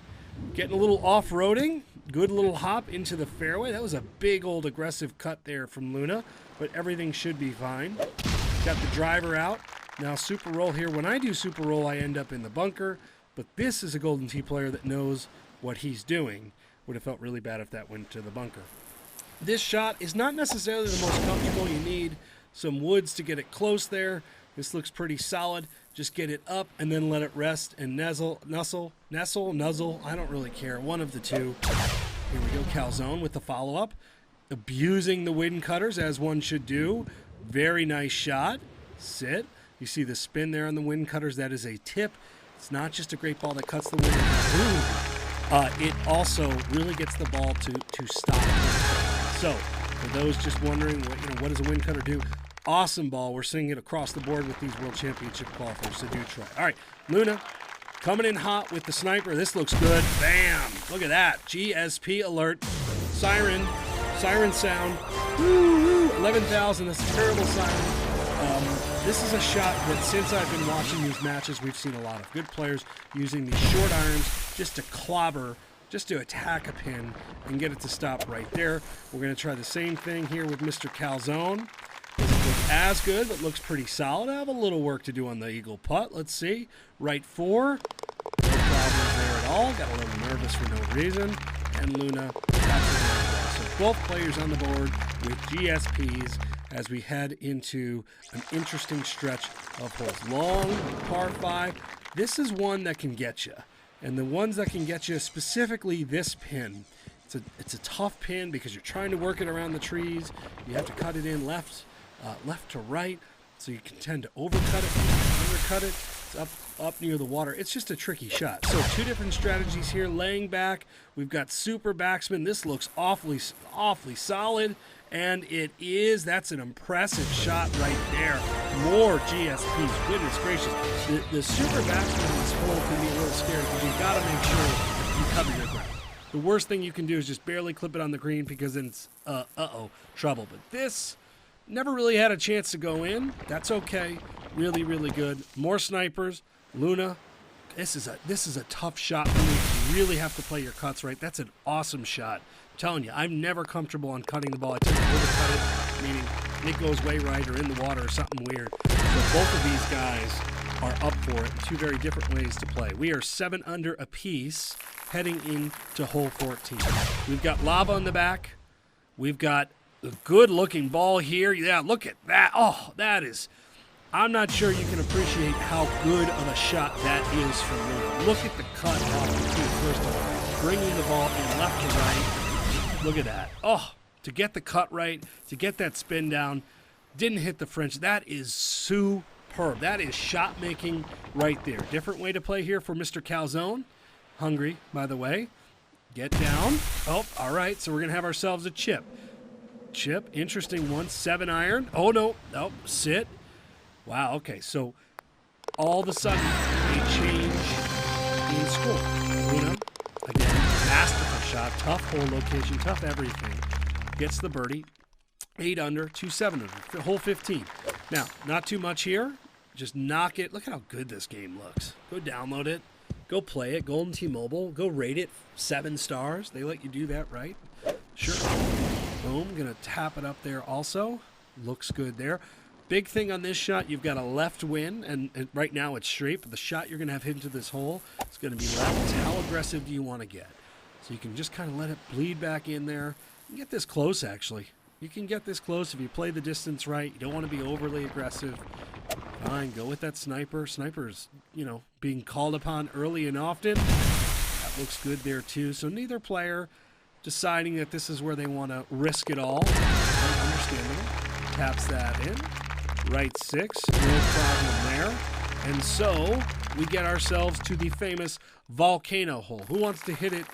getting a little off-roading. Good little hop into the fairway. That was a big old aggressive cut there from Luna, but everything should be fine. Got the driver out. Now super roll here. When I do super roll, I end up in the bunker, but this is a Golden Tee player that knows what he's doing. Would have felt really bad if that went to the bunker. This shot is not necessarily the most comfortable. You need some woods to get it close there. This looks pretty solid. Just get it up and then let it rest and nuzzle. I don't really care. One of the two. Here we go, Calzone with the follow-up. Abusing the wind cutters as one should do. Very nice shot. Sit. You see the spin there on the wind cutters. That is a tip. It's not just a great ball that cuts the wind. It also really gets the ball to stop. So, for those just wondering, what does a wind cutter do? Awesome ball. We're seeing it across the board with these World Championship qualifiers, so do try. All right, Luna coming in hot with the sniper. This looks good. Bam! Look at that. GSP alert. Siren sound. Woo! 11,000. That's a terrible siren. This is a shot that since I've been watching these matches, we've seen a lot of good players using these short irons just to clobber, just to attack a pin and get it to stop right there. We're going to try the same thing here with Mr. Calzone. Does it go as good, but looks pretty solid. I have a little work to do on the eagle putt. Let's see. Right 4. No problems there at all. Got a little nervous for no reason. And Luna, absolutely well. So both players on the board with GSPs as we head into an interesting stretch of holes. Long par 5. This is one that can get you. And the ones that can get you, specifically this pin, it's a tough pin because you're trying to work it around the trees. You have to cut it in left to right, so you can tend to overcut it, undercut it. It's up near the water. It's just a tricky shot. So 2 different strategies here. Laying back, we've got super backsman. This looks awfully solid, and it is. That's an impressive shot right there. More GSPs. Goodness gracious. The super backsman in this hole can be a little scary because you've got to make sure you cover your ground. The worst thing you can do is just barely clip it on the green because then it's, trouble. But this never really had a chance to go in. That's okay. Really, really good. More snipers. Luna, this is a tough shot for me. You really have to play your cuts right. That's an awesome shot. I'm telling you, I'm never comfortable on cutting the ball. I tend to overcut it, meaning it goes way right or in the water or something weird. So both of these guys are up for it in 2 very different ways to play. We are 7 under apiece heading into hole 14. We've got lava on the back. We've got a good-looking ball here. Yeah, look at that. Oh, that is... I'm not sure you can appreciate how good of a shot that is from Luna. Look at the cut off the tee, first of all. Bringing the ball in left to right. Look at that. Oh, to get the cut right, to get that spin down. Didn't hit the French. That is superb. That is shot making right there. Different way to play here for Mr. Calzone. Hungry, by the way. Get down. Oh, all right. So we're going to have ourselves a chip. Chip, interesting one. 7 iron. Oh, no. Nope. Sit. Wow, okay. So all of a sudden, a change in score. Luna, again, masterful shot. Tough hole location, tough everything. Gets the birdie. 8 under, 2-7 under. Hole 15. Now, not too much here. Just knock it. Look at how good this game looks. Go download it. Go play it. Golden T-Mobile. Go rate it 7 stars. They let you do that, right? Sure. Boom. Going to tap it up there also. Looks good there. Big thing on this shot, you've got a left win, and right now it's straight, but the shot you're going to have hit into this hole is going to be left. How aggressive do you want to get? So you can just kind of let it bleed back in there. You can get this close, actually. You can get this close if you play the distance right. You don't want to be overly aggressive. Fine, go with that sniper. Sniper's, being called upon early and often. That looks good there, too. So neither player deciding that this is where they want to risk it all. Understandable. Taps that in. Right 6. No problem there. And so we get ourselves to the famous volcano hole. Who wants to hit it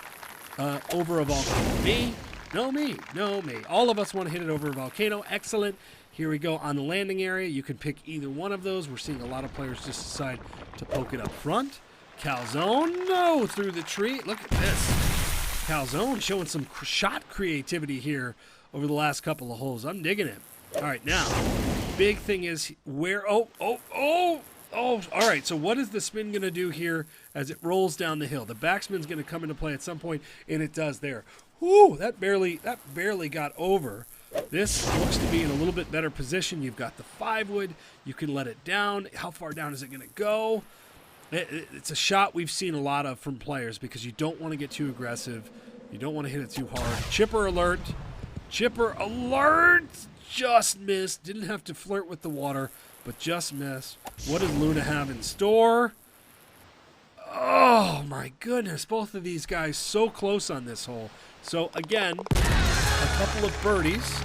over a volcano? Me? No, me. No, me. All of us want to hit it over a volcano. Excellent. Here we go on the landing area. You can pick either one of those. We're seeing a lot of players just decide to poke it up front. Calzone, no, through the tree. Look at this. Calzone showing some shot creativity here over the last couple of holes. I'm digging it. All right, now, big thing is where, all right, so what is the spin going to do here as it rolls down the hill? The backspin's going to come into play at some point, and it does there. Whoo, that barely got over. This looks to be in a little bit better position. You've got the 5-wood. You can let it down. How far down is it going to go? It's a shot we've seen a lot of from players because you don't want to get too aggressive. You don't want to hit it too hard. Chipper alert. Chipper alert. Just missed. Didn't have to flirt with the water, but just missed. What does Luna have in store? Oh, my goodness. Both of these guys so close on this hole. So, again, a couple of birdies.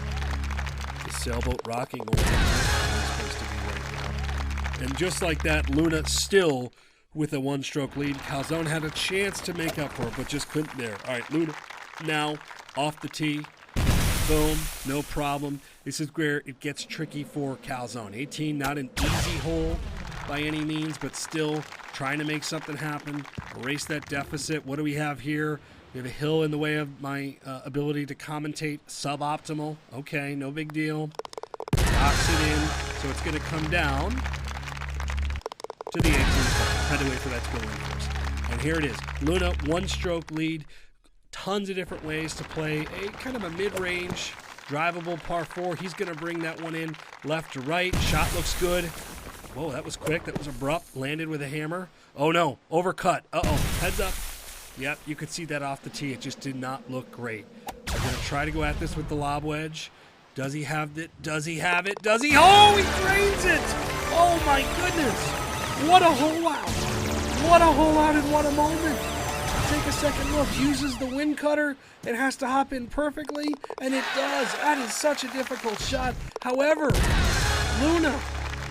The sailboat rocking away. It's supposed to be right now. And just like that, Luna still with a 1-stroke lead. Calzone had a chance to make up for it, but just couldn't there. All right, Luna now off the tee. Boom, no problem. This is where it gets tricky for Calzone. 18, not an easy hole by any means, but still trying to make something happen. Erase that deficit. What do we have here? We have a hill in the way of my ability to commentate. Suboptimal. Okay, no big deal. Knocks it in, so it's going to come down to the 18th hole. Had to wait for that to go in first. And here it is. Luna, 1-stroke lead. Tons of different ways to play a kind of a mid-range drivable par 4. He's going to bring that one in left to right. Shot looks good. Whoa, that was quick. That was abrupt. Landed with a hammer. Oh, no. Overcut. Uh-oh. Heads up. Yep, you could see that off the tee. It just did not look great. I'm going to try to go at this with the lob wedge. Does he have it? Does he have it? Does he? Oh, he drains it! Oh, my goodness. What a hole out. What a hole out and what a moment. Take a second look. Uses the wind cutter. It has to hop in perfectly, and it does. That is such a difficult shot. However, Luna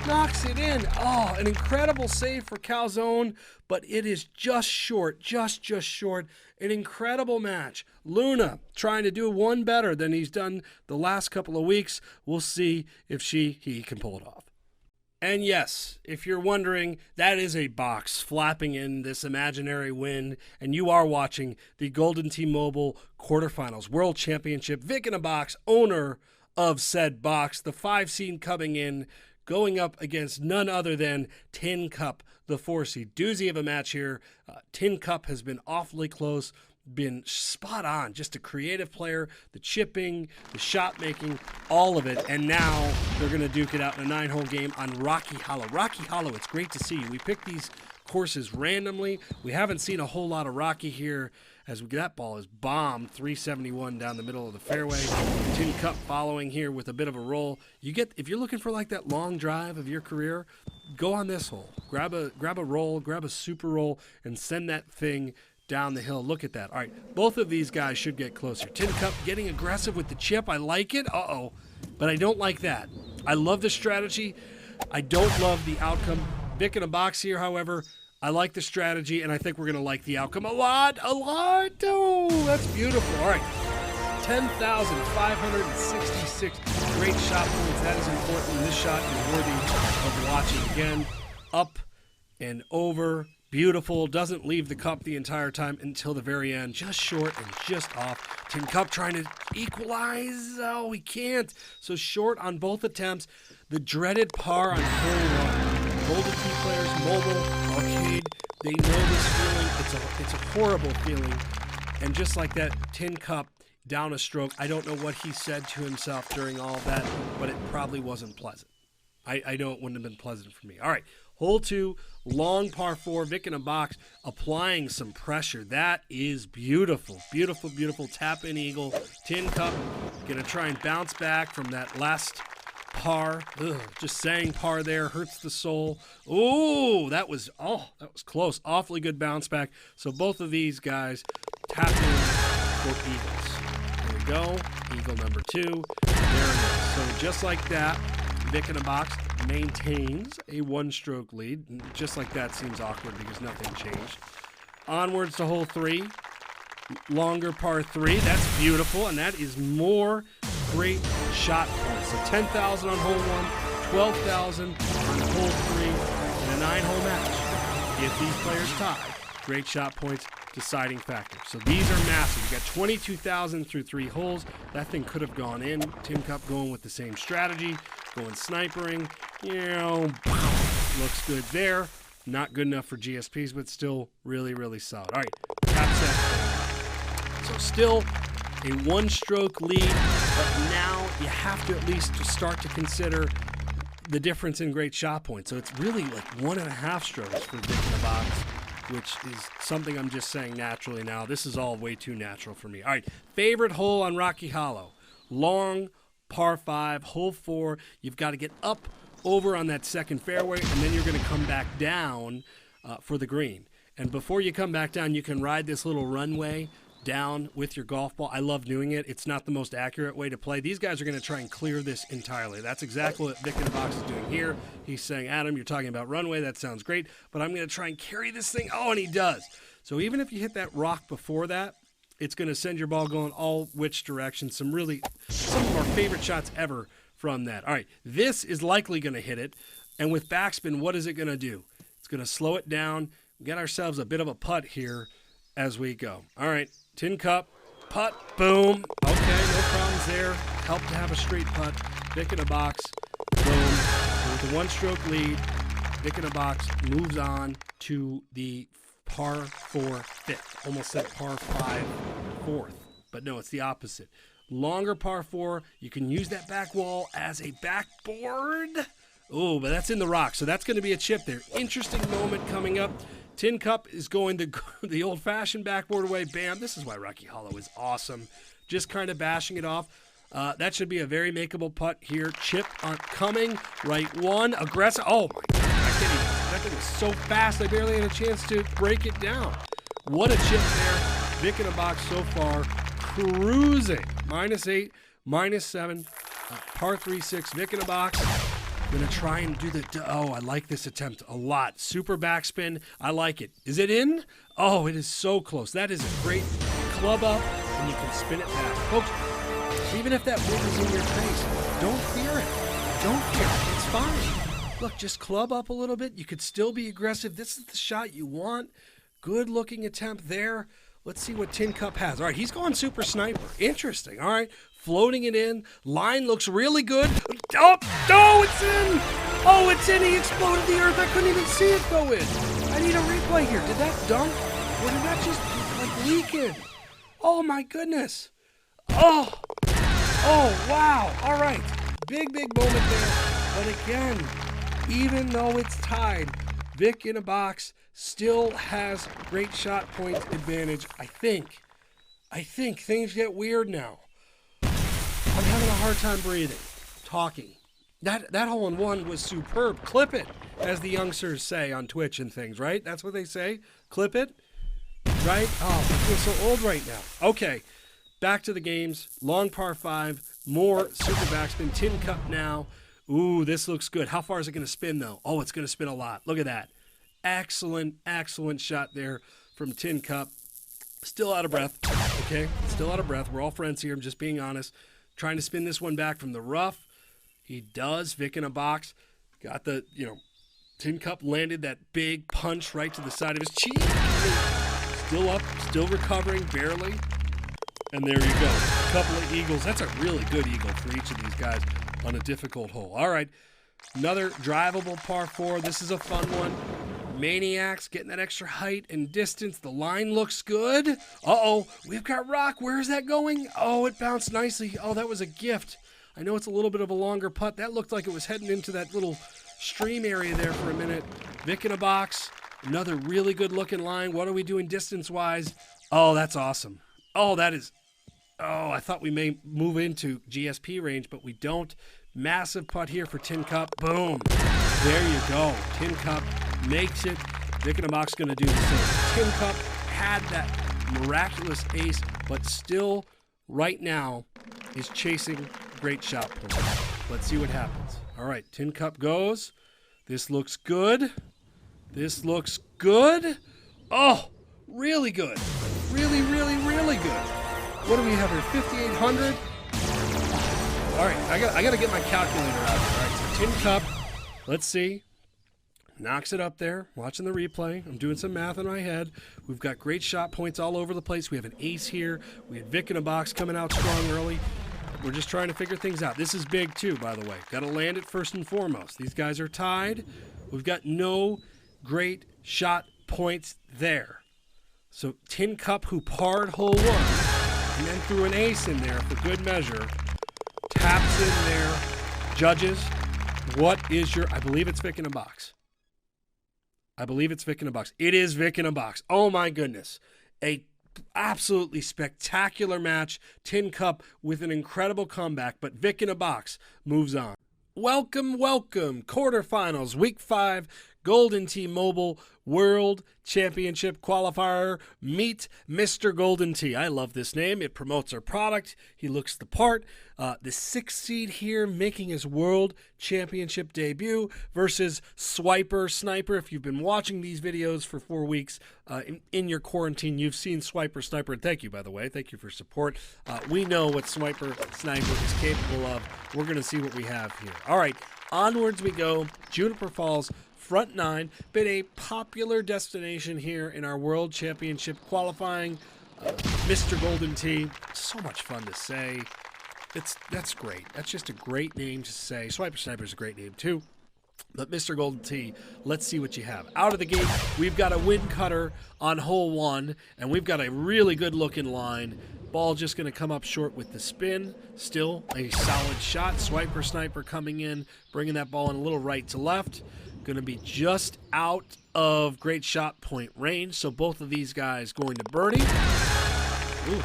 knocks it in. Oh, an incredible save for Calzone, but it is just short, just short. An incredible match. Luna trying to do one better than he's done the last couple of weeks. We'll see if he can pull it off. And yes, if you're wondering, that is a box flapping in this imaginary wind, and you are watching the Golden T-Mobile quarterfinals World Championship. Vic in a box, owner of said box, the 5 seed coming in, going up against none other than Tin Cup, the 4 seed. Doozy of a match here. Tin Cup has been awfully close, been spot on, just a creative player, the chipping, the shot making, all of it, and now they're going to duke it out in a 9-hole game on Rocky Hollow. Rocky Hollow, it's great to see you. We pick these courses randomly. We haven't seen a whole lot of Rocky here, as that ball is bombed 371 down the middle of the fairway. Tin Cup following here with a bit of a roll. If you're looking for like that long drive of your career, go on this hole. Grab a roll, grab a super roll, and send that thing down the hill. Look at that. All right, both of these guys should get closer. Tin Cup getting aggressive with the chip. I like it. Uh-oh. But I don't like that. I love the strategy. I don't love the outcome. Vic in a box here, however, I like the strategy, and I think we're going to like the outcome a lot. Oh, that's beautiful. All right, 10,566 great shot points. That is important. This shot is worthy of watching again. Up and over. Beautiful. Doesn't leave the cup the entire time until the very end. Just short and just off. Tin Cup trying to equalize. Oh, he can't. So short on both attempts. The dreaded par on hole 1. Golden Tee players, mobile, arcade, they know this feeling. It's a horrible feeling. And just like that, Tin Cup down a stroke. I don't know what he said to himself during all of that, but it probably wasn't pleasant. I know it wouldn't have been pleasant for me. All right, hole 2, long par 4, Vic in a box, applying some pressure. That is beautiful. Beautiful, beautiful tap-in eagle. Tin Cup going to try and bounce back from that last par. Ugh, just saying par there hurts the soul. Ooh, that was close. Awfully good bounce back. So both of these guys tap in for eagles. There we go. Eagle number 2. There it is. So just like that, Vic in a box maintains a 1-stroke lead. Just like that seems awkward because nothing changed. Onwards to hole 3. Longer par 3. That's beautiful, and that is more great shot points. So 10,000 on hole 1, 12,000 on hole 3 in a 9-hole match. If these players tie, great shot points, deciding factor. So these are massive. You got 22,000 through 3 holes. That thing could have gone in. Tin Cup going with the same strategy, going snipering. Looks good there. Not good enough for GSPs, but still really, really solid. All right, tap set. So still a 1-stroke lead, but now you have to at least start to consider the difference in great shot points. So it's really like 1.5 strokes for Vic in the box, which is something I'm just saying naturally now. This is all way too natural for me. All right, favorite hole on Rocky Hollow. Long par 5, hole 4. You've got to get up over on that second fairway, and then you're going to come back down for the green. And before you come back down, you can ride this little runway down with your golf ball. I love doing it. It's not the most accurate way to play. These guys are going to try and clear this entirely. That's exactly what Vic in the box is doing here. He's saying, Adam, you're talking about runway. That sounds great, but I'm going to try and carry this thing. Oh, and he does. So even if you hit that rock before that, it's going to send your ball going all which direction. Some of our favorite shots ever from that. All right, this is likely going to hit it. And with backspin, what is it going to do? It's going to slow it down, get ourselves a bit of a putt here as we go. All right, Tin Cup, putt, boom. Okay, no problems there. Help to have a straight putt. Vic in a box, boom. So with a 1-stroke lead, Vic in a box moves on to the par 4 fifth. Almost said par 5 fourth, but no, it's the opposite. Longer par 4. You can use that back wall as a backboard. Oh, but that's in the rock, so that's going to be a chip there. Interesting moment coming up. Tin Cup is going the old-fashioned backboard away. Bam. This is why Rocky Hollow is awesome. Just kind of bashing it off. That should be a very makeable putt here. Chip on coming. Right one. Aggressive. Oh, my God. That thing was so fast, I barely had a chance to break it down. What a chip there. Vic in a box so far. Cruising. -8, -7. Par 3-6. Vic in a box. Gonna try and do the, oh, I like this attempt a lot. Super backspin, I like it. Is it in? Oh, it is so close. That is a great club up, and you can spin it back. Folks, even if that wind is in your face, don't fear it. Don't fear it. It's fine. Look, just club up a little bit. You could still be aggressive. This is the shot you want. Good looking attempt there. Let's see what Tin Cup has. All right, he's going super sniper. Interesting. All right, floating it in. Line looks really good. Oh, no, it's in. Oh, it's in. He exploded the earth. I couldn't even see it go in. I need a replay here. Did that dunk? Or did that just like leak in? Oh, my goodness. Oh, wow. All right. Big moment there. But again, even though it's tied, Vic in a box still has great shot point advantage. I think things get weird now. I'm having a hard time breathing, talking. That hole-in-one was superb. Clip it, as the youngsters say on Twitch and things, right? That's what they say. Clip it, right? Oh, I feel so old right now. Okay, back to the games. Long par 5, more super backspin. Tin Cup now. Ooh, this looks good. How far is it going to spin, though? Oh, it's going to spin a lot. Look at that. Excellent shot there from Tin Cup. Still out of breath, okay? Still out of breath. We're all friends here. I'm just being honest. Trying to spin this one back from the rough. He does. Vic in a box. Got the, Tin Cup landed that big punch right to the side of his cheek. Still up, still recovering, barely. And there you go. A couple of eagles. That's a really good eagle for each of these guys on a difficult hole. All right. Another drivable par 4. This is a fun one. Maniacs getting that extra height and distance. The line looks good. Uh-oh, we've got rock. Where is that going? Oh, it bounced nicely. Oh, that was a gift. I know it's a little bit of a longer putt. That looked like it was heading into that little stream area there for a minute. Vic in a box. Another really good looking line. What are we doing distance-wise? Oh, that's awesome. Oh, that is... Oh, I thought we may move into GSP range, but we don't. Massive putt here for Tin Cup. Boom. There you go. Tin Cup makes it. Vic in a box going to do the same. Tin Cup had that miraculous ace, but still, right now, is chasing great shot points. Let's see what happens. All right, Tin Cup goes. This looks good. This looks good. Oh, really good. Really good. What do we have here? 5,800. All right, I got to get my calculator out. All right, so Tin Cup. Let's see. Knocks it up there. Watching the replay. I'm doing some math in my head. We've got great shot points all over the place. We have an ace here. We had Vic in a box coming out strong early. We're just trying to figure things out. This is big too, by the way. Got to land it first and foremost. These guys are tied. We've got no great shot points there. So Tin Cup, who parred hole 1 and then threw an ace in there for good measure, taps in there. Judges, what is your... I believe it's Vic in a box. It is Vic in a box. Oh, my goodness. A absolutely spectacular match. Tin Cup with an incredible comeback, but Vic in a box moves on. Welcome. Quarterfinals, Week 5, Golden T-Mobile World Championship Qualifier. Meet Mr. Golden T. I love this name. It promotes our product. He looks the part. The 6th seed here making his World Championship debut versus Sniper. If you've been watching these videos for 4 weeks in your quarantine, you've seen Sniper. And thank you, by the way. Thank you for support. We know what Sniper is capable of. We're going to see what we have here. All right, onwards we go. Juniper Falls. Front 9, been a popular destination here in our World Championship qualifying. Mr. Golden T, so much fun to say. That's great. That's just a great name to say. Sniper is a great name too. But Mr. Golden Tee, let's see what you have. Out of the gate, we've got a wind cutter on hole 1, and we've got a really good-looking line. Ball just going to come up short with the spin. Still a solid shot. Swiper Sniper coming in, bringing that ball in a little right to left. Going to be just out of great shot point range, so both of these guys going to birdie. Ooh,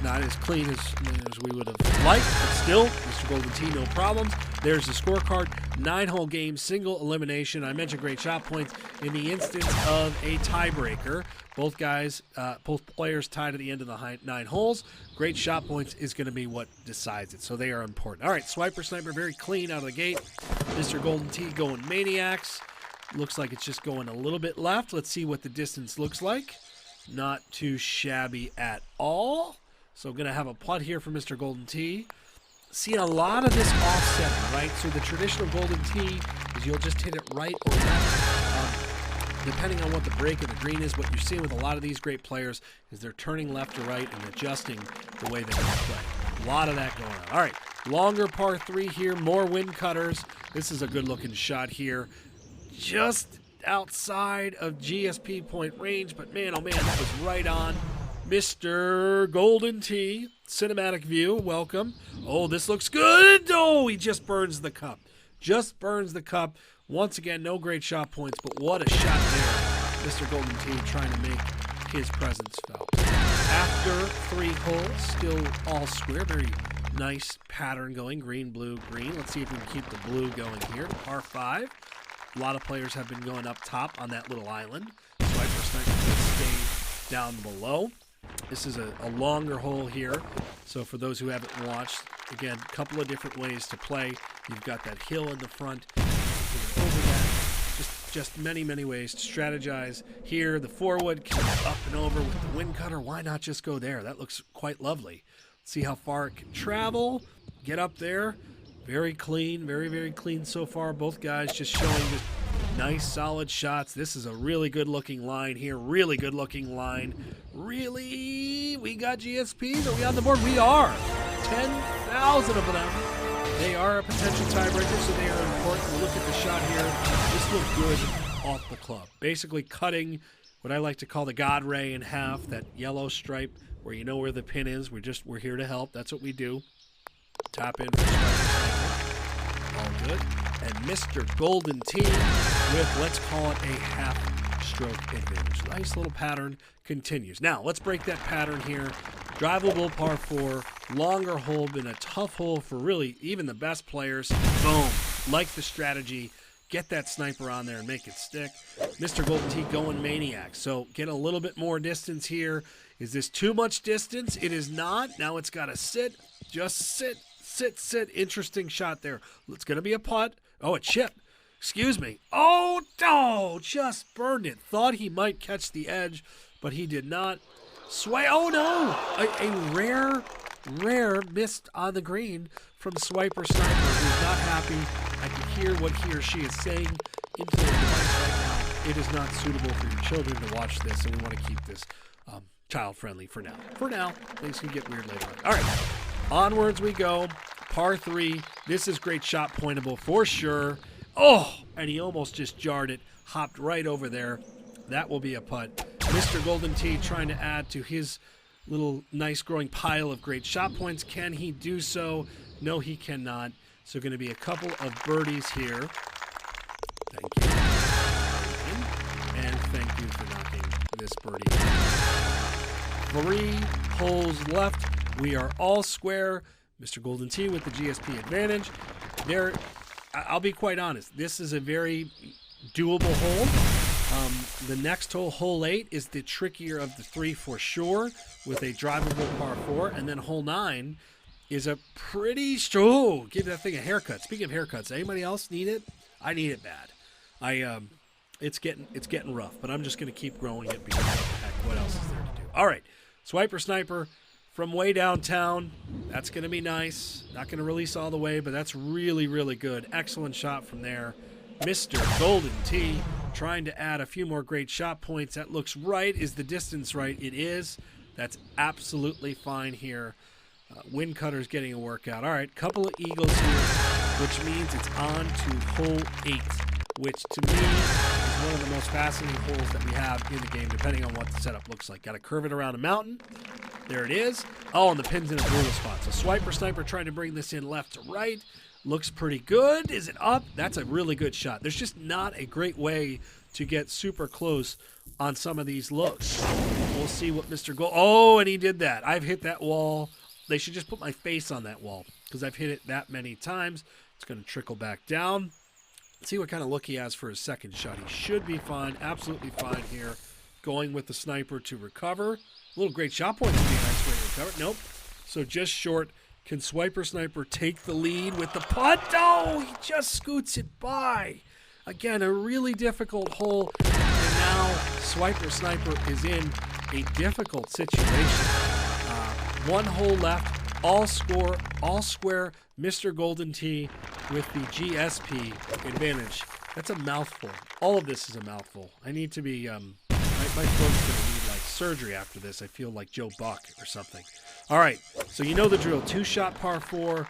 not as clean as we would have liked, but still, Mr. Golden Tee, no problems. There's the scorecard. 9-hole game, single elimination. I mentioned great shot points in the instance of a tiebreaker. Both players tied at the end of the 9 holes. Great shot points is going to be what decides it, so they are important. All right, Swiper Sniper very clean out of the gate. Mr. Golden Tee going Maniacs. Looks like it's just going a little bit left. Let's see what the distance looks like. Not too shabby at all. So going to have a putt here for Mr. Golden Tee. See a lot of this offsetting, right? So the traditional Golden Tee is you'll just hit it right or left. Depending on what the break of the green is, what you're seeing with a lot of these great players is they're turning left to right and adjusting the way they play. A lot of that going on. All right, longer par 3 here, more wind cutters. This is a good-looking shot here. Just outside of GSP point range, but man, oh man, that was right on. Mr. Golden Tee, cinematic view, welcome. Oh, this looks good. Oh, he just burns the cup. Just burns the cup. Once again, no great shot points, but what a shot there. Mr. Golden Tee trying to make his presence felt. After 3 holes, still all square. Very nice pattern going. Green, blue, green. Let's see if we can keep the blue going here. Par 5. A lot of players have been going up top on that little island. Swiper Sniper will stay down below. This is a longer hole here. So for those who haven't watched, again, a couple of different ways to play. You've got that hill in the front. Over that. Just many, many ways to strategize. Here, the forward can go up and over with the wind cutter. Why not just go there? That looks quite lovely. See how far it can travel. Get up there. Very clean, very, very clean so far. Both guys just showing just nice, solid shots. This is a really good-looking line here. Really good-looking line. Really? We got GSPs? Are we on the board? We are. 10,000 of them. They are a potential tiebreaker, so they are important. Look at the shot here. This looked good off the club. Basically cutting what I like to call the God Ray in half, that yellow stripe where you know where the pin is. We're here to help. That's what we do. Tap in for Swiper. All good. And Mr. Golden Tee with, let's call it a half-stroke advantage. Nice little pattern continues. Now, let's break that pattern here. Drivable par 4, longer hole, been a tough hole for really even the best players. Boom. Like the strategy. Get that sniper on there and make it stick. Mr. Golden Tee going Maniac. So get a little bit more distance here. Is this too much distance? It is not. Now it's got to sit. Just sit. Interesting shot there. It's going to be a putt. Oh, a chip. Excuse me. Oh, no. Just burned it. Thought he might catch the edge, but he did not. Oh, no. A rare miss on the green from Swiper Sniper, who's not happy. I can hear what he or she is saying into the device right now. It is not suitable for your children to watch this, and we want to keep this child-friendly for now. For now. Things can get weird later on. All right. Onwards we go. Par 3. This is great shot pointable for sure. Oh, and he almost just jarred it. Hopped right over there. That will be a putt. Mr. Golden Tee trying to add to his little nice growing pile of great shot points. Can he do so? No, he cannot. So going to be a couple of birdies here. Thank you. And thank you for knocking this birdie. 3 holes left. We are all square. Mr. Golden Tee with the GSP advantage. I'll be quite honest. This is a very doable hole. The next hole, hole 8, is the trickier of the 3 for sure, with a drivable par 4. And then hole 9 is a pretty strong. Give that thing a haircut. Speaking of haircuts, anybody else need it? I need it bad. It's getting rough, but I'm just going to keep growing it because what else is there to do? All right, Swiper Sniper from way downtown. That's going to be nice. Not going to release all the way, but that's really, really good. Excellent shot from there. Mr. Golden Tee trying to add a few more great shot points. That looks right. Is the distance right? It is. That's absolutely fine here. Wind cutter's getting a workout. All right, couple of eagles here. which means it's on to hole 8, which to me is one of the most fascinating holes that we have in the game, depending on what the setup looks like. Got to curve it around a mountain. There it is. Oh, and the pin's in a brutal spot. So Swiper Sniper trying to bring this in left to right. Looks pretty good. Is it up? That's a really good shot. There's just not a great way to get super close on some of these looks. We'll see what Mr. Gold... Oh, and he did that. I've hit that wall. They should just put my face on that wall because I've hit it that many times. It's going to trickle back down. Let's see what kind of look he has for his second shot. He should be fine. Absolutely fine here. Going with the sniper to recover. A little great shot point would be a nice way to recover. Nope. So just short. Can Swiper Sniper take the lead with the putt? Oh, he just scoots it by. Again, a really difficult hole. And now Swiper Sniper is in a difficult situation. One hole left. All score, all square. Mr. Golden Tee with the GSP advantage. That's a mouthful. All of this is a mouthful. I need to be... my throat's going to need like surgery after this. I feel like Joe Buck or something. All right, so you know the drill. 2-shot par 4.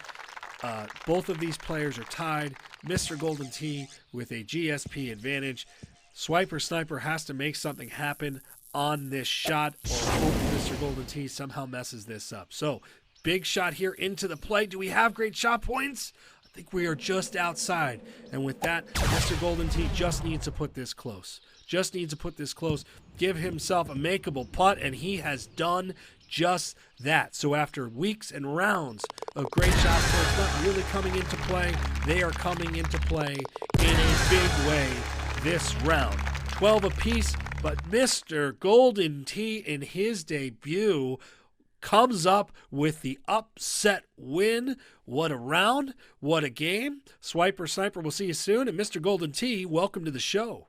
Both of these players are tied. Mr. Golden Tee with a GSP advantage. Swiper Sniper has to make something happen on this shot or hope Mr. Golden Tee somehow messes this up. So, big shot here into the play. Do we have great shot points? I think we are just outside. And with that, Mr. Golden Tee just needs to put this close. Just needs to put this close. Give himself a makeable putt, and he has done just that. So after weeks and rounds of great shot points not really coming into play, they are coming into play in a big way this round. 12 apiece, but Mr. Golden Tee in his debut comes up with the upset win. What a round. What a game. Swiper Sniper, we'll see you soon. And Mr. Golden Tee, welcome to the show.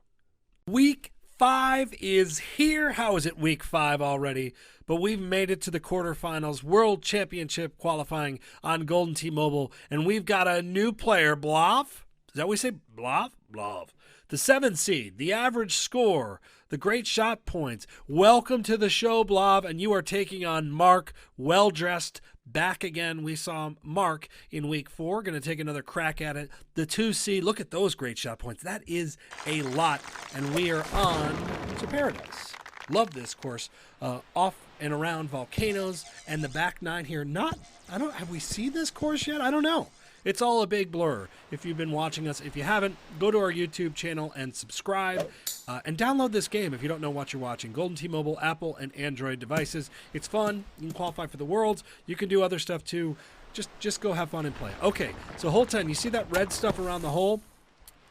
Week 5 is here. How is it week 5 already? But we've made it to the quarterfinals, World Championship qualifying on Golden Tee Mobile, and we've got a new player, Blav. Is that what we say? Blav? Blav. The 7th seed, the average score, the great shot points. Welcome to the show, Blav, and you are taking on Mark, well-dressed, back again. We saw Mark in week 4. Going to take another crack at it. The 2 seed, look at those great shot points. That is a lot, and we are on to Paradise. Love this course. Off and around volcanoes, and the back 9 here. Have we seen this course yet? I don't know. It's all a big blur. If you've been watching us, if you haven't, go to our YouTube channel and subscribe and download this game if you don't know what you're watching. Golden Tee Mobile, Apple, and Android devices. It's fun. You can qualify for the Worlds. You can do other stuff too. Just go have fun and play. Okay, so hole 10, you see that red stuff around the hole?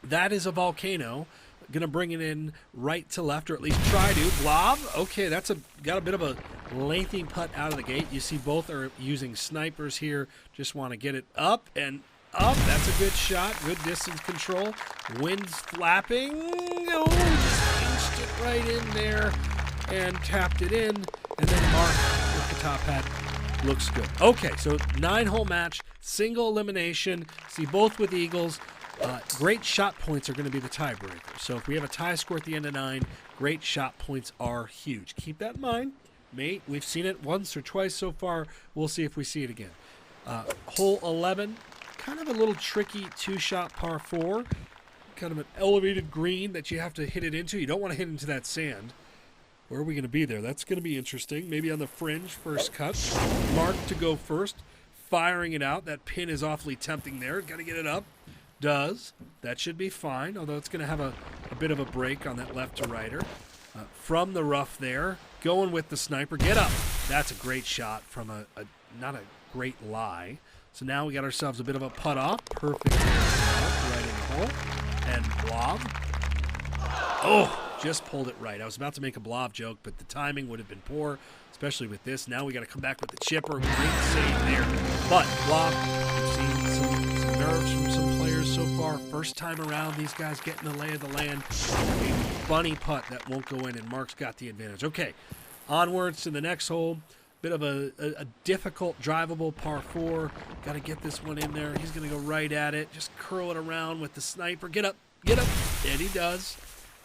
That is a volcano. Going to bring it in right to left, or at least try to. Blob. Okay, that's got a bit of a lengthy putt out of the gate. You see both are using snipers here. Just want to get it up and up. That's a good shot. Good distance control. Wind's flapping. Oh, just pinched it right in there and tapped it in. And then Mark with the top hat. Looks good. Okay, so 9-hole match, single elimination. See both with eagles. Great shot points are going to be the tiebreaker. So if we have a tie score at the end of 9, great shot points are huge. Keep that in mind. Mate, we've seen it once or twice so far. We'll see if we see it again. Hole 11, kind of a little tricky 2-shot par 4. Kind of an elevated green that you have to hit it into. You don't want to hit into that sand. Where are we going to be there? That's going to be interesting. Maybe on the fringe, first cut. Mark to go first, firing it out. That pin is awfully tempting there. Got to get it up. Does. That should be fine, although it's going to have a bit of a break on that left to righter. From the rough there, going with the sniper. Get up. That's a great shot from not a great lie. So now we got ourselves a bit of a putt off. Perfect right in the hole. And blob. Oh, just pulled it right. I was about to make a blob joke, but the timing would have been poor, especially with this. Now we got to come back with the chipper. Great save there. But blob, we've seen some nerves from some players so far. First time around, these guys getting the lay of the land. A bunny putt that won't go in, and Mark's got the advantage. Okay, onwards to the next hole. Bit of a difficult, drivable par 4. Got to get this one in there. He's going to go right at it. Just curl it around with the sniper. Get up, get up. And he does.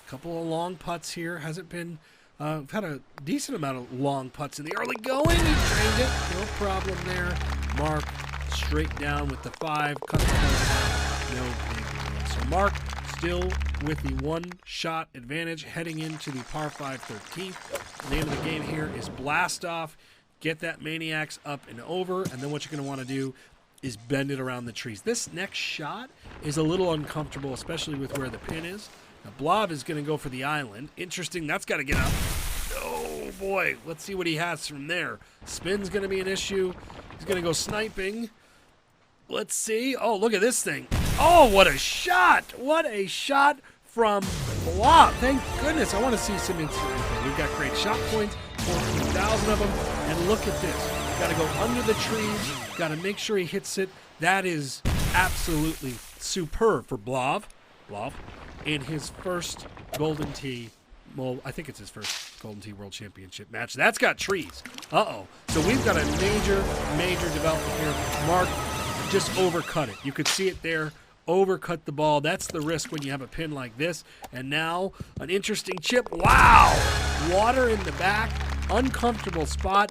A couple of long putts here. Hasn't been... We've had a decent amount of long putts in the early going. He trained it. No problem there. Mark straight down with the 5, cut the hole, no big deal. So Mark still with the 1-shot advantage heading into the par 5 13th. The name of the game here is blast off, get that Maniacs up and over, and then what you're going to want to do is bend it around the trees. This next shot is a little uncomfortable, especially with where the pin is. Now, Blob is going to go for the island. Interesting, that's got to get up. Oh, boy. Let's see what he has from there. Spin's going to be an issue. He's going to go sniping. Let's see. Oh, look at this thing. Oh, what a shot. What a shot from Blob. Thank goodness. I want to see some instant replay. We've got great shot points, 14,000 of them. And look at this. Got to go under the trees. Got to make sure he hits it. That is absolutely superb for Blob in his first Golden Tee. Well, I think it's his first Golden Tee World Championship match. That's got trees. Uh-oh. So we've got a major development here. Mark just overcut it. You could see it there. Overcut the ball. That's the risk when you have a pin like this. And now an interesting chip. Wow! Water in the back. Uncomfortable spot.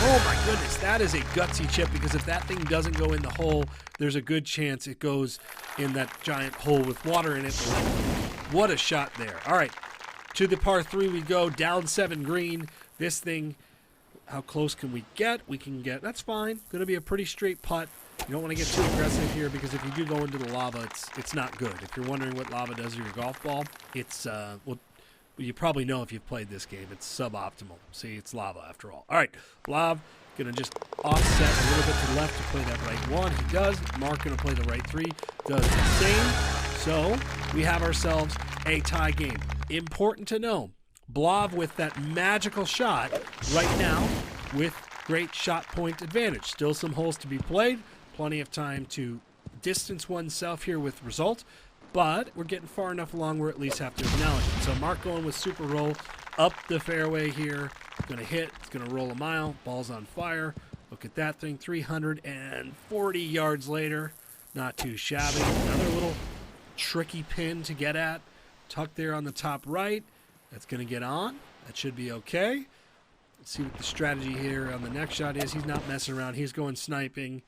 Oh my goodness, that is a gutsy chip, because if that thing doesn't go in the hole, there's a good chance it goes in that giant hole with water in it. What a shot there. All right, to the par 3 we go, down 7 green. This thing, how close can we get? We can get, that's fine. Going to be a pretty straight putt. You don't want to get too aggressive here, because if you do go into the lava, it's not good. If you're wondering what lava does to your golf ball, it's, well, you probably know if you've played this game. It's suboptimal. See, it's lava after all. All right, Blob going to just offset a little bit to the left to play that right 1. He does. Mark going to play the right 3. Does the same. So we have ourselves a tie game. Important to know, Blob with that magical shot right now with great shot point advantage. Still some holes to be played. Plenty of time to distance oneself here with result. But we're getting far enough along where at least have to acknowledge it. So Mark going with super roll up the fairway here. Going to hit. It's going to roll a mile. Ball's on fire. Look at that thing. 340 yards later. Not too shabby. Another little tricky pin to get at. Tucked there on the top right. That's going to get on. That should be okay. Let's see what the strategy here on the next shot is. He's not messing around. He's going sniping.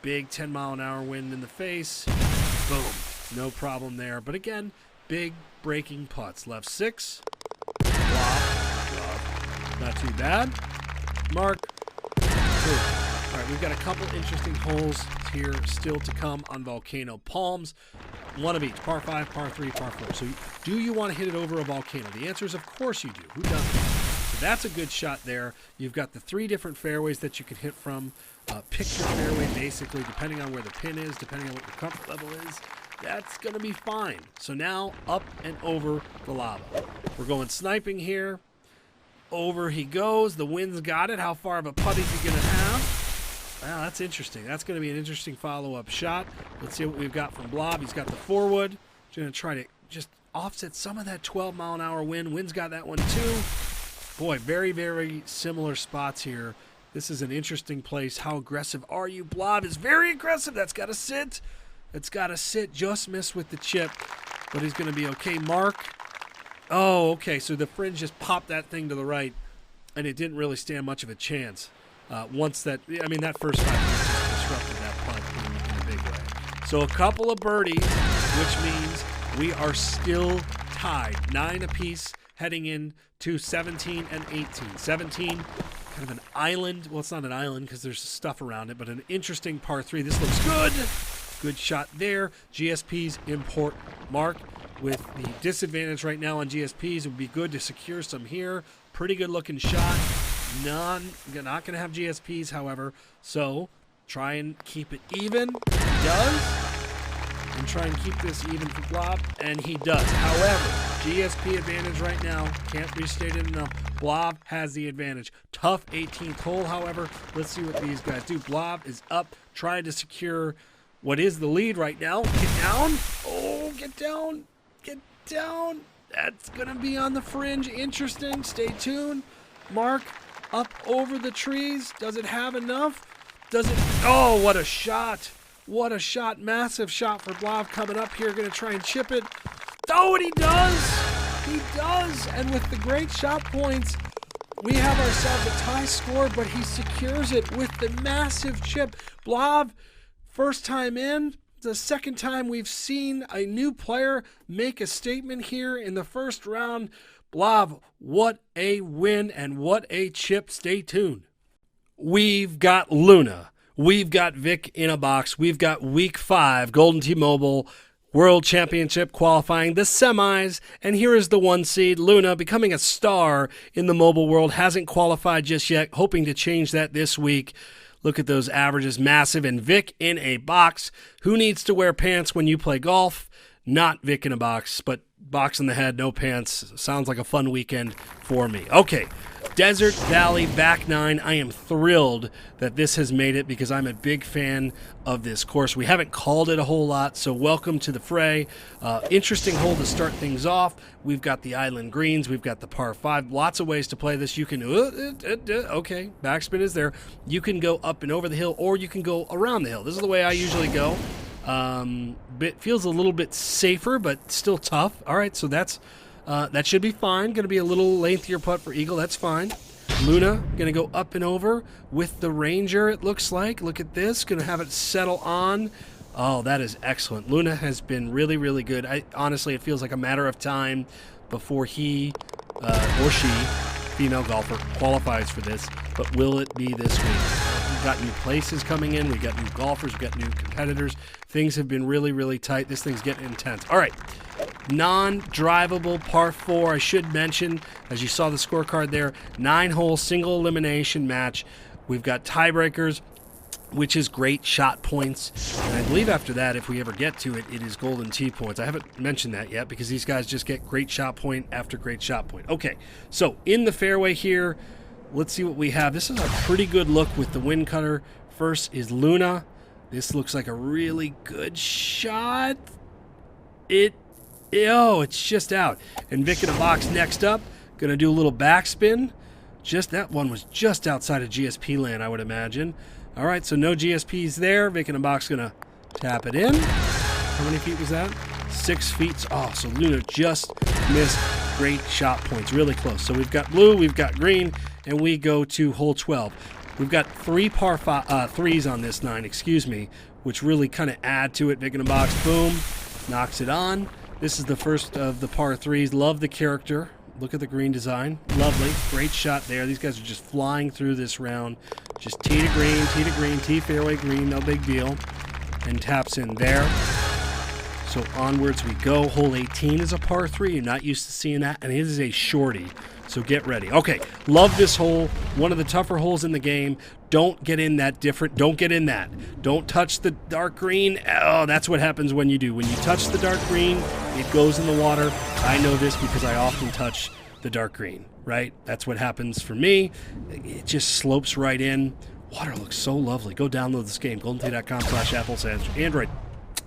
Big 10-mile-an-hour wind in the face. Boom. No problem there. But again, big breaking putts. Left 6. Flop. Not too bad. Mark. Boom. All right, we've got a couple interesting holes here still to come on Volcano Palms. One of each. Par 5, par 3, par 4. So do you want to hit it over a volcano? The answer is of course you do. Who doesn't? So that's a good shot there. You've got the 3 different fairways that you can hit from. Pick your fairway basically depending on where the pin is, depending on what your comfort level is. That's going to be fine. So now up and over the lava. We're going sniping here. Over he goes. The wind's got it. How far of a putt is he going to have? Wow, that's interesting. That's going to be an interesting follow-up shot. Let's see what we've got from Blob. He's got the forward. He's going to try to just offset some of that 12-mile-an-hour wind. Wind's got that one too. Boy, very, very similar spots here. This is an interesting place. How aggressive are you? Blob is very aggressive. That's got to sit. It's got to sit. Just missed with the chip, but he's going to be okay. Mark. Oh, okay. So the fringe just popped that thing to the right, and it didn't really stand much of a chance. Once that, I mean, that first 5 minutes just disrupted that putt in a big way. So a couple of birdies, which means we are still tied. 9 apiece heading in to 17 and 18. 17, kind of an island. Well, it's not an island because there's stuff around it, but an interesting par 3. This looks good. Good shot there. GSPs import Mark with the disadvantage right now on GSPs. It would be good to secure some here. Pretty good looking shot. Not going to have GSPs, however. So try and keep it even. He does. And try and keep this even for Blob. And he does. However, GSP advantage right now. Can't restate it enough. Blob has the advantage. Tough 18th hole, however. Let's see what these guys do. Blob is up, trying to secure what is the lead right now. Get down. Oh, get down. Get down. That's going to be on the fringe. Interesting. Stay tuned. Mark up over the trees. Does it have enough? Does it? Oh, what a shot. What a shot. Massive shot for Blob coming up here. Going to try and chip it. Oh, and he does. He does. And with the great shot points, We have ourselves a tie score, but he secures it with the massive chip. Blav, first time in. The second time we've seen a new player make a statement here in the first round. Blav, what a win and what a chip. Stay tuned. We've got Luna. We've got Vic in a box. We've got week 5, Golden T-Mobile World Championship qualifying, the semis. And here is the 1 seed, Luna, becoming a star in the mobile world. Hasn't qualified just yet, hoping to change that this week. Look at those averages, massive. And Vic in a box. Who needs to wear pants when you play golf? Not Vic in a box, but box in the head, no pants. Sounds like a fun weekend for me. Okay, Desert Valley back 9. I am thrilled that this has made it because I'm a big fan of this course. We haven't called it a whole lot, so welcome to the fray. Interesting hole to start things off. We've got the island greens. We've got the par 5. Lots of ways to play this. You can, okay, backspin is there. You can go up and over the hill, or you can go around the hill. This is the way I usually go. Feels a little bit safer, but still tough. All right, so that should be fine. Going to be a little lengthier putt for eagle. That's fine. Luna going to go up and over with the Ranger, it looks like. Look at this. Going to have it settle on. Oh, that is excellent. Luna has been really, really good. Honestly, it feels like a matter of time before he or she, female golfer, qualifies for this. But will it be this week? We've got new places coming in. We've got new golfers. We've got new competitors. Things have been really, really tight. This thing's getting intense. All right. Non-drivable par 4. I should mention, as you saw the scorecard there, 9-hole single elimination match. We've got tiebreakers, which is great shot points. And I believe after that, if we ever get to it, it is golden tee points. I haven't mentioned that yet because these guys just get great shot point after great shot point. Okay, so in the fairway here, let's see what we have. This is a pretty good look with the wind cutter. First is Luna. This looks like a really good shot. It's just out. And Vic in a box next up. Going to do a little backspin. That one was just outside of GSP land, I would imagine. All right, so no GSPs there. Vic in a box going to tap it in. How many feet was that? 6 feet. Oh, so Luna just missed great shot points. Really close. So we've got blue, we've got green, and we go to hole 12. We've got 3 par 3s on this 9, which really kind of add to it. Vic in a box, boom, knocks it on. This is the first of the par 3s. Love the character. Look at the green design. Lovely. Great shot there. These guys are just flying through this round. Just tee to green, tee fairway green, no big deal. And taps in there. So onwards we go. Hole 18 is a par 3. You're not used to seeing that, and it is a shorty. So get ready. Okay, love this hole. One of the tougher holes in the game. Don't get in that different. Don't get in that. Don't touch the dark green. Oh, that's what happens when you do. When you touch the dark green, it goes in the water. I know this because I often touch the dark green, right? That's what happens for me. It just slopes right in. Water looks so lovely. Go download this game. GoldenTee.com/Apple/Android.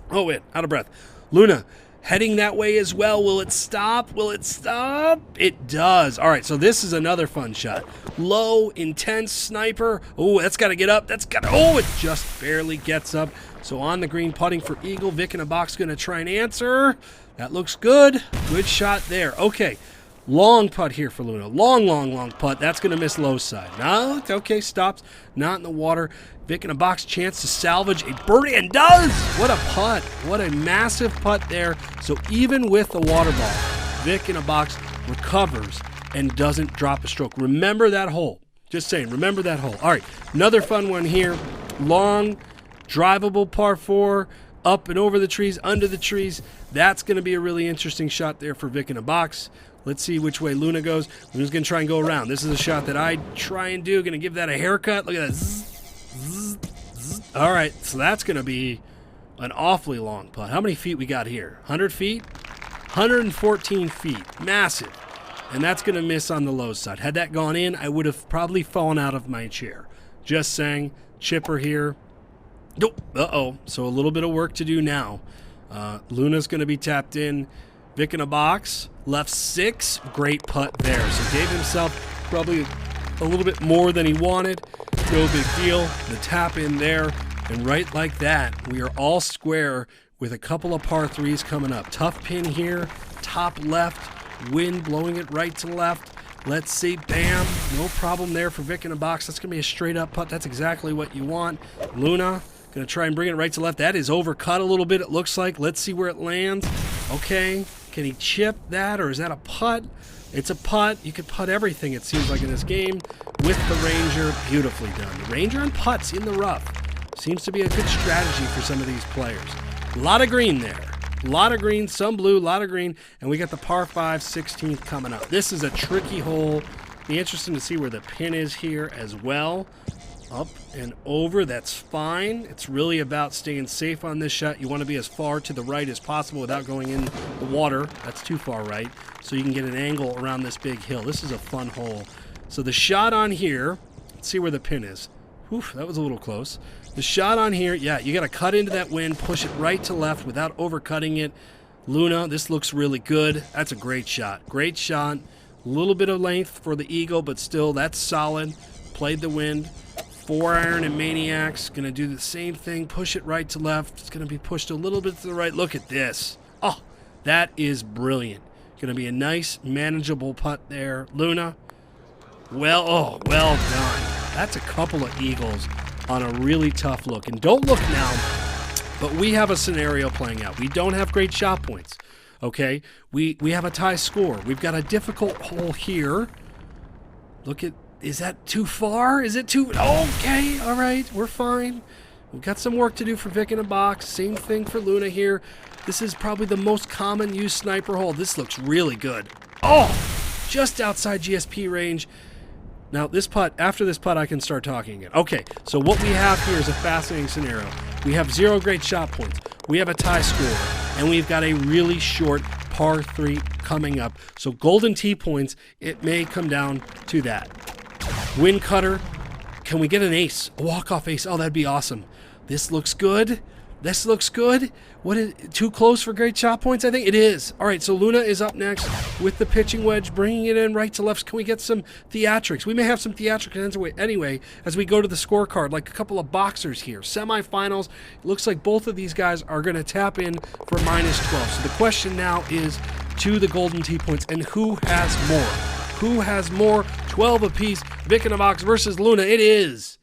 Oh, wait, out of breath. Luna. Heading that way as well. Will it stop? Will it stop? It does. All right, so this is another fun shot. Low, intense sniper. Oh, that's got to get up. Oh, it just barely gets up. So on the green, putting for eagle. Vic in a box going to try and answer. That looks good. Good shot there. Okay, long putt here for Luna. Long putt. That's going to miss low side. No, okay, stops. Not in the water. Vic in a box, chance to salvage a birdie, and does! What a putt. What a massive putt there. So even with the water ball, Vic in a box recovers and doesn't drop a stroke. Remember that hole. Just saying, remember that hole. All right, another fun one here. Long, drivable par 4, up and over the trees, under the trees. That's going to be a really interesting shot there for Vic in a box. Let's see which way Luna goes. Luna's going to try and go around. This is a shot that I try and do. Going to give that a haircut. Look at that. Zzz. All right, so that's going to be an awfully long putt. How many feet we got here? 100 feet? 114 feet. Massive. And that's going to miss on the low side. Had that gone in, I would have probably fallen out of my chair. Just saying. Chipper here. Nope. Uh-oh. So a little bit of work to do now. Luna's going to be tapped in. Vic in a box. Left 6. Great putt there. So gave himself probably a little bit more than he wanted. No big deal. The tap in there. And right like that, we are all square with a couple of par 3s coming up. Tough pin here. Top left. Wind blowing it right to left. Let's see. Bam. No problem there for Vic in a box. That's going to be a straight up putt. That's exactly what you want. Luna going to try and bring it right to left. That is overcut a little bit, it looks like. Let's see where it lands. Okay. Can he chip that, or is that a putt? It's a putt. You could putt everything, it seems like, in this game with the Ranger. Beautifully done. The Ranger and putts in the rough. Seems to be a good strategy for some of these players. A lot of green there. A lot of green, some blue, a lot of green. And we got the par 5 16th coming up. This is a tricky hole. Be interesting to see where the pin is here as well. Up and over, that's fine. It's really about staying safe on this shot. You want to be as far to the right as possible without going in the water. That's too far right. So you can get an angle around this big hill. This is a fun hole. So the shot on here, let's see where the pin is. Oof, that was a little close. The shot on here, yeah, you got to cut into that wind, push it right to left without overcutting it. Luna, this looks really good. That's a great shot. Great shot. A little bit of length for the eagle, but still, that's solid. Played the wind. 4-iron and Maniac's going to do the same thing. Push it right to left. It's going to be pushed a little bit to the right. Look at this. Oh, that is brilliant. Going to be a nice, manageable putt there. Luna, well done. That's a couple of eagles on a really tough look. And don't look now, but we have a scenario playing out. We don't have great shot points, okay? We have a tie score. We've got a difficult hole here. Look at, is that too far? Is it too, okay, all right, we're fine. We've got some work to do for Vic in a box. Same thing for Luna here. This is probably the most common used sniper hole. This looks really good. Oh, just outside GSP range. Now, this putt, after this putt, I can start talking again. Okay, so what we have here is a fascinating scenario. We have 0 great shot points. We have a tie score, and we've got a really short par 3 coming up. So golden tee points, it may come down to that. Wind cutter, can we get an ace? A walk-off ace? Oh, that'd be awesome. This looks good. This looks good. What is too close for great shot points? I think it is. All right, so Luna is up next with the pitching wedge, bringing it in right to left. Can we get some theatrics? We may have some theatrics anyway as we go to the scorecard, like a couple of boxers here. Semifinals. It looks like both of these guys are going to tap in for -12. So the question now is to the golden tee points, and who has more? Who has more? 12 apiece. Vic in a box versus Luna. It is.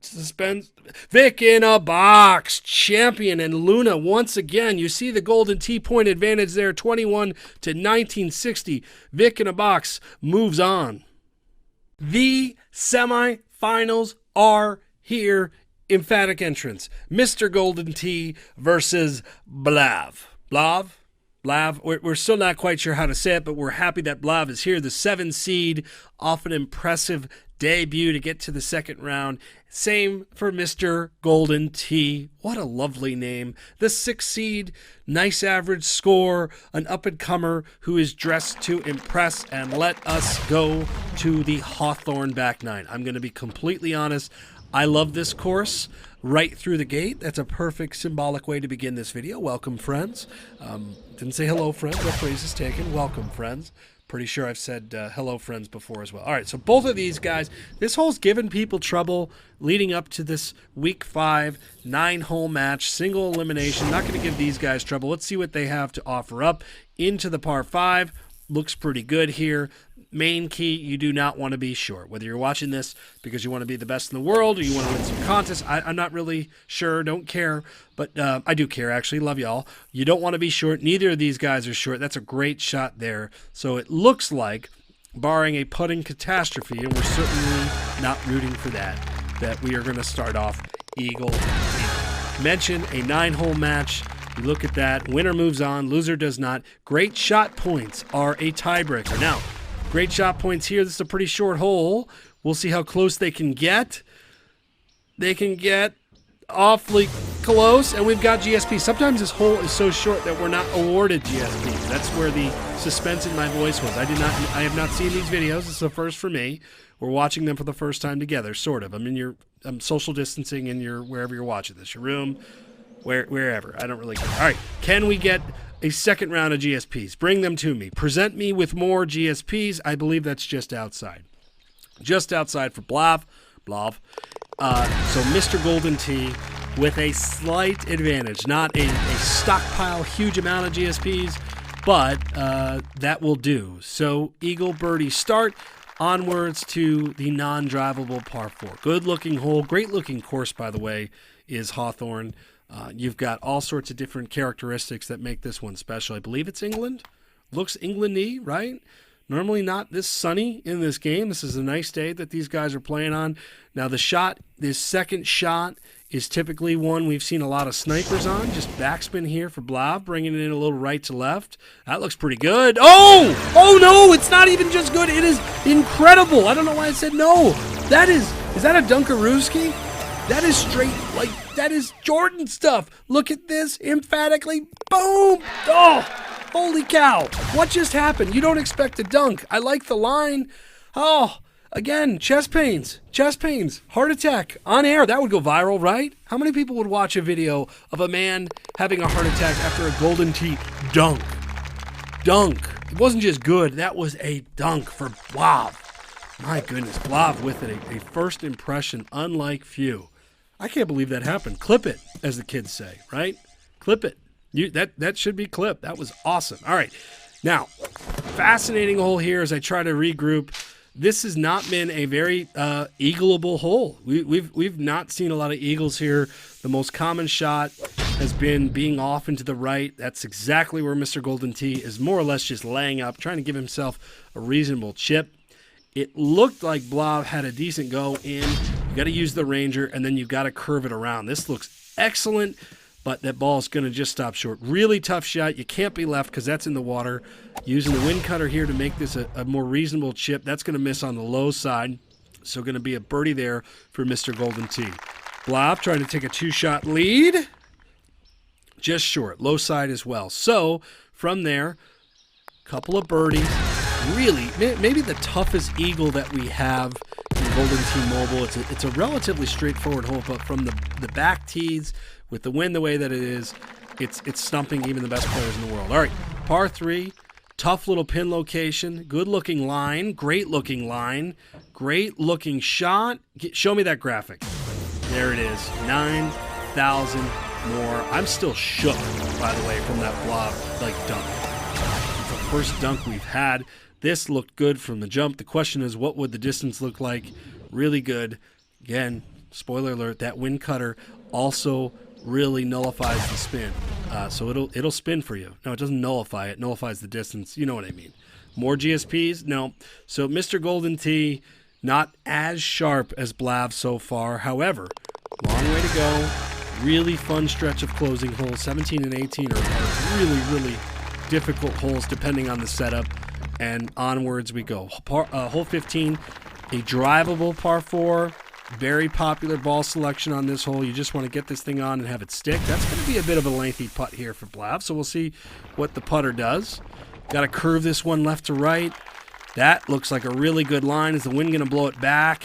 Suspense. Vic in a box, champion, and Luna once again. You see the golden tee point advantage there, 21 to 1960. Vic in a box moves on. The semifinals are here. Emphatic entrance. Mr. Golden Tee versus Blav. Blav, we're still not quite sure how to say it, but we're happy that Blav is here. The 7 seed, off an impressive debut to get to the second round. Same for Mr. Golden Tee. What a lovely name. The 6 seed, nice average score, an up-and-comer who is dressed to impress. And let us go to the Hawthorne back 9. I'm going to be completely honest. I love this course right through the gate. That's a perfect symbolic way to begin this video. Welcome, friends. Didn't say hello, friends. That phrase is taken. Welcome, friends. Pretty sure I've said hello, friends, before as well. All right, so both of these guys, this hole's given people trouble leading up to this week 5, 9-hole match, single elimination. Not going to give these guys trouble. Let's see what they have to offer up into the par 5. Looks pretty good here. Main key, you do not want to be short. Whether you're watching this because you want to be the best in the world or you want to win some contests, I'm not really sure, don't care, but I do care, actually. Love y'all. You don't want to be short. Neither of these guys are short. That's a great shot there. So it looks like, barring a putting catastrophe, and we're certainly not rooting for that we are going to start off eagle. Mention a 9-hole match. You look at that. Winner moves on. Loser does not. Great shot points are a tiebreaker. Now, great shot points here. This is a pretty short hole. We'll see how close they can get. They can get awfully close, and we've got GSP. Sometimes this hole is so short that we're not awarded GSP. That's where the suspense in my voice was. I have not seen these videos. This is the first for me. We're watching them for the first time together, sort of. I'm social distancing in wherever you're watching this, your room, wherever. I don't really care. All right, can we get a second round of GSPs? Bring them to me. Present me with more GSPs. I believe that's just outside. Just outside for Blav. So Mr. Golden Tee with a slight advantage. Not a stockpile, huge amount of GSPs, but that will do. So eagle birdie start. Onwards to the non-drivable par 4. Good-looking hole, great-looking course, by the way, is Hawthorne. You've got all sorts of different characteristics that make this one special. I believe it's England. Looks England-y, right? Normally not this sunny in this game. This is a nice day that these guys are playing on. Now the shot, this second shot, is typically one we've seen a lot of snipers on. Just backspin here for Blav, bringing it in a little right to left. That looks pretty good. Oh! Oh no, it's not even just good. It is incredible. I don't know why I said no. Is that a Dunkarooski? That is straight, like, that is Jordan stuff. Look at this, emphatically. Boom! Oh, holy cow. What just happened? You don't expect a dunk. I like the line. Oh, again, chest pains, heart attack on air. That would go viral, right? How many people would watch a video of a man having a heart attack after a golden tee dunk? It wasn't just good. That was a dunk for Blav. My goodness, Blav with it. A first impression unlike few. I can't believe that happened. Clip it, as the kids say, right? Clip it. That should be clipped. That was awesome. All right. Now, fascinating hole here as I try to regroup. This has not been a very eagleable hole. We've not seen a lot of eagles here. The most common shot has been being off into the right. That's exactly where Mr. Golden Tee is more or less just laying up, trying to give himself a reasonable chip. It looked like Blav had a decent go in. You got to use the Ranger, and then you got to curve it around. This looks excellent, but that ball is going to just stop short. Really tough shot. You can't be left because that's in the water. Using the wind cutter here to make this a more reasonable chip. That's going to miss on the low side, so going to be a birdie there for Mr. Golden Tee. Blav trying to take a 2-shot lead. Just short. Low side as well. So from there, couple of birdies. Really, maybe the toughest eagle that we have in Golden Tee Mobile. It's a relatively straightforward hole, but from the back tees, with the wind the way that it is, it's stumping even the best players in the world. All right, par 3, tough little pin location, good-looking line, great-looking line, great-looking shot. Show me that graphic. There it is, 9,000 more. I'm still shook, by the way, from that blob dunk. It's the first dunk we've had. This looked good from the jump. The question is, what would the distance look like? Really good. Again, spoiler alert, that wind cutter also really nullifies the spin. So it'll spin for you. No, it doesn't nullify it. It nullifies the distance. You know what I mean. More GSPs? No. So Mr. Golden Tee, not as sharp as Blav so far. However, long way to go. Really fun stretch of closing holes. 17 and 18 are really, really difficult holes depending on the setup. And onwards we go. Hole 15, a drivable par 4. Very popular ball selection on this hole. You just want to get this thing on and have it stick. That's going to be a bit of a lengthy putt here for Blav, so we'll see what the putter does. Got to curve this one left to right. That looks like a really good line. Is the wind going to blow it back?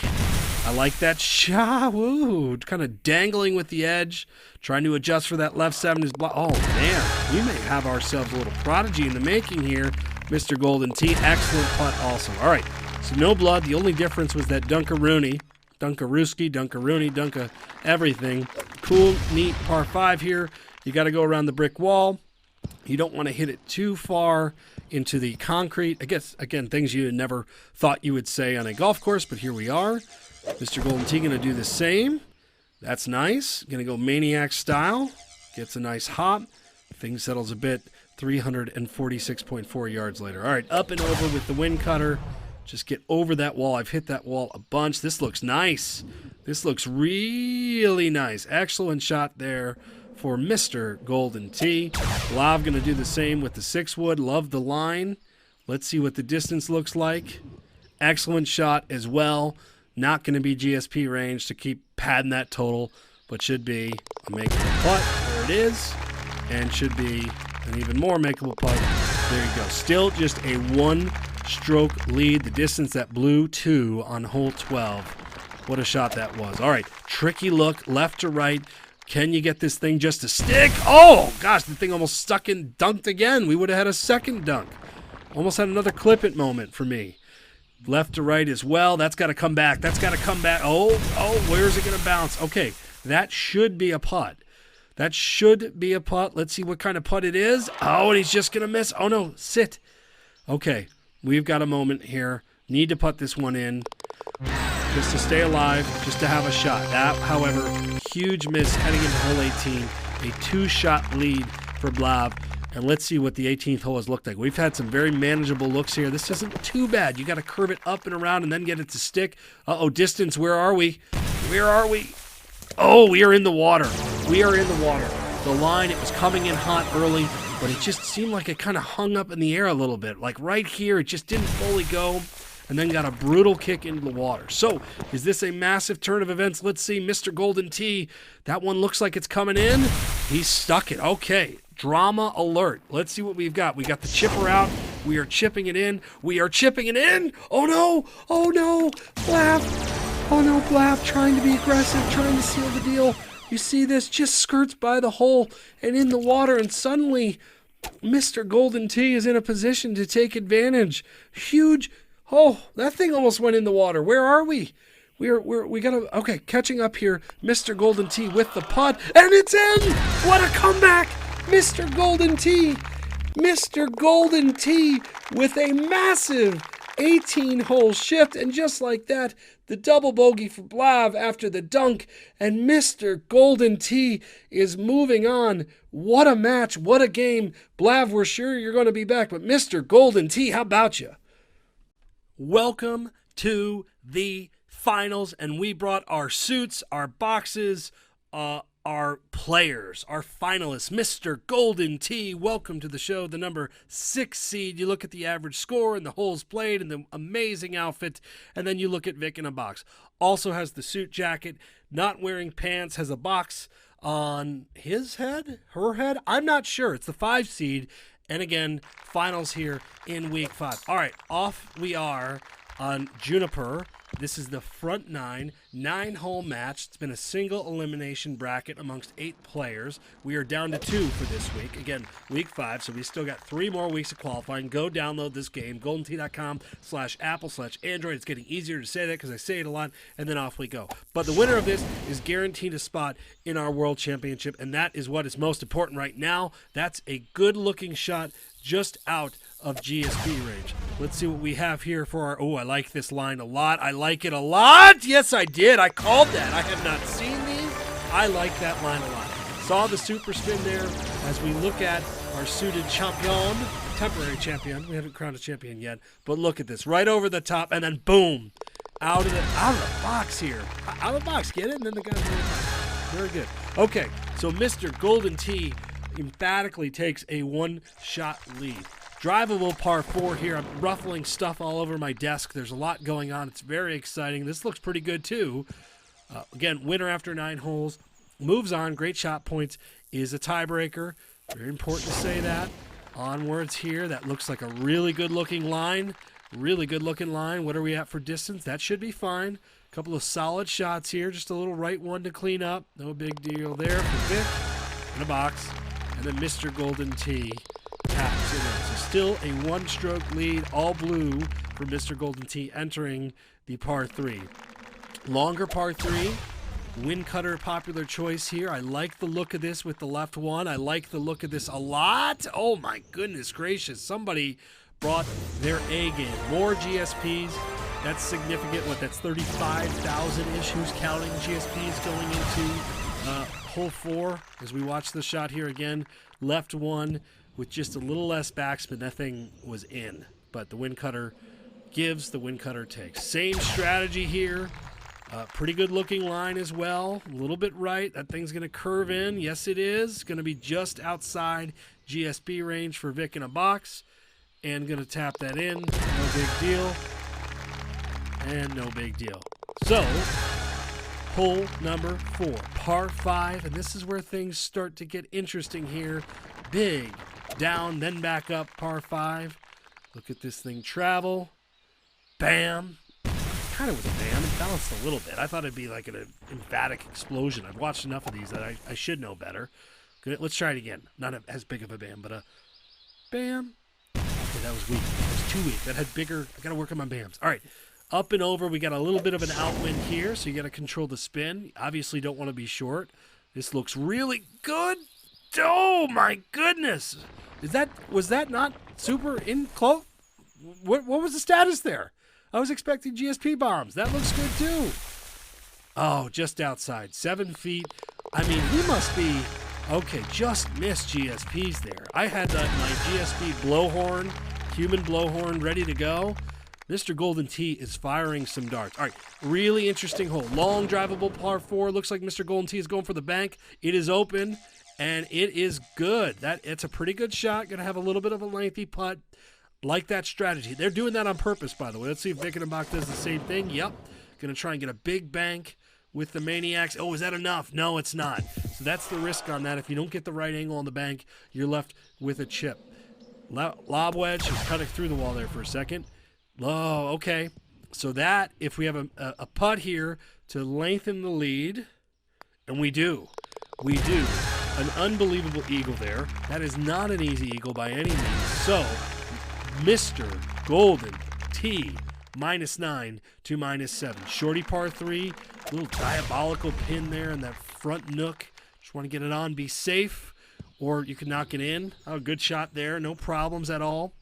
I like that shot. Woo! Kind of dangling with the edge. Trying to adjust for that left 7 is blocked. Oh, man. We may have ourselves a little prodigy in the making here. Mr. Golden Tee. Excellent putt also. All right. So no blood. The only difference was that Dunkaroonie. Dunkarooski, Dunkaroony, Dunka everything. Cool, neat par 5 here. You got to go around the brick wall. You don't want to hit it too far into the concrete. I guess, again, things you never thought you would say on a golf course, but here we are. Mr. Golden Tee going to do the same. That's nice. Going to go maniac style. Gets a nice hop. Thing settles a bit. 346.4 yards later. All right, up and over with the wind cutter. Just get over that wall. I've hit that wall a bunch. This looks nice. This looks really nice. Excellent shot there for Mr. Golden Tee. Blav going to do the same with the 6-wood. Love the line. Let's see what the distance looks like. Excellent shot as well. Not going to be GSP range to keep padding that total, but should be a makeable putt. There it is. And should be an even more makeable putt. There you go. Still just a 1-stroke lead. The distance that blew 2 on hole 12. What a shot that was. All right. Tricky look left to right. Can you get this thing just to stick? Oh, gosh, the thing almost stuck and dunked again. We would have had a second dunk. Almost had another clip it moment for me. Left to right as well. That's got to come back. That's got to come back. Oh, where's it going to bounce? Okay, that should be a putt. That should be a putt. Let's see what kind of putt it is. Oh, and he's just going to miss. Oh, no, sit. Okay, we've got a moment here. Need to put this one in just to stay alive, just to have a shot. That, however, huge miss heading into hole 18. A 2-shot lead for Blav. And let's see what the 18th hole has looked like. We've had some very manageable looks here. This isn't too bad. You got to curve it up and around and then get it to stick. Uh-oh, distance, where are we? Where are we? Oh, we are in the water. We are in the water. The line, it was coming in hot early, but it just seemed like it kind of hung up in the air a little bit. Like right here, it just didn't fully go, and then got a brutal kick into the water. So, is this a massive turn of events? Let's see, Mr. Golden Tee. That one looks like it's coming in. He stuck it. Okay, drama alert. Let's see what we've got. We got the chipper out. We are chipping it in. We are chipping it in. Oh, no. Oh, no. Blav. Oh no, Blav trying to be aggressive, trying to seal the deal. You see this, just skirts by the hole and in the water, and suddenly Mr. Golden Tee is in a position to take advantage. Huge. Oh, that thing almost went in the water. Where are we? We gotta, okay, catching up here. Mr. Golden Tee with the putt, and it's in! What a comeback! Mr. Golden Tee! Mr. Golden Tee with a massive 18-hole shift, and just like that, the double bogey for Blav after the dunk, and Mr. Golden Tee is moving on. What a match, what a game. Blav, we're sure you're going to be back, but Mr. Golden Tee, how about you? Welcome to the finals, and we brought our suits, our boxes, our players, our finalists. Mr. Golden Tee, welcome to the show, the number 6 seed. You look at the average score and the holes played and the amazing outfit, and then you look at Vic in a box. Also has the suit jacket, not wearing pants, has a box on his head, her head. I'm not sure. It's the 5 seed, and again, finals here in week 5. All right, off we are on Juniper. This is the front 9-hole match. It's been a single elimination bracket amongst 8 players. We are down to 2 for this week. Again, week 5, so we still got 3 more weeks of qualifying. Go download this game, goldentee.com/Apple/Android. It's getting easier to say that because I say it a lot, and then off we go. But the winner of this is guaranteed a spot in our World Championship, and that is what is most important right now. That's a good-looking shot just out of GSP range. Let's see what we have here for our... Oh, I like this line a lot. I like it a lot. Yes, I did. I called that. I have not seen these. I like that line a lot. Saw the super spin there as we look at our suited champion, temporary champion. We haven't crowned a champion yet, but look at this. Right over the top, and then boom. Out of the box here. Out of the box. Get it? And then the guy's in the box. Very good. Okay, so Mr. Golden Tee emphatically takes a 1-shot lead. Drivable par 4 here. I'm ruffling stuff all over my desk. There's a lot going on. It's very exciting. This looks pretty good too. Again, winner after 9 holes. Moves on. Great shot points. Is a tiebreaker. Very important to say that. Onwards here. That looks like a really good looking line. Really good looking line. What are we at for distance? That should be fine. A couple of solid shots here. Just a little right one to clean up. No big deal there for Vic. In a box. And then Mr. Golden Tee taps it in. So still a 1-stroke lead, all blue for Mr. Golden Tee entering the par 3. Longer par 3. Wind cutter popular choice here. I like the look of this with the left one. I like the look of this a lot. Oh my goodness gracious. Somebody brought their A game. More GSPs. That's significant. What, that's 35,000-ish. Who's counting GSPs going into hole 4 as we watch the shot here again. Left one with just a little less backspin. That thing was in, but the wind cutter gives, the wind cutter takes. Same strategy here. Pretty good looking line as well. A little bit right. That thing's going to curve in. Yes, it is. Going to be just outside GSP range for Vic in a box. And going to tap that in. No big deal. And no big deal. So, hole number 4, par 5, and this is where things start to get interesting here. Big down, then back up, par 5. Look at this thing travel. Bam. Kind of with a bam. It bounced a little bit. I thought it'd be like an emphatic explosion. I've watched enough of these that I should know better. Good. Let's try it again. Not as big of a bam, but a bam. Okay, that was weak. That was too weak. That had bigger. I got to work on my bams. All right. Up and over, we got a little bit of an outwind here, so you got to control the spin. Obviously don't want to be short. This looks really good. Oh my goodness! Was that not super in close? What was the status there? I was expecting GSP bombs. That looks good too. Oh, just outside, 7 feet. I mean, he must be okay. Just missed GSPs there. I had my GSP blowhorn, human blowhorn, ready to go. Mr. Golden Tee is firing some darts. All right, really interesting hole. Long drivable par 4. Looks like Mr. Golden Tee is going for the bank. It is open, and it is good. It's a pretty good shot. Going to have a little bit of a lengthy putt. Like that strategy. They're doing that on purpose, by the way. Let's see if Vickenbach does the same thing. Yep. Going to try and get a big bank with the Maniacs. Oh, is that enough? No, it's not. So that's the risk on that. If you don't get the right angle on the bank, you're left with a chip. Lob wedge. She's cutting through the wall there for a second. Oh, okay. So that, if we have a putt here to lengthen the lead, and we do. An unbelievable eagle there. That is not an easy eagle by any means. So, Mr. Golden Tee, -9 to -7. Shorty par 3, little diabolical pin there in that front nook. Just want to get it on, be safe, or you can knock it in. Oh, good shot there, no problems at all.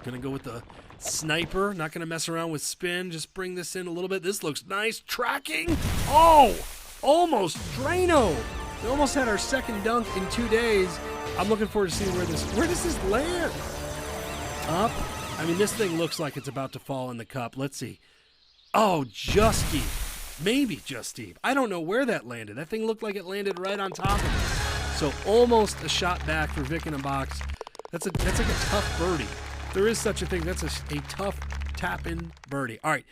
Gonna go with the sniper, not gonna mess around with spin, just bring this in a little bit. This looks nice, tracking. Oh, almost Drano. We almost had our second dunk in 2 days. I'm looking forward to seeing where does this land? Up. I mean, this thing looks like it's about to fall in the cup. Let's see. Oh, just deep. Maybe just deep. I don't know where that landed. That thing looked like it landed right on top of it. So almost a shot back for Vickenbach. That's like a tough birdie. There is such a thing. That's a tough tap-in birdie. All right.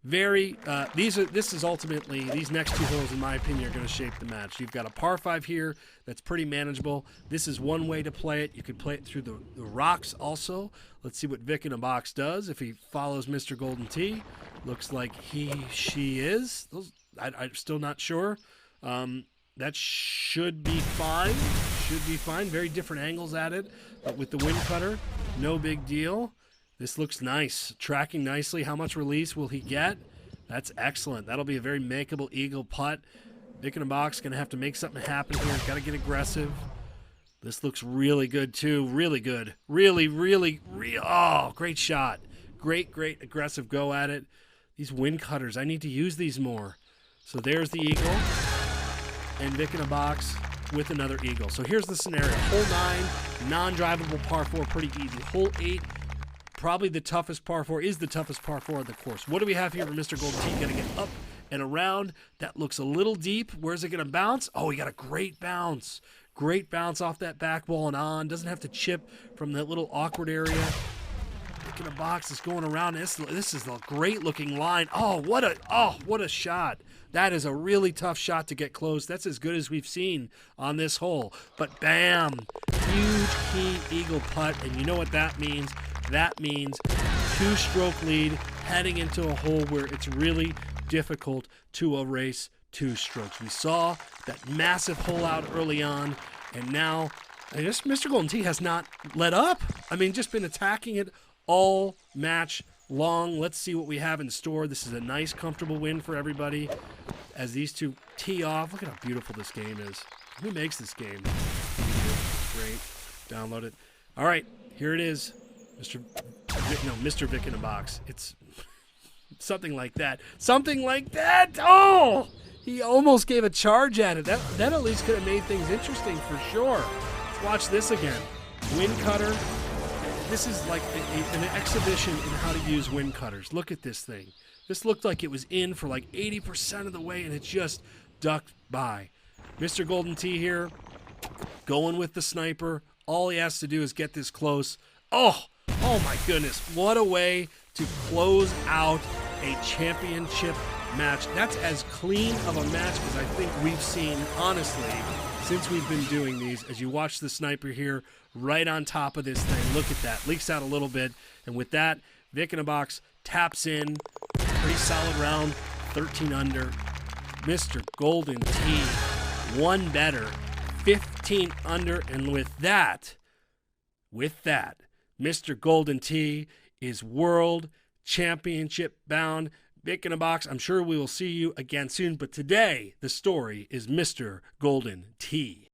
This is ultimately, these next 2 holes, in my opinion, are going to shape the match. You've got a par 5 here that's pretty manageable. This is one way to play it. You could play it through the rocks also. Let's see what Vickenbach does if he follows Mr. Golden Tee. Looks like she is. I'm still not sure. That should be fine. Very different angles at it. But with the wind cutter, no big deal. This looks nice. Tracking nicely. How much release will he get? That's excellent. That'll be a very makeable eagle putt. Vickenbach's going to have to make something happen here. Got to get aggressive. This looks really good, too. Really good. Really. Oh, great shot. Great aggressive go at it. These wind cutters, I need to use these more. So there's the eagle. And Vickenbach with another eagle. So here's the scenario. Hole 9, non-drivable par 4, pretty easy. Hole 8, probably the toughest par 4, is the toughest par 4 of the course. What do we have here for Mr. Golden Tee? Got to get up and around. That looks a little deep. Where's it going to bounce? Oh, he got a great bounce. Great bounce off that back wall and on. Doesn't have to chip from that little awkward area. Vickenbach is going around. This is a great looking line. Oh, what a shot. That is a really tough shot to get close. That's as good as we've seen on this hole. But bam, huge key eagle putt. And you know what that means? That means 2-stroke lead heading into a hole where it's really difficult to erase 2 strokes. We saw that massive hole out early on, and now Mr. Golden Tee has not let up. I mean, just been attacking it all match long. Let's see what we have in store. This is a nice, comfortable win for everybody as these two tee off. Look at how beautiful this game is. Who makes this game? Great. Download it. All right, here it is. Mr. Vickenbach. It's something like that. Something like that. Oh! He almost gave a charge at it. That at least could have made things interesting for sure. Let's watch this again. Wind cutter. This is like an exhibition in how to use wind cutters. Look at this thing. This looked like it was in for like 80% of the way, and it just ducked by. Mr. Golden Tee here, going with the sniper. All he has to do is get this close. Oh my goodness. What a way to close out a championship match. That's as clean of a match as I think we've seen, honestly, since we've been doing these. As you watch the sniper here right on top of this thing. Look at that. Leaks out a little bit. And with that, Vickenbach taps in. Pretty solid round. 13 under. Mr. Golden Tee, one better. 15 under. And with that, Mr. Golden Tee is world championship bound. Vic in a Box. I'm sure we will see you again soon, but today the story is Mr. Golden T.